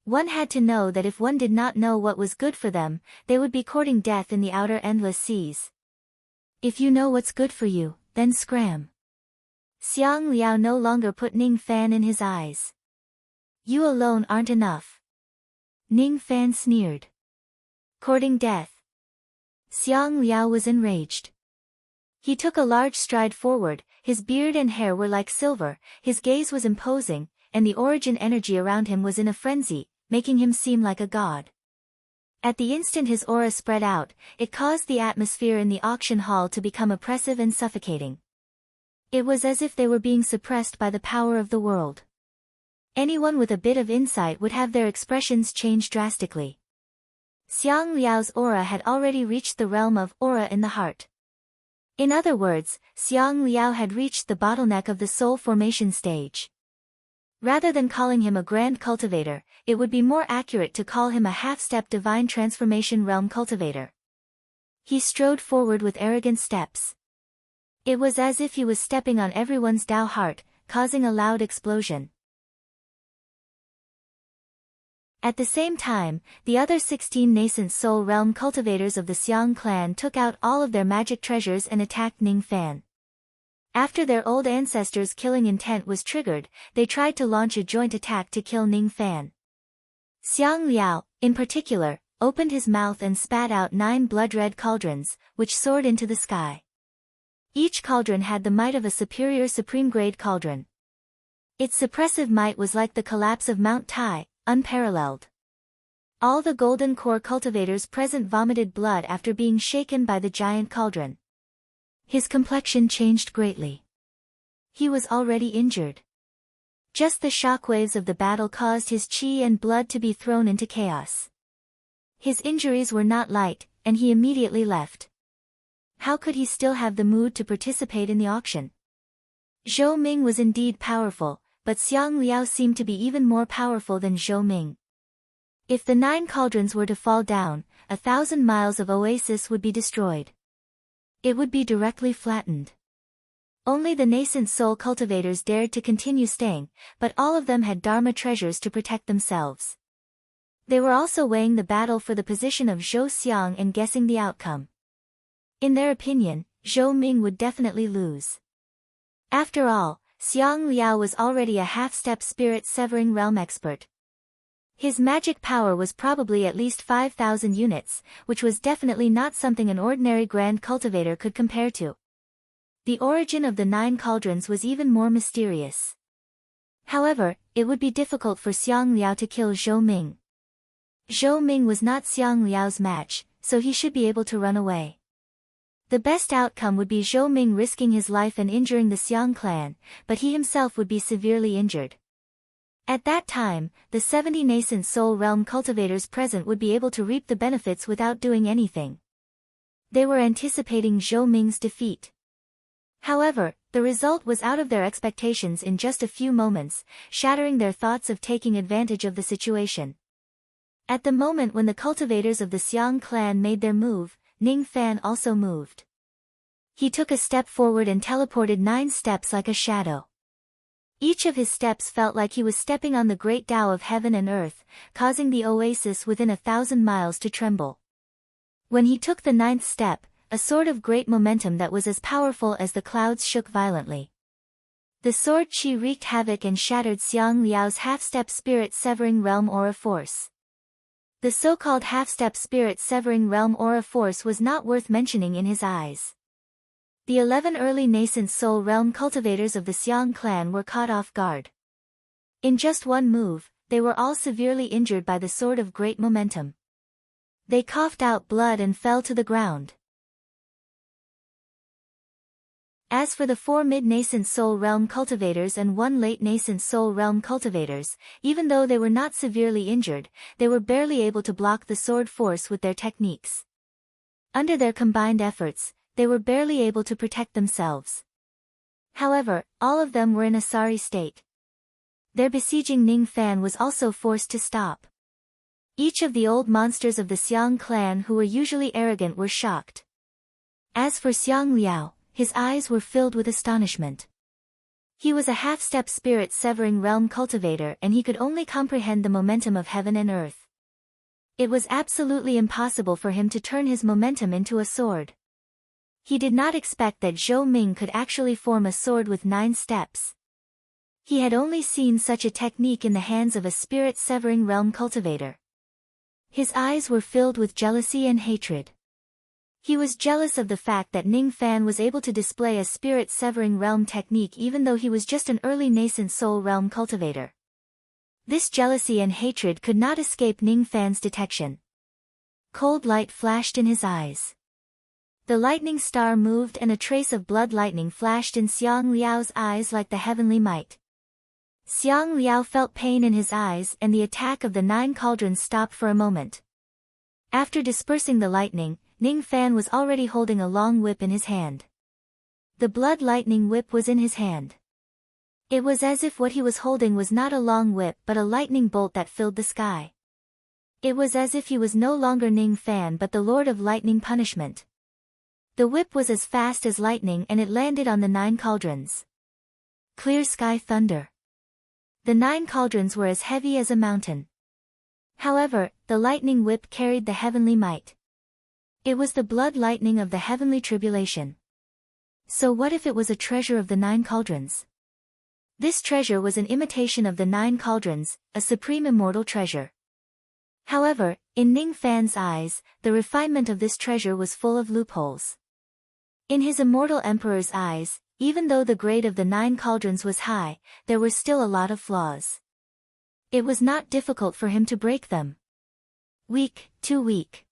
One had to know that if one did not know what was good for them, they would be courting death in the outer endless seas. If you know what's good for you, then scram. Xiang Liao no longer put Ning Fan in his eyes. You alone aren't enough. Ning Fan sneered. Courting death. Xiang Liao was enraged. He took a large stride forward, his beard and hair were like silver, his gaze was imposing, and the origin energy around him was in a frenzy, making him seem like a god. At the instant his aura spread out, it caused the atmosphere in the auction hall to become oppressive and suffocating. It was as if they were being suppressed by the power of the world. Anyone with a bit of insight would have their expressions change drastically. Xiang Liao's aura had already reached the realm of aura in the heart. In other words, Xiang Liao had reached the bottleneck of the soul formation stage. Rather than calling him a grand cultivator, it would be more accurate to call him a half-step divine transformation realm cultivator. He strode forward with arrogant steps. It was as if he was stepping on everyone's Dao heart, causing a loud explosion. At the same time, the other 16 nascent soul realm cultivators of the Xiang clan took out all of their magic treasures and attacked Ning Fan. After their old ancestors' killing intent was triggered, they tried to launch a joint attack to kill Ning Fan. Xiang Liao, in particular, opened his mouth and spat out 9 blood-red cauldrons, which soared into the sky. Each cauldron had the might of a superior supreme-grade cauldron. Its suppressive might was like the collapse of Mount Tai, unparalleled. All the golden core cultivators present vomited blood after being shaken by the giant cauldron. His complexion changed greatly. He was already injured. Just the shockwaves of the battle caused his chi and blood to be thrown into chaos. His injuries were not light, and he immediately left. How could he still have the mood to participate in the auction? Zhou Ming was indeed powerful, but Xiang Liao seemed to be even more powerful than Zhou Ming. If the 9 cauldrons were to fall down, 1,000 miles of oasis would be destroyed. It would be directly flattened. Only the nascent soul cultivators dared to continue staying, but all of them had Dharma treasures to protect themselves. They were also weighing the battle for the position of Zhou Xiang and guessing the outcome. In their opinion, Zhou Ming would definitely lose. After all, Xiang Liao was already a half-step spirit-severing realm expert. His magic power was probably at least 5,000 units, which was definitely not something an ordinary grand cultivator could compare to. The origin of the 9 cauldrons was even more mysterious. However, it would be difficult for Xiang Liao to kill Zhou Ming. Zhou Ming was not Xiang Liao's match, so he should be able to run away. The best outcome would be Zhou Ming risking his life and injuring the Xiang clan, but he himself would be severely injured. At that time, the 70 nascent soul realm cultivators present would be able to reap the benefits without doing anything. They were anticipating Zhou Ming's defeat. However, the result was out of their expectations in just a few moments, shattering their thoughts of taking advantage of the situation. At the moment when the cultivators of the Xiang clan made their move, Ning Fan also moved. He took a step forward and teleported 9 steps like a shadow. Each of his steps felt like he was stepping on the great Tao of heaven and earth, causing the oasis within 1,000 miles to tremble. When he took the 9th step, a sword of great momentum that was as powerful as the clouds shook violently. The sword chi wreaked havoc and shattered Xiang Liao's half-step spirit-severing realm aura force. The so-called half-step spirit-severing realm aura force was not worth mentioning in his eyes. The 11 early nascent soul realm cultivators of the Xiang clan were caught off guard. In just one move, they were all severely injured by the sword of great momentum. They coughed out blood and fell to the ground. As for the 4 mid-nascent soul realm cultivators and 1 late nascent soul realm cultivators, even though they were not severely injured, they were barely able to block the sword force with their techniques. Under their combined efforts, they were barely able to protect themselves. However, all of them were in a sorry state. Their besieging Ning Fan was also forced to stop. Each of the old monsters of the Xiang clan who were usually arrogant were shocked. As for Xiang Liao, his eyes were filled with astonishment. He was a half-step spirit-severing realm cultivator and he could only comprehend the momentum of heaven and earth. It was absolutely impossible for him to turn his momentum into a sword. He did not expect that Zhou Ming could actually form a sword with 9 steps. He had only seen such a technique in the hands of a spirit-severing realm cultivator. His eyes were filled with jealousy and hatred. He was jealous of the fact that Ning Fan was able to display a spirit-severing realm technique even though he was just an early nascent soul realm cultivator. This jealousy and hatred could not escape Ning Fan's detection. Cold light flashed in his eyes. The lightning star moved and a trace of blood lightning flashed in Xiang Liao's eyes like the heavenly might. Xiang Liao felt pain in his eyes and the attack of the 9 cauldrons stopped for a moment. After dispersing the lightning, Ning Fan was already holding a long whip in his hand. The blood lightning whip was in his hand. It was as if what he was holding was not a long whip but a lightning bolt that filled the sky. It was as if he was no longer Ning Fan but the Lord of Lightning Punishment. The whip was as fast as lightning and it landed on the 9 cauldrons. Clear sky thunder. The 9 cauldrons were as heavy as a mountain. However, the lightning whip carried the heavenly might. It was the blood lightning of the heavenly tribulation. So what if it was a treasure of the 9 cauldrons? This treasure was an imitation of the 9 cauldrons, a supreme immortal treasure. However, in Ning Fan's eyes, the refinement of this treasure was full of loopholes. In his immortal emperor's eyes, even though the grade of the 9 cauldrons was high, there were still a lot of flaws. It was not difficult for him to break them. Weak, too weak.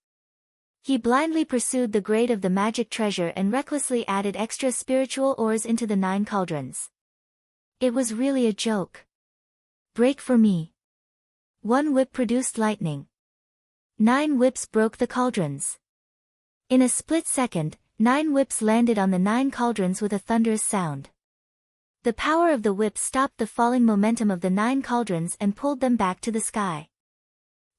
He blindly pursued the grade of the magic treasure and recklessly added extra spiritual ores into the 9 cauldrons. It was really a joke. Break for me. One whip produced lightning. 9 whips broke the cauldrons. In a split second, 9 whips landed on the 9 cauldrons with a thunderous sound. The power of the whip stopped the falling momentum of the 9 cauldrons and pulled them back to the sky.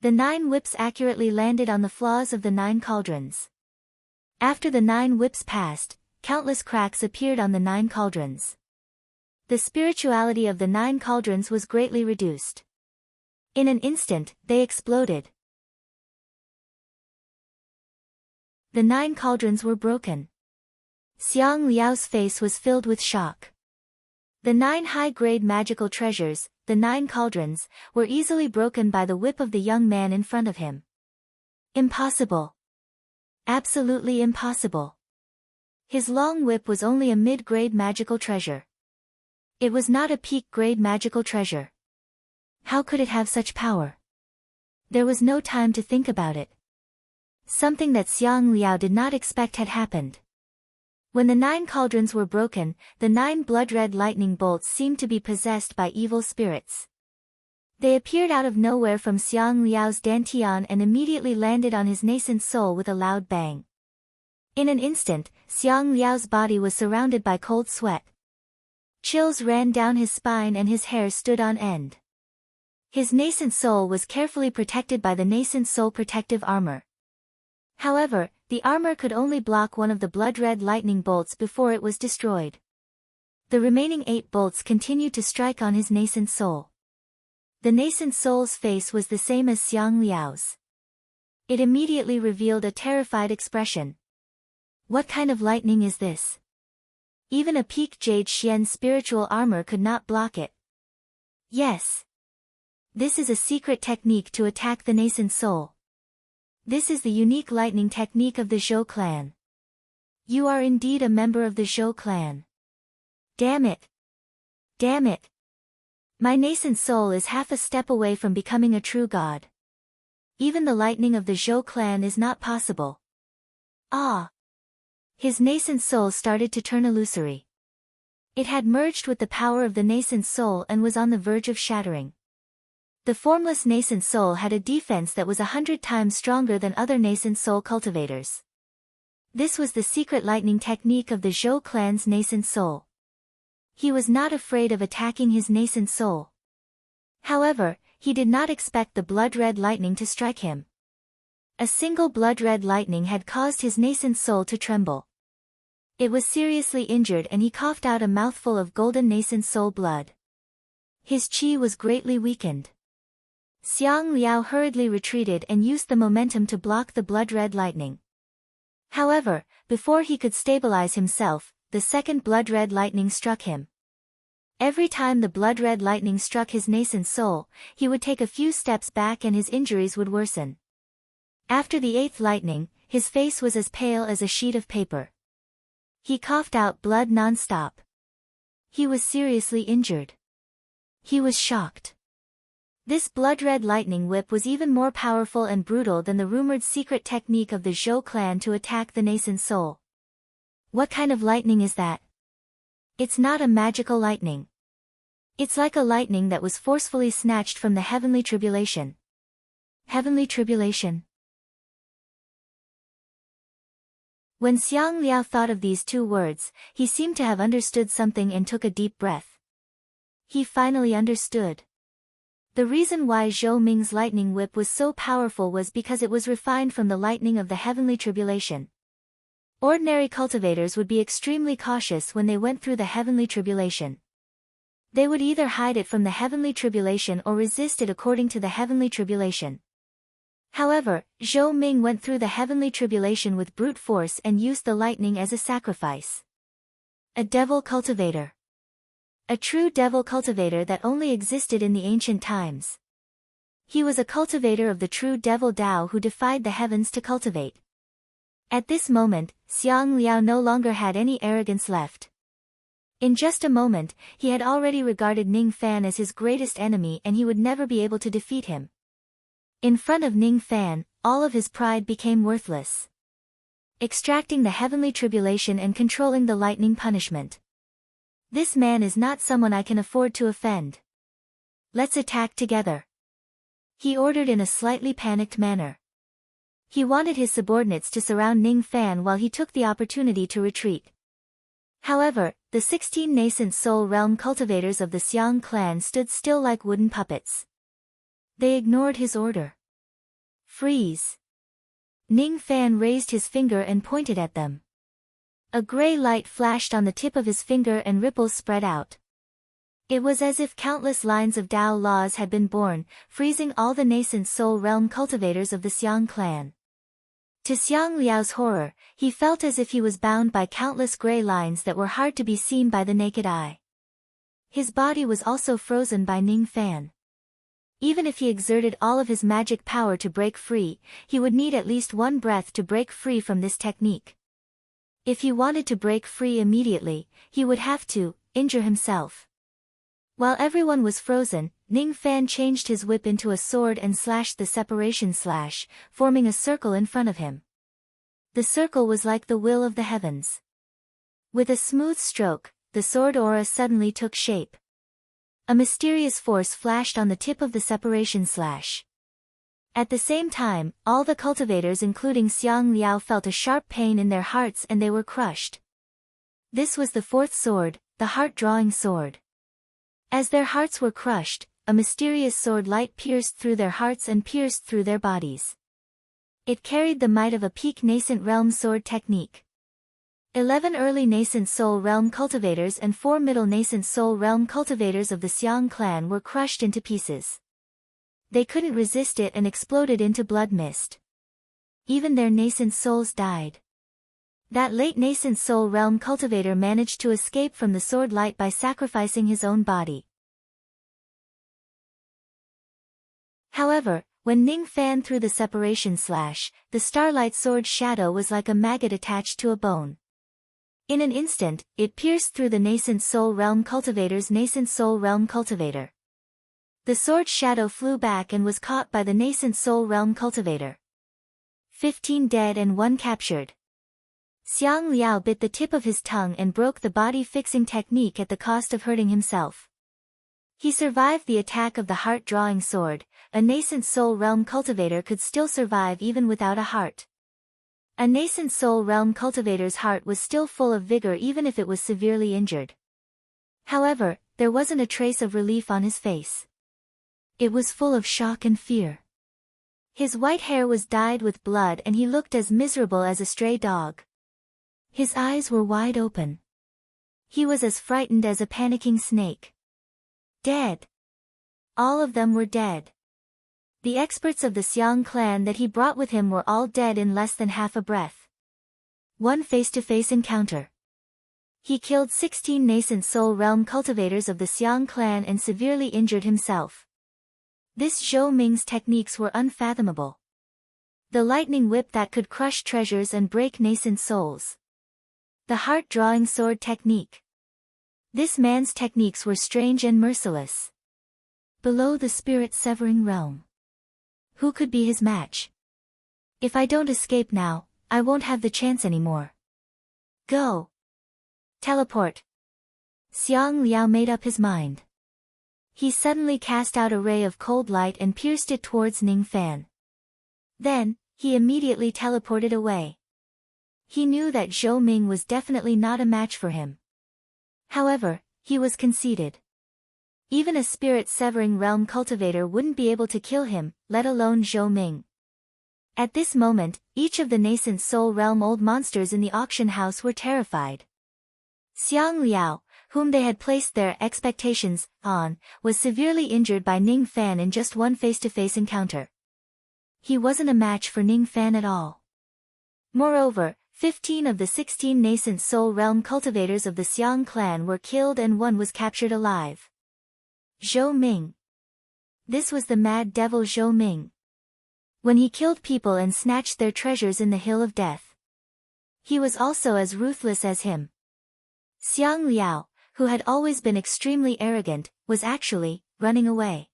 The 9 whips accurately landed on the flaws of the 9 cauldrons. After the 9 whips passed, countless cracks appeared on the 9 cauldrons. The spirituality of the 9 cauldrons was greatly reduced. In an instant, they exploded. The 9 cauldrons were broken. Xiang Liao's face was filled with shock. The 9 high-grade magical treasures, the 9 cauldrons, were easily broken by the whip of the young man in front of him. Impossible. Absolutely impossible. His long whip was only a mid-grade magical treasure. It was not a peak-grade magical treasure. How could it have such power? There was no time to think about it. Something that Xiang Liao did not expect had happened. When the 9 cauldrons were broken, the 9 blood-red lightning bolts seemed to be possessed by evil spirits. They appeared out of nowhere from Xiang Liao's dantian and immediately landed on his nascent soul with a loud bang. In an instant, Xiang Liao's body was surrounded by cold sweat. Chills ran down his spine and his hair stood on end. His nascent soul was carefully protected by the nascent soul protective armor. However, the armor could only block one of the blood-red lightning bolts before it was destroyed. The remaining 8 bolts continued to strike on his nascent soul. The nascent soul's face was the same as Xiang Liao's. It immediately revealed a terrified expression. What kind of lightning is this? Even a peak Jade Xian spiritual armor could not block it. Yes. This is a secret technique to attack the nascent soul. This is the unique lightning technique of the Zhou clan. You are indeed a member of the Zhou clan. Damn it. Damn it. My nascent soul is half a step away from becoming a true god. Even the lightning of the Zhou clan is not possible. Ah. His nascent soul started to turn illusory. It had merged with the power of the nascent soul and was on the verge of shattering. The formless nascent soul had a defense that was 100 times stronger than other nascent soul cultivators. This was the secret lightning technique of the Zhou clan's nascent soul. He was not afraid of attacking his nascent soul. However, he did not expect the blood-red lightning to strike him. A single blood-red lightning had caused his nascent soul to tremble. It was seriously injured and he coughed out a mouthful of golden nascent soul blood. His qi was greatly weakened. Xiang Liao hurriedly retreated and used the momentum to block the blood-red lightning. However, before he could stabilize himself, the second blood-red lightning struck him. Every time the blood-red lightning struck his nascent soul, he would take a few steps back and his injuries would worsen. After the 8th lightning, his face was as pale as a sheet of paper. He coughed out blood non-stop. He was seriously injured. He was shocked. This blood-red lightning whip was even more powerful and brutal than the rumored secret technique of the Zhou clan to attack the nascent soul. What kind of lightning is that? It's not a magical lightning. It's like a lightning that was forcefully snatched from the heavenly tribulation. Heavenly tribulation. When Xiang Liao thought of these 2 words, he seemed to have understood something and took a deep breath. He finally understood. The reason why Zhou Ming's lightning whip was so powerful was because it was refined from the lightning of the heavenly tribulation. Ordinary cultivators would be extremely cautious when they went through the heavenly tribulation. They would either hide it from the heavenly tribulation or resist it according to the heavenly tribulation. However, Zhou Ming went through the heavenly tribulation with brute force and used the lightning as a sacrifice. A devil cultivator. A true devil cultivator that only existed in the ancient times. He was a cultivator of the true devil Dao who defied the heavens to cultivate. At this moment, Xiang Liao no longer had any arrogance left. In just a moment, he had already regarded Ning Fan as his greatest enemy and he would never be able to defeat him. In front of Ning Fan, all of his pride became worthless. Extracting the heavenly tribulation and controlling the lightning punishment. This man is not someone I can afford to offend. Let's attack together. He ordered in a slightly panicked manner. He wanted his subordinates to surround Ning Fan while he took the opportunity to retreat. However, the 16 nascent soul realm cultivators of the Xiang clan stood still like wooden puppets. They ignored his order. Freeze! Ning Fan raised his finger and pointed at them. A gray light flashed on the tip of his finger and ripples spread out. It was as if countless lines of Dao laws had been born, freezing all the nascent soul realm cultivators of the Xiang clan. To Xiang Liao's horror, he felt as if he was bound by countless gray lines that were hard to be seen by the naked eye. His body was also frozen by Ning Fan. Even if he exerted all of his magic power to break free, he would need at least one breath to break free from this technique. If he wanted to break free immediately, he would have to injure himself. While everyone was frozen, Ning Fan changed his whip into a sword and slashed the separation slash, forming a circle in front of him. The circle was like the will of the heavens. With a smooth stroke, the sword aura suddenly took shape. A mysterious force flashed on the tip of the separation slash. At the same time, all the cultivators including Xiang Liao felt a sharp pain in their hearts and they were crushed. This was the fourth sword, the heart-drawing sword. As their hearts were crushed, a mysterious sword light pierced through their hearts and pierced through their bodies. It carried the might of a peak nascent realm sword technique. 11 early nascent soul realm cultivators and 4 middle nascent soul realm cultivators of the Xiang clan were crushed into pieces. They couldn't resist it and exploded into blood mist. Even their nascent souls died. That late nascent soul realm cultivator managed to escape from the sword light by sacrificing his own body. However, when Ning Fan threw the separation slash, the starlight sword shadow was like a maggot attached to a bone. In an instant, it pierced through the nascent soul realm cultivator's nascent soul realm cultivator. The sword shadow flew back and was caught by the nascent soul realm cultivator. 15 dead and 1 captured. Xiang Liao bit the tip of his tongue and broke the body-fixing technique at the cost of hurting himself. He survived the attack of the heart-drawing sword. A nascent soul realm cultivator could still survive even without a heart. A nascent soul realm cultivator's heart was still full of vigor even if it was severely injured. However, there wasn't a trace of relief on his face. It was full of shock and fear. His white hair was dyed with blood and he looked as miserable as a stray dog. His eyes were wide open. He was as frightened as a panicking snake. Dead. All of them were dead. The experts of the Xiang clan that he brought with him were all dead in less than half a breath. One face-to-face encounter. He killed 16 nascent soul realm cultivators of the Xiang clan and severely injured himself. This Zhou Ming's techniques were unfathomable. The lightning whip that could crush treasures and break nascent souls. The heart-drawing sword technique. This man's techniques were strange and merciless. Below the spirit-severing realm. Who could be his match? If I don't escape now, I won't have the chance anymore. Go. Teleport. Xiang Liao made up his mind. He suddenly cast out a ray of cold light and pierced it towards Ning Fan. Then, he immediately teleported away. He knew that Zhou Ming was definitely not a match for him. However, he was conceited. Even a spirit-severing realm cultivator wouldn't be able to kill him, let alone Zhou Ming. At this moment, each of the nascent soul realm old monsters in the auction house were terrified. Xiang Liao, whom they had placed their expectations on, was severely injured by Ning Fan in just one face-to-face encounter. He wasn't a match for Ning Fan at all. Moreover, 15 of the 16 nascent soul realm cultivators of the Xiang clan were killed and 1 was captured alive. Zhou Ming. This was the mad devil Zhou Ming. When he killed people and snatched their treasures in the Hill of Death. He was also as ruthless as him. Xiang Liao, who had always been extremely arrogant, was actually running away.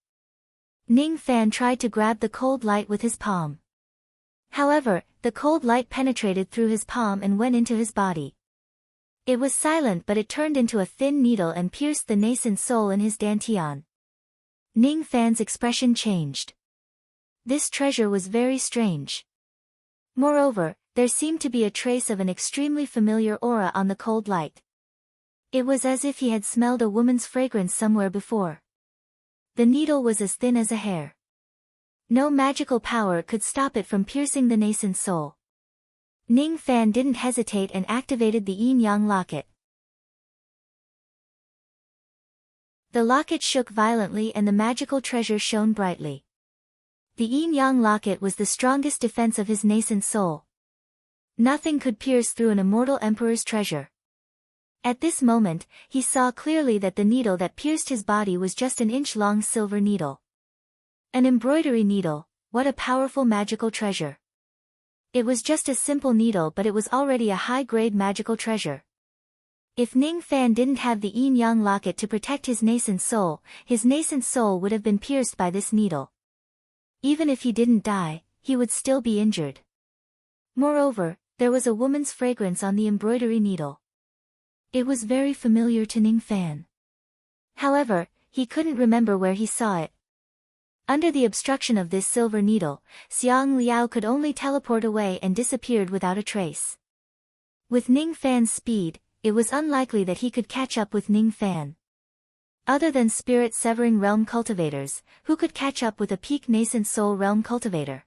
Ning Fan tried to grab the cold light with his palm. However, the cold light penetrated through his palm and went into his body. It was silent, but it turned into a thin needle and pierced the nascent soul in his dantian. Ning Fan's expression changed. This treasure was very strange. Moreover, there seemed to be a trace of an extremely familiar aura on the cold light. It was as if he had smelled a woman's fragrance somewhere before. The needle was as thin as a hair. No magical power could stop it from piercing the nascent soul. Ning Fan didn't hesitate and activated the yin-yang locket. The locket shook violently and the magical treasure shone brightly. The yin-yang locket was the strongest defense of his nascent soul. Nothing could pierce through an immortal emperor's treasure. At this moment, he saw clearly that the needle that pierced his body was just an inch-long silver needle. An embroidery needle, what a powerful magical treasure. It was just a simple needle, but it was already a high-grade magical treasure. If Ning Fan didn't have the yin-yang locket to protect his nascent soul would have been pierced by this needle. Even if he didn't die, he would still be injured. Moreover, there was a woman's fragrance on the embroidery needle. It was very familiar to Ning Fan. However, he couldn't remember where he saw it. Under the obstruction of this silver needle, Xiang Liao could only teleport away and disappeared without a trace. With Ning Fan's speed, it was unlikely that he could catch up with Ning Fan. Other than spirit-severing realm cultivators, who could catch up with a peak nascent soul realm cultivator?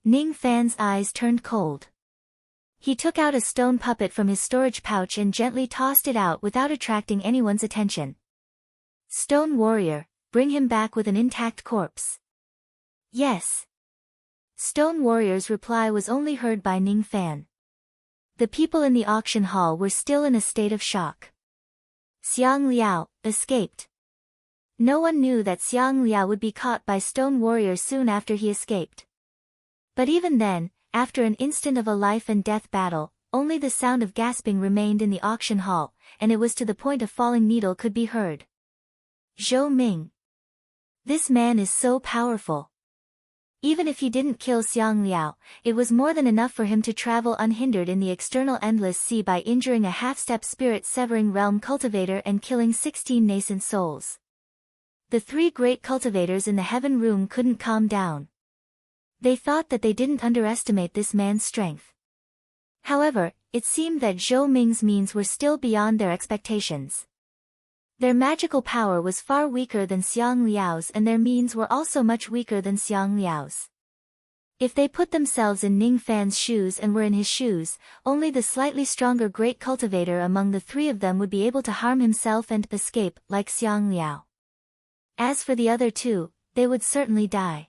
Ning Fan's eyes turned cold. He took out a stone puppet from his storage pouch and gently tossed it out without attracting anyone's attention. Stone warrior, bring him back with an intact corpse. Yes. Stone warrior's reply was only heard by Ning Fan. The people in the auction hall were still in a state of shock. Xiang Liao escaped. No one knew that Xiang Liao would be caught by Stone Warrior soon after he escaped. But even then, after an instant of a life-and-death battle, only the sound of gasping remained in the auction hall, and it was to the point a falling needle could be heard. Zhou Ming. This man is so powerful. Even if he didn't kill Xiang Liao, it was more than enough for him to travel unhindered in the external endless sea by injuring a half-step spirit-severing realm cultivator and killing 16 nascent souls. The three great cultivators in the heaven room couldn't calm down. They thought that they didn't underestimate this man's strength. However, it seemed that Zhou Ming's means were still beyond their expectations. Their magical power was far weaker than Xiang Liao's, and their means were also much weaker than Xiang Liao's. If they put themselves in Ning Fan's shoes and were in his shoes, only the slightly stronger great cultivator among the three of them would be able to harm himself and escape, like Xiang Liao. As for the other two, they would certainly die.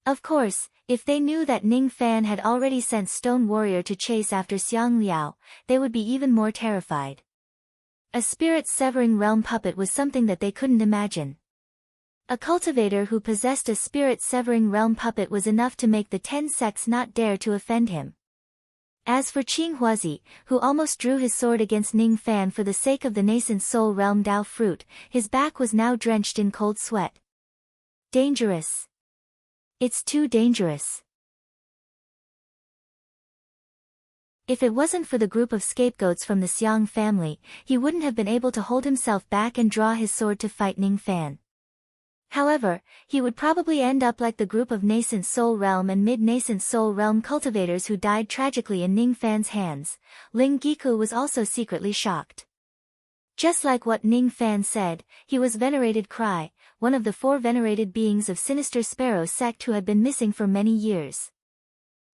Of course, if they knew that Ning Fan had already sent Stone Warrior to chase after Xiang Liao, they would be even more terrified. A spirit-severing realm puppet was something that they couldn't imagine. A cultivator who possessed a spirit-severing realm puppet was enough to make the 10 sects not dare to offend him. As for Qing Huazi, who almost drew his sword against Ning Fan for the sake of the nascent soul realm Dao fruit, his back was now drenched in cold sweat. Dangerous. It's too dangerous. If it wasn't for the group of scapegoats from the Xiang family, he wouldn't have been able to hold himself back and draw his sword to fight Ning Fan. However, he would probably end up like the group of nascent soul realm and mid-nascent soul realm cultivators who died tragically in Ning Fan's hands. Ling Giku was also secretly shocked. Just like what Ning Fan said, he was venerated Cry, one of the 4 venerated beings of Sinister Sparrow sect who had been missing for many years.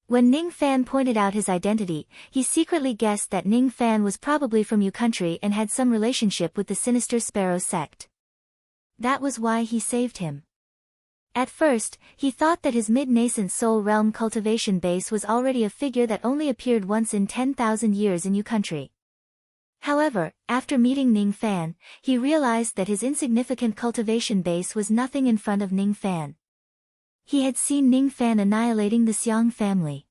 When Ning Fan pointed out his identity, he secretly guessed that Ning Fan was probably from Yu country and had some relationship with the Sinister Sparrow sect. That was why he saved him. At first, he thought that his mid-nascent soul realm cultivation base was already a figure that only appeared once in 10,000 years in Yu country. However, after meeting Ning Fan, he realized that his insignificant cultivation base was nothing in front of Ning Fan. He had seen Ning Fan annihilating the Xiang family.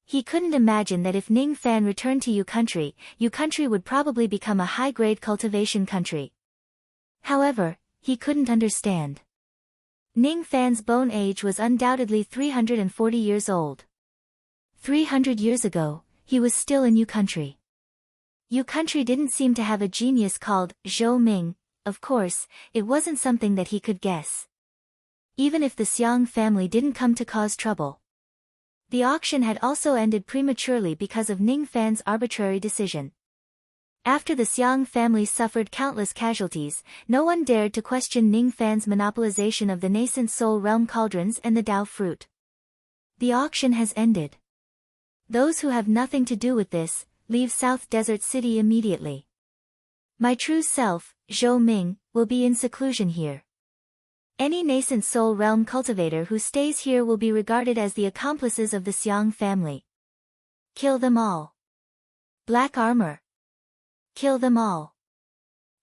He couldn't imagine that if Ning Fan returned to Yu country would probably become a high-grade cultivation country. However, he couldn't understand. Ning Fan's bone age was undoubtedly 340 years old. 300 years ago, he was still in Yu country. Yu country didn't seem to have a genius called Zhou Ming. Of course, it wasn't something that he could guess. Even if the Xiang family didn't come to cause trouble. The auction had also ended prematurely because of Ning Fan's arbitrary decision. After the Xiang family suffered countless casualties, no one dared to question Ning Fan's monopolization of the nascent soul realm cauldrons and the Dao fruit. The auction has ended. Those who have nothing to do with this, leave South Desert City immediately. My true self, Zhou Ming, will be in seclusion here. Any nascent soul realm cultivator who stays here will be regarded as the accomplices of the Xiang family. Kill them all. Black armor. Kill them all.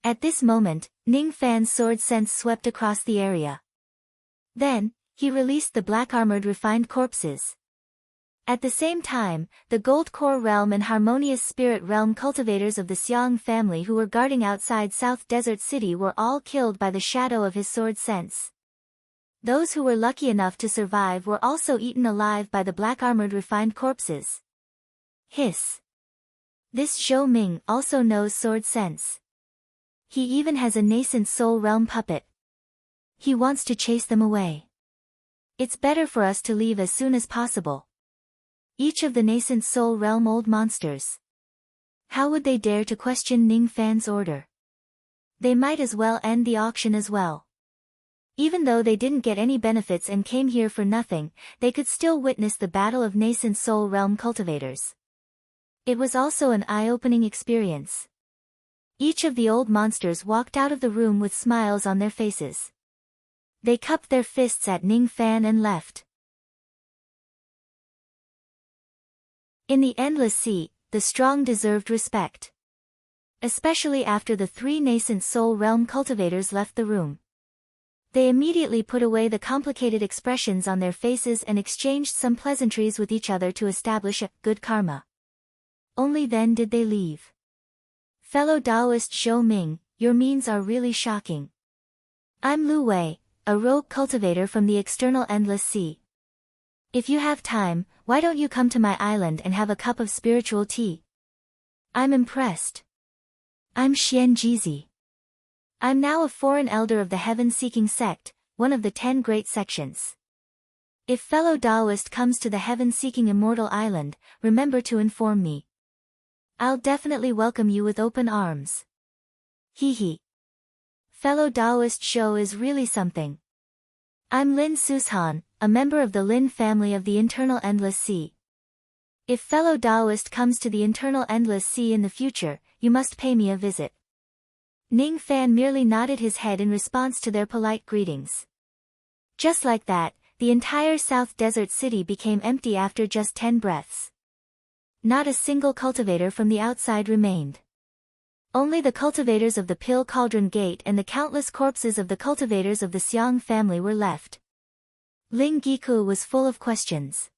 At this moment, Ning Fan's sword sense swept across the area. Then, he released the black-armored refined corpses. At the same time, the Gold Core Realm and Harmonious Spirit Realm cultivators of the Xiang family who were guarding outside South Desert City were all killed by the shadow of his sword sense. Those who were lucky enough to survive were also eaten alive by the black-armored refined corpses. Hiss. This Zhou Ming also knows sword sense. He even has a nascent soul realm puppet. He wants to chase them away. It's better for us to leave as soon as possible. Each of the nascent soul realm old monsters. How would they dare to question Ning Fan's order? They might as well end the auction as well. Even though they didn't get any benefits and came here for nothing, they could still witness the battle of nascent soul realm cultivators. It was also an eye-opening experience. Each of the old monsters walked out of the room with smiles on their faces. They cupped their fists at Ning Fan and left. In the Endless Sea, the strong deserved respect. Especially after the three nascent soul realm cultivators left the room. They immediately put away the complicated expressions on their faces and exchanged some pleasantries with each other to establish a good karma. Only then did they leave. Fellow Taoist Zhou Ming, your means are really shocking. I'm Lu Wei, a rogue cultivator from the external Endless Sea. If you have time, why don't you come to my island and have a cup of spiritual tea? I'm impressed. I'm Xian Jizi. I'm now a foreign elder of the heaven-seeking sect, one of the 10 great sections. If fellow Taoist comes to the heaven-seeking immortal island, remember to inform me. I'll definitely welcome you with open arms. Hee hee. Fellow Taoist Zhou is really something. I'm Lin Sushan, a member of the Lin family of the Internal Endless Sea. If fellow Taoist comes to the Internal Endless Sea in the future, you must pay me a visit. Ning Fan merely nodded his head in response to their polite greetings. Just like that, the entire South Desert City became empty after just 10 breaths. Not a single cultivator from the outside remained. Only the cultivators of the Pill Cauldron Gate and the countless corpses of the cultivators of the Xiang family were left. Ling Giku was full of questions.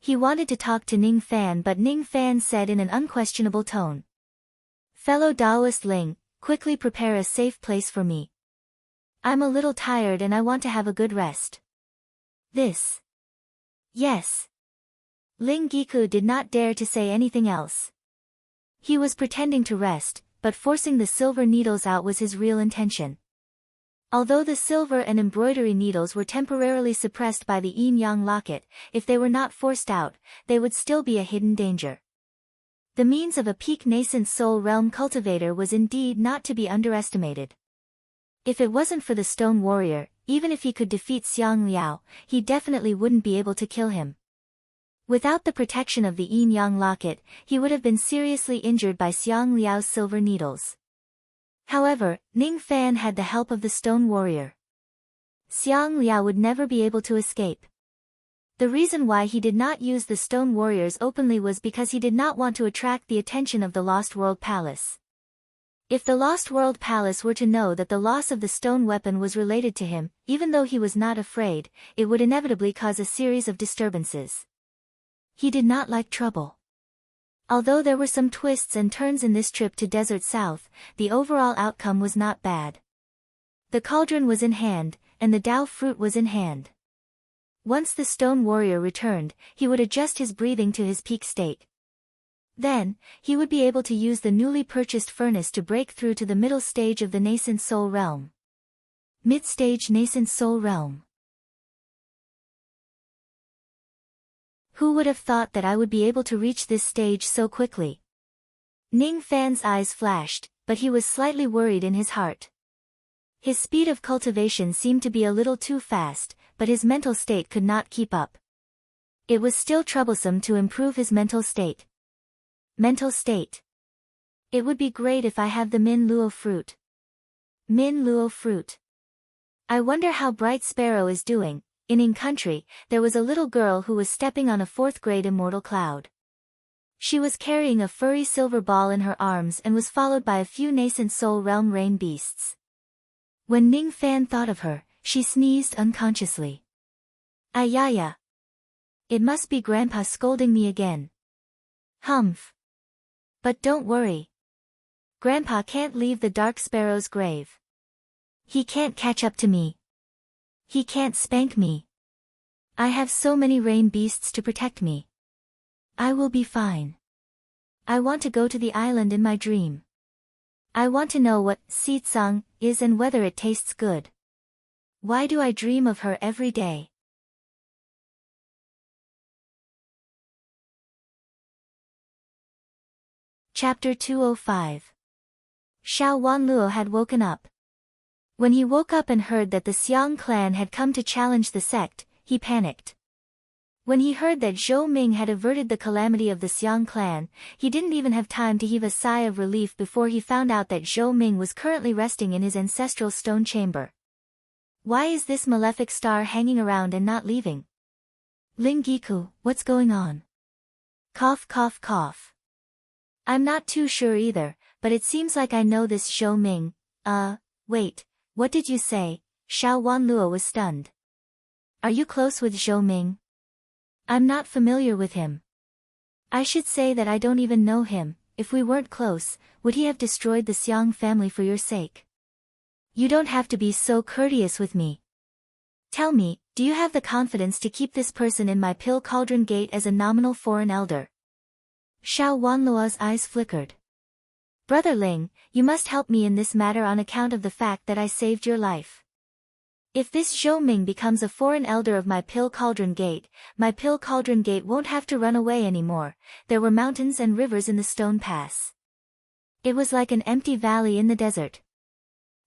He wanted to talk to Ning Fan, but Ning Fan said in an unquestionable tone. Fellow Taoist Ling, quickly prepare a safe place for me. I'm a little tired and I want to have a good rest. This. Yes. Ling Giku did not dare to say anything else. He was pretending to rest, but forcing the silver needles out was his real intention. Although the silver and embroidery needles were temporarily suppressed by the yin-yang locket, if they were not forced out, they would still be a hidden danger. The means of a peak nascent soul realm cultivator was indeed not to be underestimated. If it wasn't for the stone warrior, even if he could defeat Xiang Liao, he definitely wouldn't be able to kill him. Without the protection of the yin-yang locket, he would have been seriously injured by Xiang Liao's silver needles. However, Ning Fan had the help of the stone warrior. Xiang Liao would never be able to escape. The reason why he did not use the stone warriors openly was because he did not want to attract the attention of the Lost World Palace. If the Lost World Palace were to know that the loss of the stone weapon was related to him, even though he was not afraid, it would inevitably cause a series of disturbances. He did not like trouble. Although there were some twists and turns in this trip to Desert South, the overall outcome was not bad. The cauldron was in hand, and the Dao fruit was in hand. Once the stone warrior returned, he would adjust his breathing to his peak state. Then, he would be able to use the newly purchased furnace to break through to the middle stage of the nascent soul realm. Mid-stage nascent soul realm. Who would have thought that I would be able to reach this stage so quickly? Ning Fan's eyes flashed, but he was slightly worried in his heart. His speed of cultivation seemed to be a little too fast, but his mental state could not keep up. It was still troublesome to improve his mental state. Mental state. It would be great if I have the Min Luo fruit. Min Luo fruit. I wonder how Bright Sparrow is doing. In Ing country, there was a little girl who was stepping on a 4th grade immortal cloud. She was carrying a furry silver ball in her arms and was followed by a few nascent soul realm rain beasts. When Ning Fan thought of her, she sneezed unconsciously. Ayaya. It must be Grandpa scolding me again. Humph. But don't worry. Grandpa can't leave the Dark Sparrow's grave. He can't catch up to me. He can't spank me. I have so many rain beasts to protect me. I will be fine. I want to go to the island in my dream. I want to know what sitsang is and whether it tastes good. Why do I dream of her every day? Chapter 205. Xiao Wanluo had woken up. When he woke up and heard that the Xiang clan had come to challenge the sect, he panicked. When he heard that Zhou Ming had averted the calamity of the Xiang clan, he didn't even have time to heave a sigh of relief before he found out that Zhou Ming was currently resting in his ancestral stone chamber. Why is this malefic star hanging around and not leaving? Ling Giku, what's going on? Cough cough cough. I'm not too sure either, but it seems like I know this Zhou Ming. Wait, what did you say? Xiao Wanluo was stunned. Are you close with Zhou Ming? I'm not familiar with him. I should say that I don't even know him. If we weren't close, would he have destroyed the Xiang family for your sake? You don't have to be so courteous with me. Tell me, do you have the confidence to keep this person in my pill cauldron gate as a nominal foreign elder? Xiao Wanluo's eyes flickered. Brother Ling, you must help me in this matter on account of the fact that I saved your life. If this Zhou Ming becomes a foreign elder of my pill cauldron gate, my pill cauldron gate won't have to run away anymore. There were mountains and rivers in the stone pass. It was like an empty valley in the desert.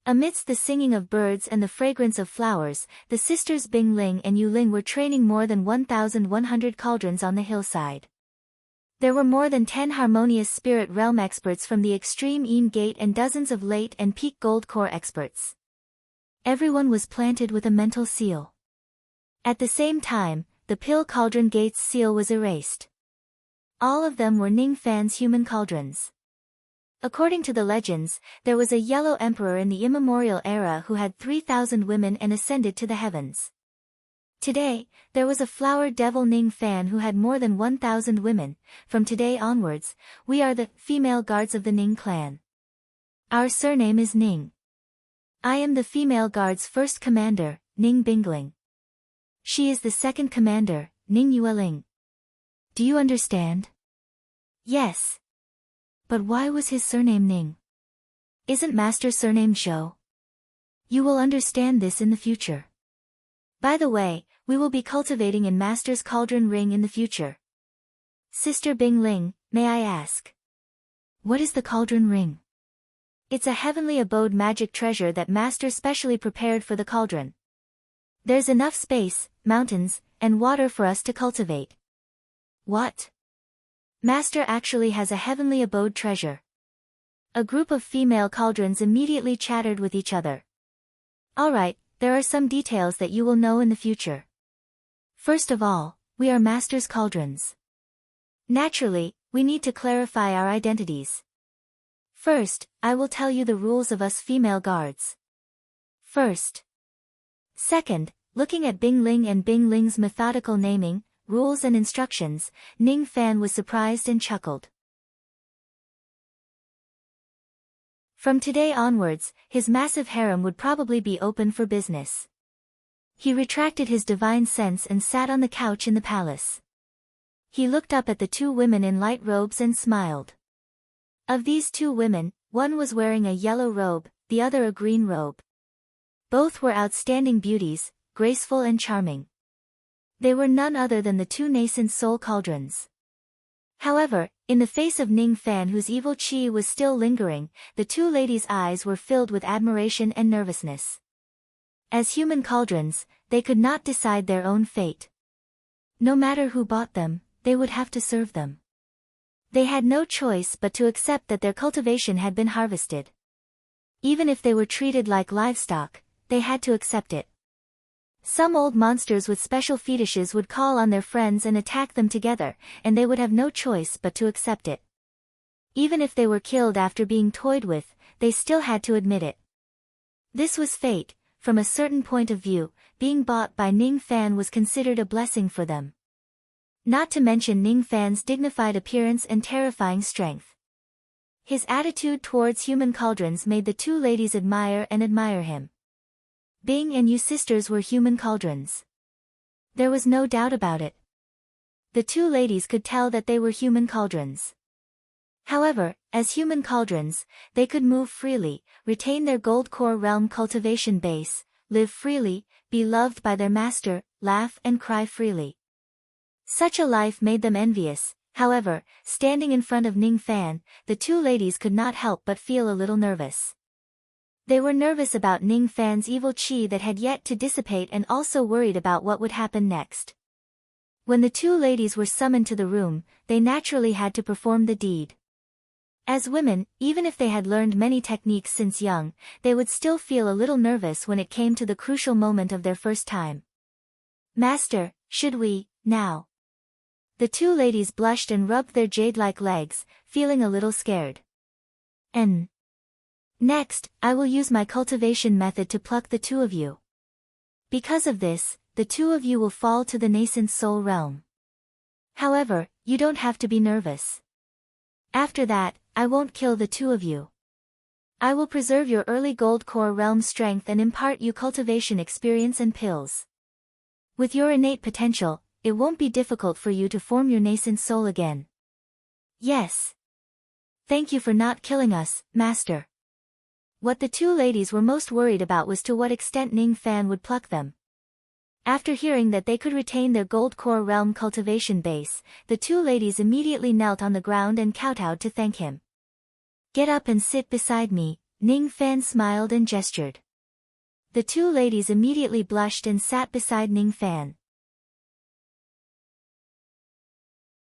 Amidst the singing of birds and the fragrance of flowers, the sisters Bing Ling and Yu Ling were training more than 1,100 cauldrons on the hillside. There were more than 10 harmonious spirit realm experts from the extreme Yin Gate and dozens of late and peak gold core experts. Everyone was planted with a mental seal. At the same time, the pill cauldron gate's seal was erased. All of them were Ning Fan's human cauldrons. According to the legends, there was a yellow emperor in the immemorial era who had 3,000 women and ascended to the heavens. Today, there was a flower devil Ning Fan who had more than 1,000 women. From today onwards, we are the female guards of the Ning clan. Our surname is Ning. I am the female guard's first commander, Ning Bingling. She is the second commander, Ning Yueling. Do you understand? Yes. But why was his surname Ning? Isn't Master's surname Zhou? You will understand this in the future. By the way, we will be cultivating in Master's cauldron ring in the future. Sister Bing Ling, may I ask? What is the cauldron ring? It's a heavenly abode magic treasure that Master specially prepared for the cauldron. There's enough space, mountains, and water for us to cultivate. What? Master actually has a heavenly abode treasure. A group of female cauldrons immediately chattered with each other. Alright, there are some details that you will know in the future. First of all, we are Master's cauldrons. Naturally, we need to clarify our identities. First, I will tell you the rules of us female guards. First. Second, looking at Bing Ling and Bing Ling's methodical naming, rules and instructions, Ning Fan was surprised and chuckled. From today onwards, his massive harem would probably be open for business. He retracted his divine sense and sat on the couch in the palace. He looked up at the two women in light robes and smiled. Of these two women, one was wearing a yellow robe, the other a green robe. Both were outstanding beauties, graceful and charming. They were none other than the two nascent soul cauldrons. However, in the face of Ning Fan, whose evil chi was still lingering, the two ladies' eyes were filled with admiration and nervousness. As human cauldrons, they could not decide their own fate. No matter who bought them, they would have to serve them. They had no choice but to accept that their cultivation had been harvested. Even if they were treated like livestock, they had to accept it. Some old monsters with special fetishes would call on their friends and attack them together, and they would have no choice but to accept it. Even if they were killed after being toyed with, they still had to admit it. This was fate. From a certain point of view, being bought by Ning Fan was considered a blessing for them. Not to mention Ning Fan's dignified appearance and terrifying strength. His attitude towards human cauldrons made the two ladies admire him. Bing and Yu sisters were human cauldrons. There was no doubt about it. The two ladies could tell that they were human cauldrons. However, as human cauldrons, they could move freely, retain their gold core realm cultivation base, live freely, be loved by their master, laugh and cry freely. Such a life made them envious. However, standing in front of Ning Fan, the two ladies could not help but feel a little nervous. They were nervous about Ning Fan's evil chi that had yet to dissipate and also worried about what would happen next. When the two ladies were summoned to the room, they naturally had to perform the deed. As women, even if they had learned many techniques since young, they would still feel a little nervous when it came to the crucial moment of their first time. "Master, should we, now?" The two ladies blushed and rubbed their jade-like legs, feeling a little scared. Next, I will use my cultivation method to pluck the two of you. Because of this, the two of you will fall to the nascent soul realm. However, you don't have to be nervous. After that, I won't kill the two of you. I will preserve your early gold core realm strength and impart you cultivation experience and pills. With your innate potential, it won't be difficult for you to form your nascent soul again. Yes. Thank you for not killing us, Master. What the two ladies were most worried about was to what extent Ning Fan would pluck them. After hearing that they could retain their gold core realm cultivation base, the two ladies immediately knelt on the ground and kowtowed to thank him. "Get up and sit beside me," Ning Fan smiled and gestured. The two ladies immediately blushed and sat beside Ning Fan.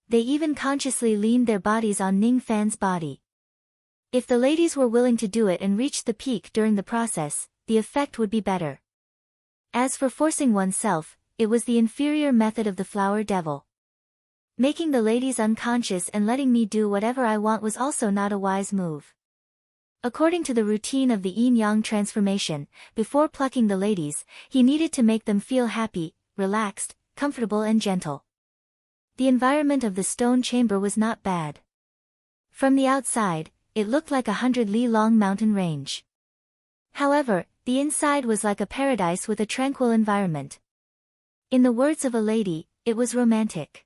They even consciously leaned their bodies on Ning Fan's body. If the ladies were willing to do it and reached the peak during the process, the effect would be better. As for forcing oneself, it was the inferior method of the flower devil. Making the ladies unconscious and letting me do whatever I want was also not a wise move. According to the routine of the yin-yang transformation, before plucking the ladies, he needed to make them feel happy, relaxed, comfortable and gentle. The environment of the stone chamber was not bad. From the outside, it looked like 100-li-long mountain range. However, the inside was like a paradise with a tranquil environment. In the words of a lady, it was romantic.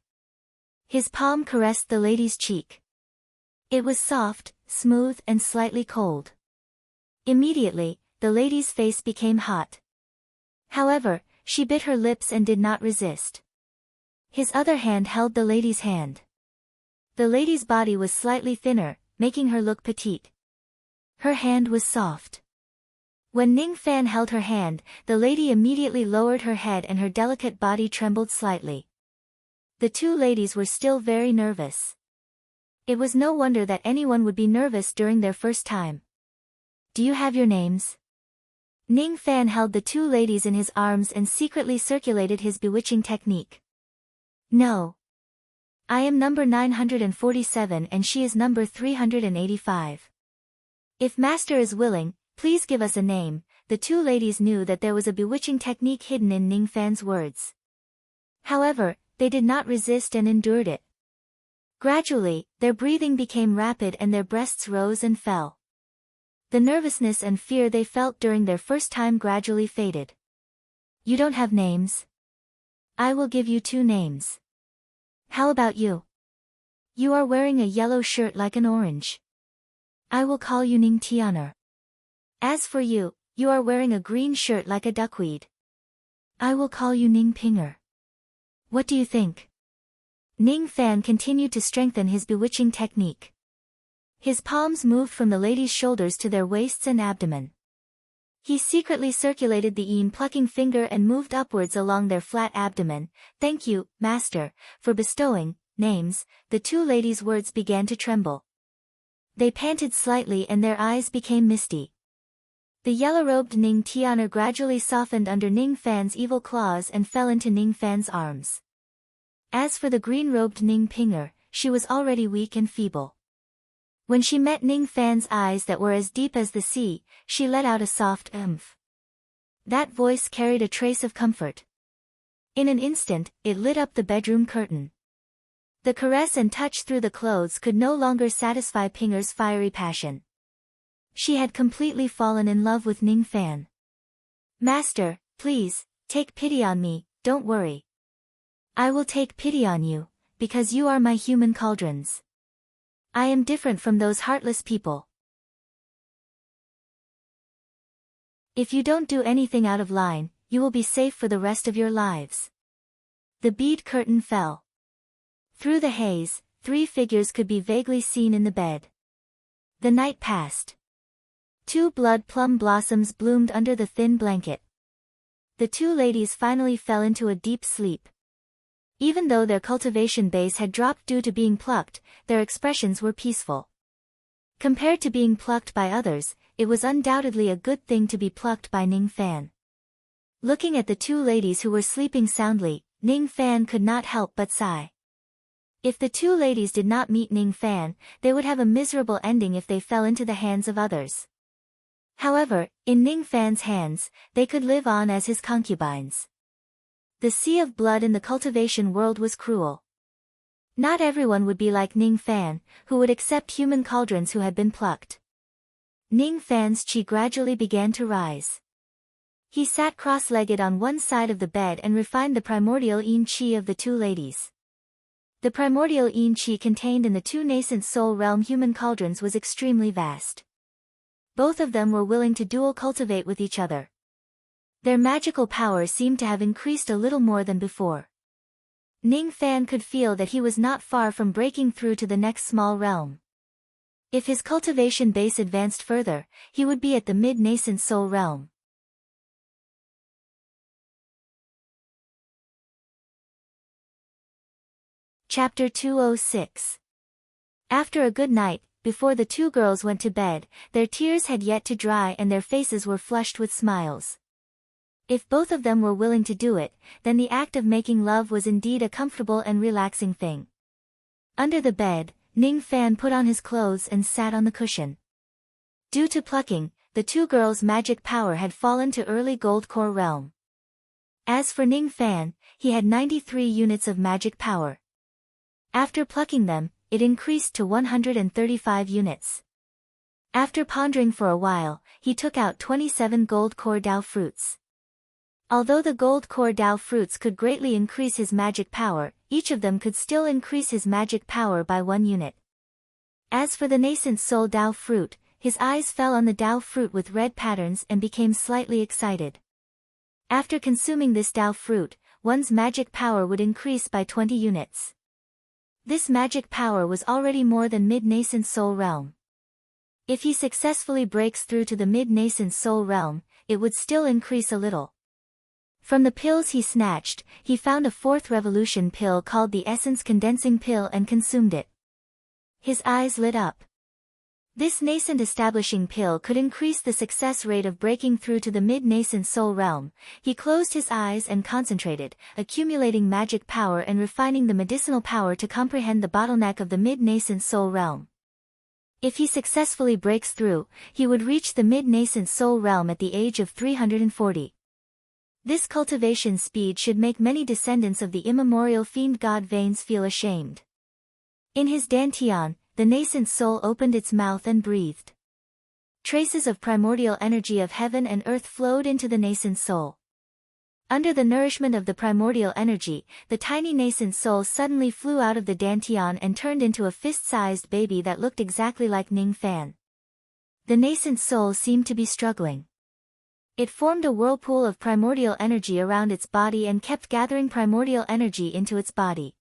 His palm caressed the lady's cheek. It was soft, smooth and slightly cold. Immediately, the lady's face became hot. However, she bit her lips and did not resist. His other hand held the lady's hand. The lady's body was slightly thinner, making her look petite. Her hand was soft. When Ning Fan held her hand, the lady immediately lowered her head and her delicate body trembled slightly. The two ladies were still very nervous. It was no wonder that anyone would be nervous during their first time. "Do you have your names?" Ning Fan held the two ladies in his arms and secretly circulated his bewitching technique. "No. I am number 947 and she is number 385. If Master is willing, please give us a name." The two ladies knew that there was a bewitching technique hidden in Ning Fan's words. However, they did not resist and endured it. Gradually, their breathing became rapid and their breasts rose and fell. The nervousness and fear they felt during their first time gradually faded. "You don't have names? I will give you two names. How about you? You are wearing a yellow shirt like an orange. I will call you Ning Tianer. As for you, you are wearing a green shirt like a duckweed. I will call you Ning Pinger. What do you think? Ning Fan continued to strengthen his bewitching technique. His palms moved from the lady's shoulders to their waists and abdomen. He secretly circulated the yin plucking finger and moved upwards along their flat abdomen. Thank you, master, for bestowing names. The two ladies' words began to tremble. They panted slightly and their eyes became misty. The yellow-robed Ning Tianer gradually softened under Ning Fan's evil claws and fell into Ning Fan's arms. As for the green-robed Ning Pinger, she was already weak and feeble. When she met Ning Fan's eyes that were as deep as the sea, she let out a soft "umph." That voice carried a trace of comfort. In an instant, it lit up the bedroom curtain. The caress and touch through the clothes could no longer satisfy Pinger's fiery passion. She had completely fallen in love with Ning Fan. Master, please, take pity on me, don't worry. I will take pity on you, because you are my human cauldrons. I am different from those heartless people. If you don't do anything out of line, you will be safe for the rest of your lives. The bead curtain fell. Through the haze, 3 figures could be vaguely seen in the bed. The night passed. 2 blood plum blossoms bloomed under the thin blanket. The 2 ladies finally fell into a deep sleep. Even though their cultivation base had dropped due to being plucked, their expressions were peaceful. Compared to being plucked by others, it was undoubtedly a good thing to be plucked by Ning Fan. Looking at the 2 ladies who were sleeping soundly, Ning Fan could not help but sigh. If the 2 ladies did not meet Ning Fan, they would have a miserable ending if they fell into the hands of others. However, in Ning Fan's hands, they could live on as his concubines. The sea of blood in the cultivation world was cruel. Not everyone would be like Ning Fan, who would accept human cauldrons who had been plucked. Ning Fan's chi gradually began to rise. He sat cross-legged on one side of the bed and refined the primordial yin chi of the 2 ladies. The primordial yin chi contained in the 2 nascent soul realm human cauldrons was extremely vast. Both of them were willing to dual cultivate with each other. Their magical power seemed to have increased a little more than before. Ning Fan could feel that he was not far from breaking through to the next small realm. If his cultivation base advanced further, he would be at the mid-nascent soul realm. Chapter 206. After a good night, before the 2 girls went to bed, their tears had yet to dry and their faces were flushed with smiles. If both of them were willing to do it, then the act of making love was indeed a comfortable and relaxing thing. Under the bed, Ning Fan put on his clothes and sat on the cushion. Due to plucking, the 2 girls' magic power had fallen to early gold core realm. As for Ning Fan, he had 93 units of magic power. After plucking them, it increased to 135 units. After pondering for a while, he took out 27 gold core Dao fruits. Although the gold core Dao fruits could greatly increase his magic power, each of them could still increase his magic power by 1 unit. As for the nascent soul Dao fruit, his eyes fell on the Dao fruit with red patterns and became slightly excited. After consuming this Dao fruit, one's magic power would increase by 20 units. This magic power was already more than mid-nascent soul realm. If he successfully breaks through to the mid-nascent soul realm, it would still increase a little. From the pills he snatched, he found a 4th revolution pill called the essence condensing pill and consumed it. His eyes lit up. This nascent establishing pill could increase the success rate of breaking through to the mid-nascent soul realm. He closed his eyes and concentrated, accumulating magic power and refining the medicinal power to comprehend the bottleneck of the mid-nascent soul realm. If he successfully breaks through, he would reach the mid-nascent soul realm at the age of 340. This cultivation speed should make many descendants of the immemorial fiend god Vanes feel ashamed. In his dantian, the nascent soul opened its mouth and breathed. Traces of primordial energy of heaven and earth flowed into the nascent soul. Under the nourishment of the primordial energy, the tiny nascent soul suddenly flew out of the dantian and turned into a fist-sized baby that looked exactly like Ning Fan. The nascent soul seemed to be struggling. It formed a whirlpool of primordial energy around its body and kept gathering primordial energy into its body.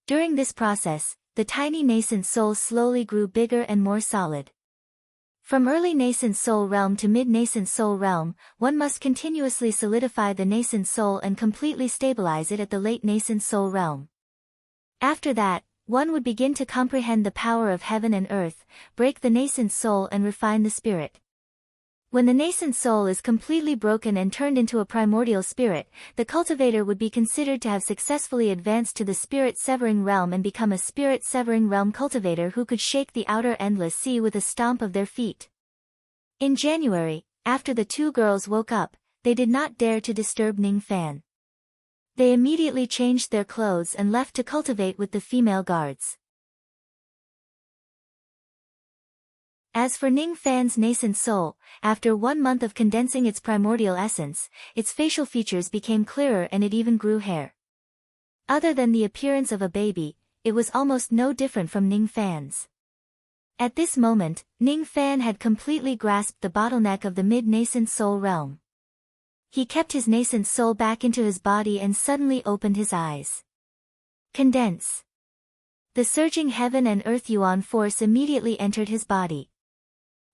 During this process, the tiny nascent soul slowly grew bigger and more solid. From early nascent soul realm to mid-nascent soul realm, one must continuously solidify the nascent soul and completely stabilize it at the late nascent soul realm. After that, one would begin to comprehend the power of heaven and earth, break the nascent soul and refine the spirit. When the nascent soul is completely broken and turned into a primordial spirit, the cultivator would be considered to have successfully advanced to the spirit-severing realm and become a spirit-severing realm cultivator who could shake the outer endless sea with a stomp of their feet. In January, after the two girls woke up, they did not dare to disturb Ning Fan. They immediately changed their clothes and left to cultivate with the female guards. As for Ning Fan's nascent soul, after 1 month of condensing its primordial essence, its facial features became clearer and it even grew hair. Other than the appearance of a baby, it was almost no different from Ning Fan's. At this moment, Ning Fan had completely grasped the bottleneck of the mid-nascent soul realm. He kept his nascent soul back into his body and suddenly opened his eyes. Condense. The surging heaven and earth yuan force immediately entered his body.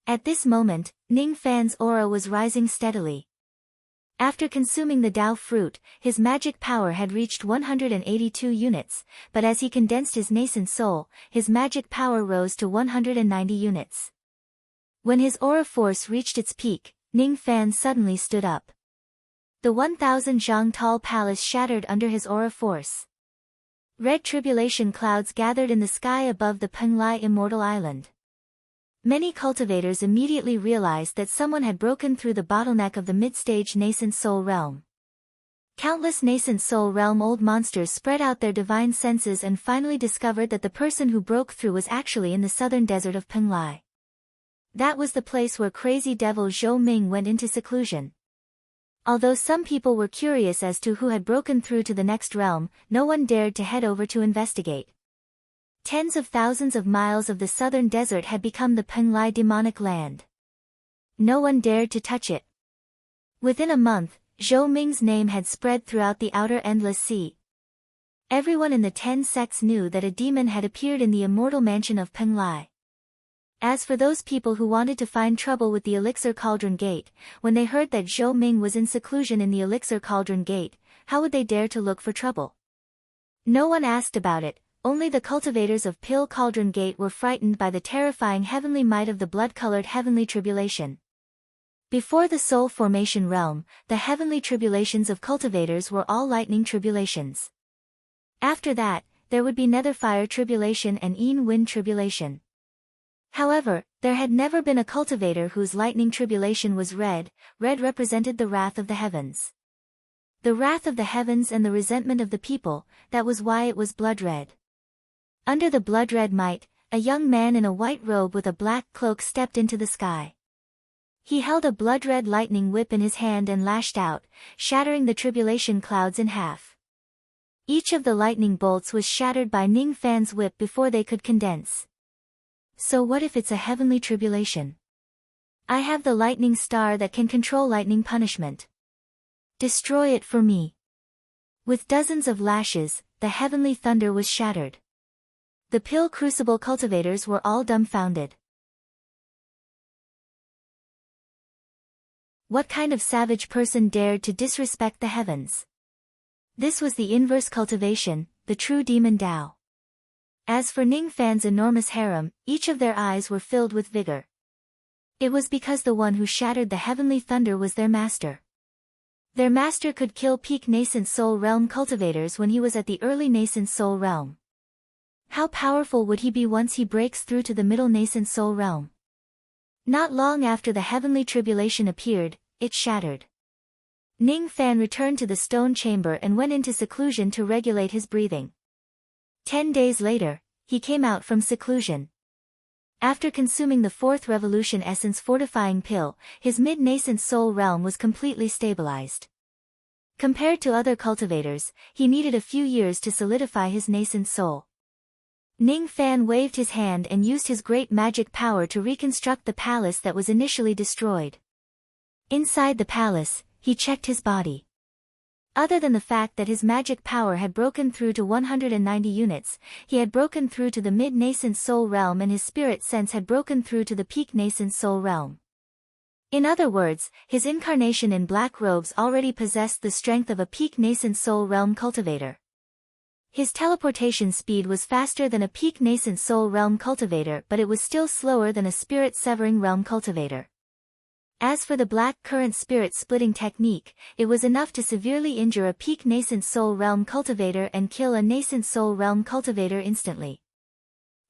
At this moment, Ning Fan's aura was rising steadily. After consuming the Dao fruit, his magic power had reached 182 units, but as he condensed his nascent soul, his magic power rose to 190 units. When his aura force reached its peak, Ning Fan suddenly stood up. The 1,000 zhang tall palace shattered under his aura force. Red tribulation clouds gathered in the sky above the Penglai Immortal Island. Many cultivators immediately realized that someone had broken through the bottleneck of the mid-stage nascent soul realm. Countless nascent soul realm old monsters spread out their divine senses and finally discovered that the person who broke through was actually in the southern desert of Penglai. That was the place where crazy devil Zhou Ming went into seclusion. Although some people were curious as to who had broken through to the next realm, no one dared to head over to investigate. Tens of thousands of miles of the southern desert had become the Penglai demonic land. No one dared to touch it. Within a month, Zhou Ming's name had spread throughout the outer endless sea. Everyone in the 10 sects knew that a demon had appeared in the immortal mansion of Penglai. As for those people who wanted to find trouble with the Elixir Cauldron Gate, when they heard that Zhou Ming was in seclusion in the Elixir Cauldron Gate, how would they dare to look for trouble? No one asked about it. Only the cultivators of Pill Cauldron Gate were frightened by the terrifying heavenly might of the blood-colored heavenly tribulation. Before the soul formation realm, the heavenly tribulations of cultivators were all lightning tribulations. After that, there would be netherfire tribulation and Een wind tribulation. However, there had never been a cultivator whose lightning tribulation was red. Red represented the wrath of the heavens. The wrath of the heavens and the resentment of the people, that was why it was blood red. Under the blood-red might, a young man in a white robe with a black cloak stepped into the sky. He held a blood-red lightning whip in his hand and lashed out, shattering the tribulation clouds in half. Each of the lightning bolts was shattered by Ning Fan's whip before they could condense. So what if it's a heavenly tribulation? I have the lightning star that can control lightning punishment. Destroy it for me. With dozens of lashes, the heavenly thunder was shattered. The Pill Crucible cultivators were all dumbfounded. What kind of savage person dared to disrespect the heavens? This was the inverse cultivation, the true demon Tao. As for Ning Fan's enormous harem, each of their eyes were filled with vigor. It was because the one who shattered the heavenly thunder was their master. Their master could kill peak nascent soul realm cultivators when he was at the early nascent soul realm. How powerful would he be once he breaks through to the middle nascent soul realm? Not long after the heavenly tribulation appeared, it shattered. Ning Fan returned to the stone chamber and went into seclusion to regulate his breathing. 10 days later, he came out from seclusion. After consuming the 4th revolution essence fortifying pill, his mid-nascent soul realm was completely stabilized. Compared to other cultivators, he needed a few years to solidify his nascent soul. Ning Fan waved his hand and used his great magic power to reconstruct the palace that was initially destroyed. Inside the palace, he checked his body. Other than the fact that his magic power had broken through to 190 units, he had broken through to the mid-nascent soul realm and his spirit sense had broken through to the peak nascent soul realm. In other words, his incarnation in black robes already possessed the strength of a peak nascent soul realm cultivator. His teleportation speed was faster than a peak nascent soul realm cultivator, but it was still slower than a spirit severing realm cultivator. As for the black current spirit splitting technique, it was enough to severely injure a peak nascent soul realm cultivator and kill a nascent soul realm cultivator instantly.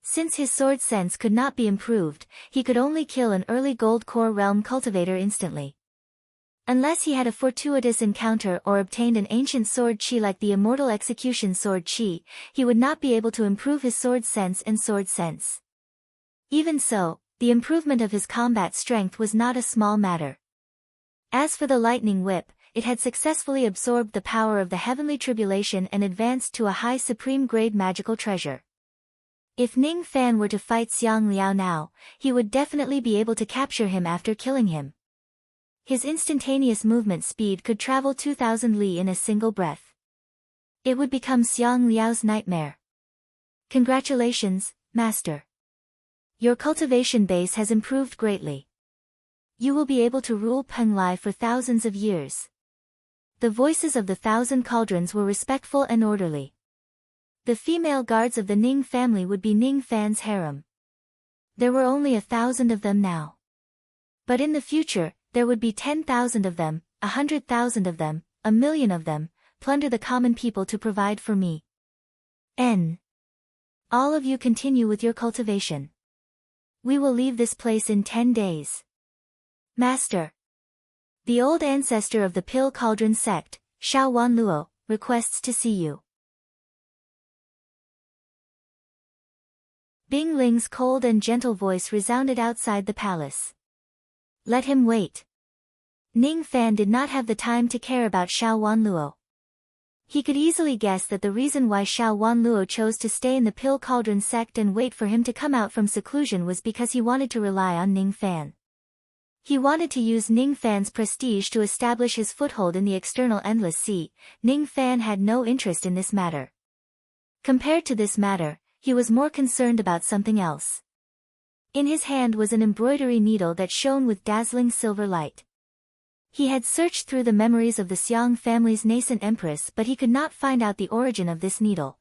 Since his sword sense could not be improved, he could only kill an early gold core realm cultivator instantly. Unless he had a fortuitous encounter or obtained an ancient sword chi like the immortal execution sword chi, he would not be able to improve his sword sense and sword sense. Even so, the improvement of his combat strength was not a small matter. As for the lightning whip, it had successfully absorbed the power of the heavenly tribulation and advanced to a high supreme grade magical treasure. If Ning Fan were to fight Xiang Liao now, he would definitely be able to capture him after killing him. His instantaneous movement speed could travel 2,000 li in a single breath. It would become Xiang Liao's nightmare. Congratulations, Master. Your cultivation base has improved greatly. You will be able to rule Penglai for thousands of years. The voices of the 1,000 cauldrons were respectful and orderly. The female guards of the Ning family would be Ning Fan's harem. There were only 1,000 of them now. But in the future, there would be 10,000 of them, 100,000 of them, 1,000,000 of them, plunder the common people to provide for me. All of you continue with your cultivation. We will leave this place in 10 days. Master. The old ancestor of the Pill Cauldron sect, Xiao Wanluo, requests to see you. Bing Ling's cold and gentle voice resounded outside the palace. Let him wait. Ning Fan did not have the time to care about Xiao Wanluo. He could easily guess that the reason why Xiao Wanluo chose to stay in the Pill Cauldron sect and wait for him to come out from seclusion was because he wanted to rely on Ning Fan. He wanted to use Ning Fan's prestige to establish his foothold in the external Endless Sea. Ning Fan had no interest in this matter. Compared to this matter, he was more concerned about something else. In his hand was an embroidery needle that shone with dazzling silver light. He had searched through the memories of the Xiang family's nascent empress, but he could not find out the origin of this needle.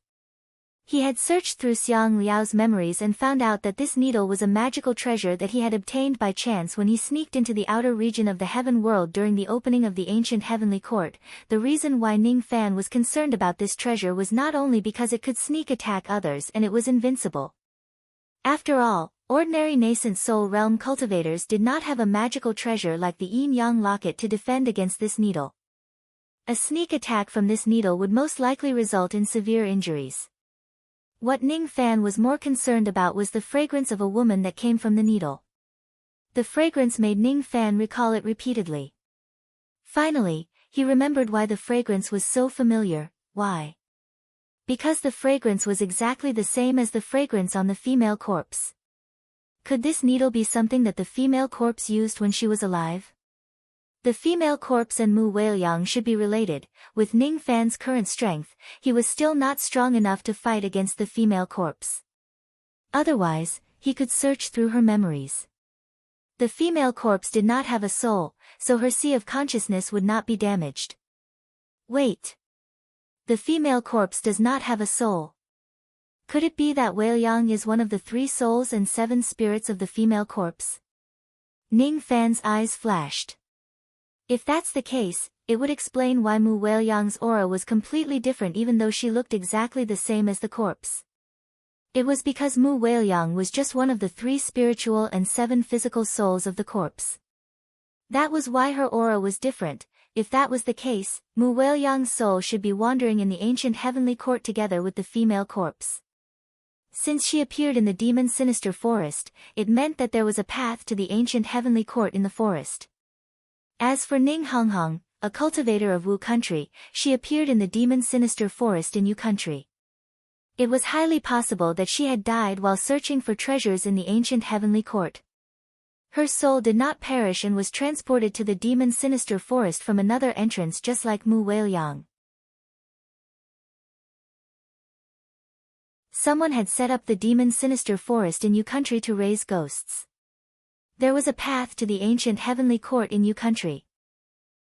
He had searched through Xiang Liao's memories and found out that this needle was a magical treasure that he had obtained by chance when he sneaked into the outer region of the heaven world during the opening of the ancient heavenly court. The reason why Ning Fan was concerned about this treasure was not only because it could sneak attack others and it was invincible. After all, ordinary nascent soul realm cultivators did not have a magical treasure like the yin-yang locket to defend against this needle. A sneak attack from this needle would most likely result in severe injuries. What Ning Fan was more concerned about was the fragrance of a woman that came from the needle. The fragrance made Ning Fan recall it repeatedly. Finally, he remembered why the fragrance was so familiar. Why? Because the fragrance was exactly the same as the fragrance on the female corpse. Could this needle be something that the female corpse used when she was alive? The female corpse and Mu Weiliang should be related. With Ning Fan's current strength, he was still not strong enough to fight against the female corpse. Otherwise, he could search through her memories. The female corpse did not have a soul, so her sea of consciousness would not be damaged. Wait. The female corpse does not have a soul. Could it be that Weiliang is one of the 3 souls and 7 spirits of the female corpse? Ning Fan's eyes flashed. If that's the case, it would explain why Mu Weiliang's aura was completely different even though she looked exactly the same as the corpse. It was because Mu Weiliang was just one of the 3 spiritual and 7 physical souls of the corpse. That was why her aura was different. If that was the case, Mu Weiliang's soul should be wandering in the ancient heavenly court together with the female corpse. Since she appeared in the demon sinister forest, it meant that there was a path to the ancient heavenly court in the forest. As for Ning Honghong, a cultivator of Wu country, she appeared in the demon sinister forest in Yu country. It was highly possible that she had died while searching for treasures in the ancient heavenly court. Her soul did not perish and was transported to the demon sinister forest from another entrance just like Mu Weiliang. Someone had set up the demon sinister forest in Yu country to raise ghosts. There was a path to the ancient heavenly court in Yu country.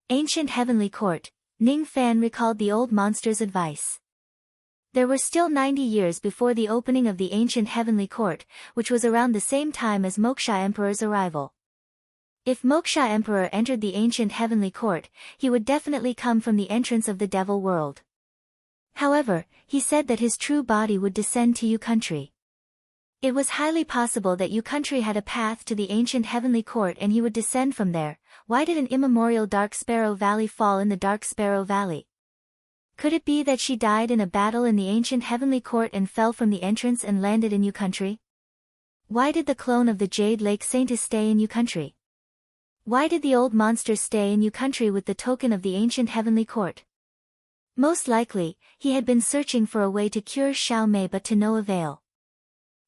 Ancient heavenly court, Ning Fan recalled the old monster's advice. There were still 90 years before the opening of the ancient heavenly court, which was around the same time as Moksha Emperor's arrival. If Moksha Emperor entered the ancient heavenly court, he would definitely come from the entrance of the devil world. However, he said that his true body would descend to Yu country. It was highly possible that Yu country had a path to the ancient heavenly court and he would descend from there. Why did an immemorial Dark Sparrow Valley fall in the Dark Sparrow Valley? Could it be that she died in a battle in the ancient heavenly court and fell from the entrance and landed in Yu country? Why did the clone of the Jade Lake Saintess stay in Yu country? Why did the old monster stay in Yu country with the token of the ancient heavenly court? Most likely, he had been searching for a way to cure Xiao Mei but to no avail.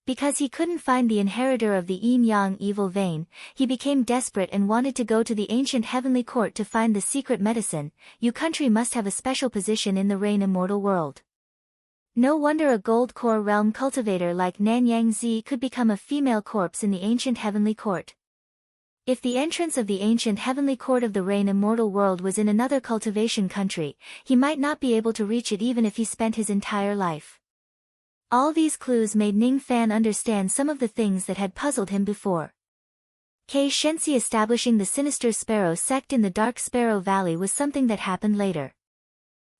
Because he couldn't find the inheritor of the yin-yang evil vein, he became desperate and wanted to go to the ancient heavenly court to find the secret medicine. Yu country must have a special position in the Rain Immortal world. No wonder a gold core realm cultivator like Nanyang Zi could become a female corpse in the ancient heavenly court. If the entrance of the ancient heavenly court of the Rain Immortal world was in another cultivation country, he might not be able to reach it even if he spent his entire life. All these clues made Ning Fan understand some of the things that had puzzled him before. Kei Shenxi establishing the Sinister Sparrow sect in the Dark Sparrow Valley was something that happened later.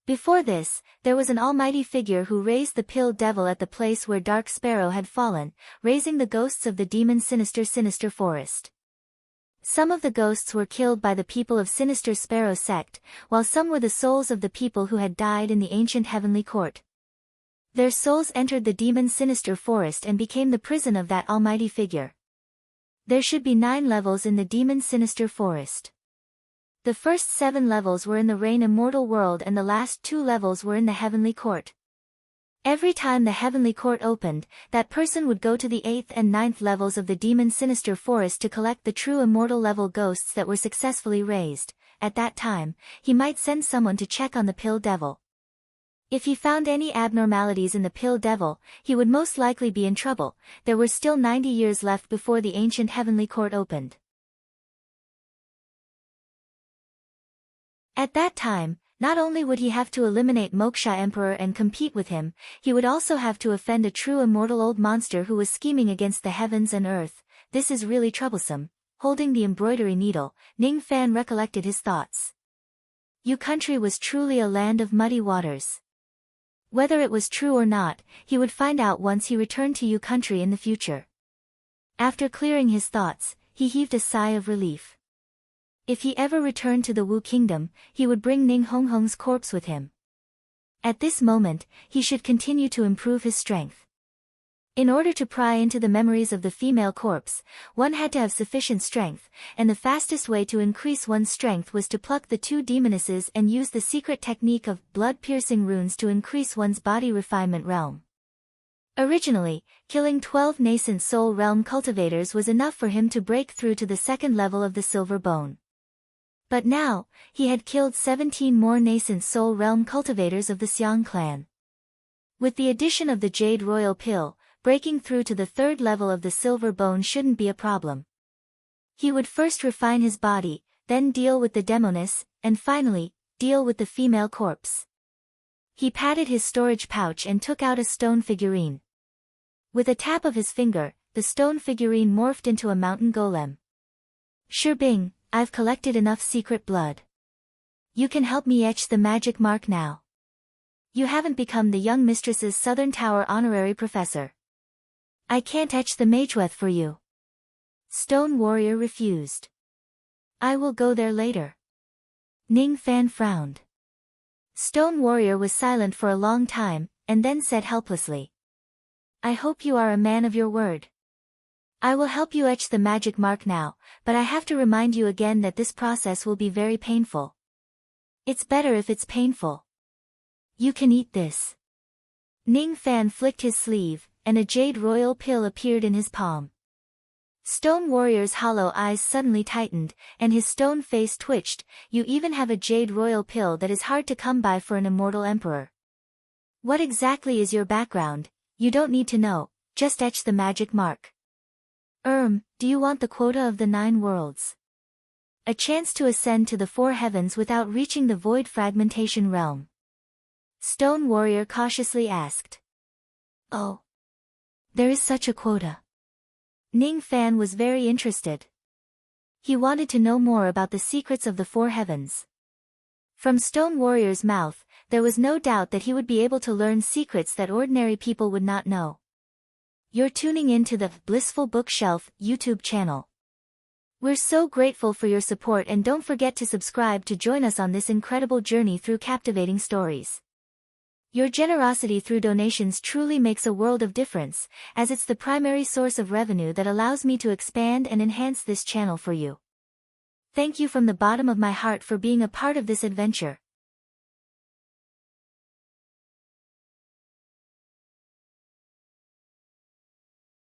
Before this, there was an almighty figure who raised the Pill Devil at the place where Dark Sparrow had fallen, raising the ghosts of the demon Sinister Forest. Some of the ghosts were killed by the people of Sinister Sparrow sect, while some were the souls of the people who had died in the ancient heavenly court. Their souls entered the demon Sinister Forest and became the prison of that almighty figure. There should be 9 levels in the demon Sinister Forest. The first 7 levels were in the Rain Immortal world and the last 2 levels were in the heavenly court. Every time the heavenly court opened, that person would go to the 8th and 9th levels of the demon Sinister Forest to collect the true immortal level ghosts that were successfully raised. At that time, he might send someone to check on the Pill Devil. If he found any abnormalities in the Pill Devil, he would most likely be in trouble. There were still 90 years left before the ancient heavenly court opened. At that time, not only would he have to eliminate Moksha Emperor and compete with him, he would also have to offend a true immortal old monster who was scheming against the heavens and earth. This is really troublesome. Holding the embroidery needle, Ning Fan recollected his thoughts. Yu country was truly a land of muddy waters. Whether it was true or not, he would find out once he returned to Yu country in the future. After clearing his thoughts, he heaved a sigh of relief. If he ever returned to the Wu kingdom, he would bring Ning Honghong's corpse with him. At this moment, he should continue to improve his strength. In order to pry into the memories of the female corpse, one had to have sufficient strength, and the fastest way to increase one's strength was to pluck the 2 demonesses and use the secret technique of blood-piercing runes to increase one's body refinement realm. Originally, killing 12 nascent soul realm cultivators was enough for him to break through to the 2nd level of the Silver Bone. But now, he had killed 17 more nascent soul realm cultivators of the Xiang clan. With the addition of the Jade Royal Pill, breaking through to the 3rd level of the Silver Bone shouldn't be a problem. He would first refine his body, then deal with the demoness, and finally, deal with the female corpse. He patted his storage pouch and took out a stone figurine. With a tap of his finger, the stone figurine morphed into a mountain golem. Shirbing, I've collected enough secret blood. You can help me etch the magic mark now. You haven't become the young mistress's Southern Tower honorary professor. I can't etch the mageweth for you. Stone Warrior refused. I will go there later. Ning Fan frowned. Stone Warrior was silent for a long time, and then said helplessly. I hope you are a man of your word. I will help you etch the magic mark now, but I have to remind you again that this process will be very painful. It's better if it's painful. You can eat this. Ning Fan flicked his sleeve, and a jade royal pill appeared in his palm. Stone Warrior's hollow eyes suddenly tightened, and his stone face twitched. You even have a jade royal pill that is hard to come by for an immortal emperor. What exactly is your background? You don't need to know, just etch the magic mark. Do you want the quota of the 9 worlds? A chance to ascend to the 4 heavens without reaching the void fragmentation realm? Stone Warrior cautiously asked. Oh. There is such a quota. Ning Fan was very interested. He wanted to know more about the secrets of the 4 heavens. From Stone Warrior's mouth, there was no doubt that he would be able to learn secrets that ordinary people would not know. You're tuning in to the Blissful Bookshelf YouTube channel. We're so grateful for your support, and don't forget to subscribe to join us on this incredible journey through captivating stories. Your generosity through donations truly makes a world of difference, as it's the primary source of revenue that allows me to expand and enhance this channel for you. Thank you from the bottom of my heart for being a part of this adventure.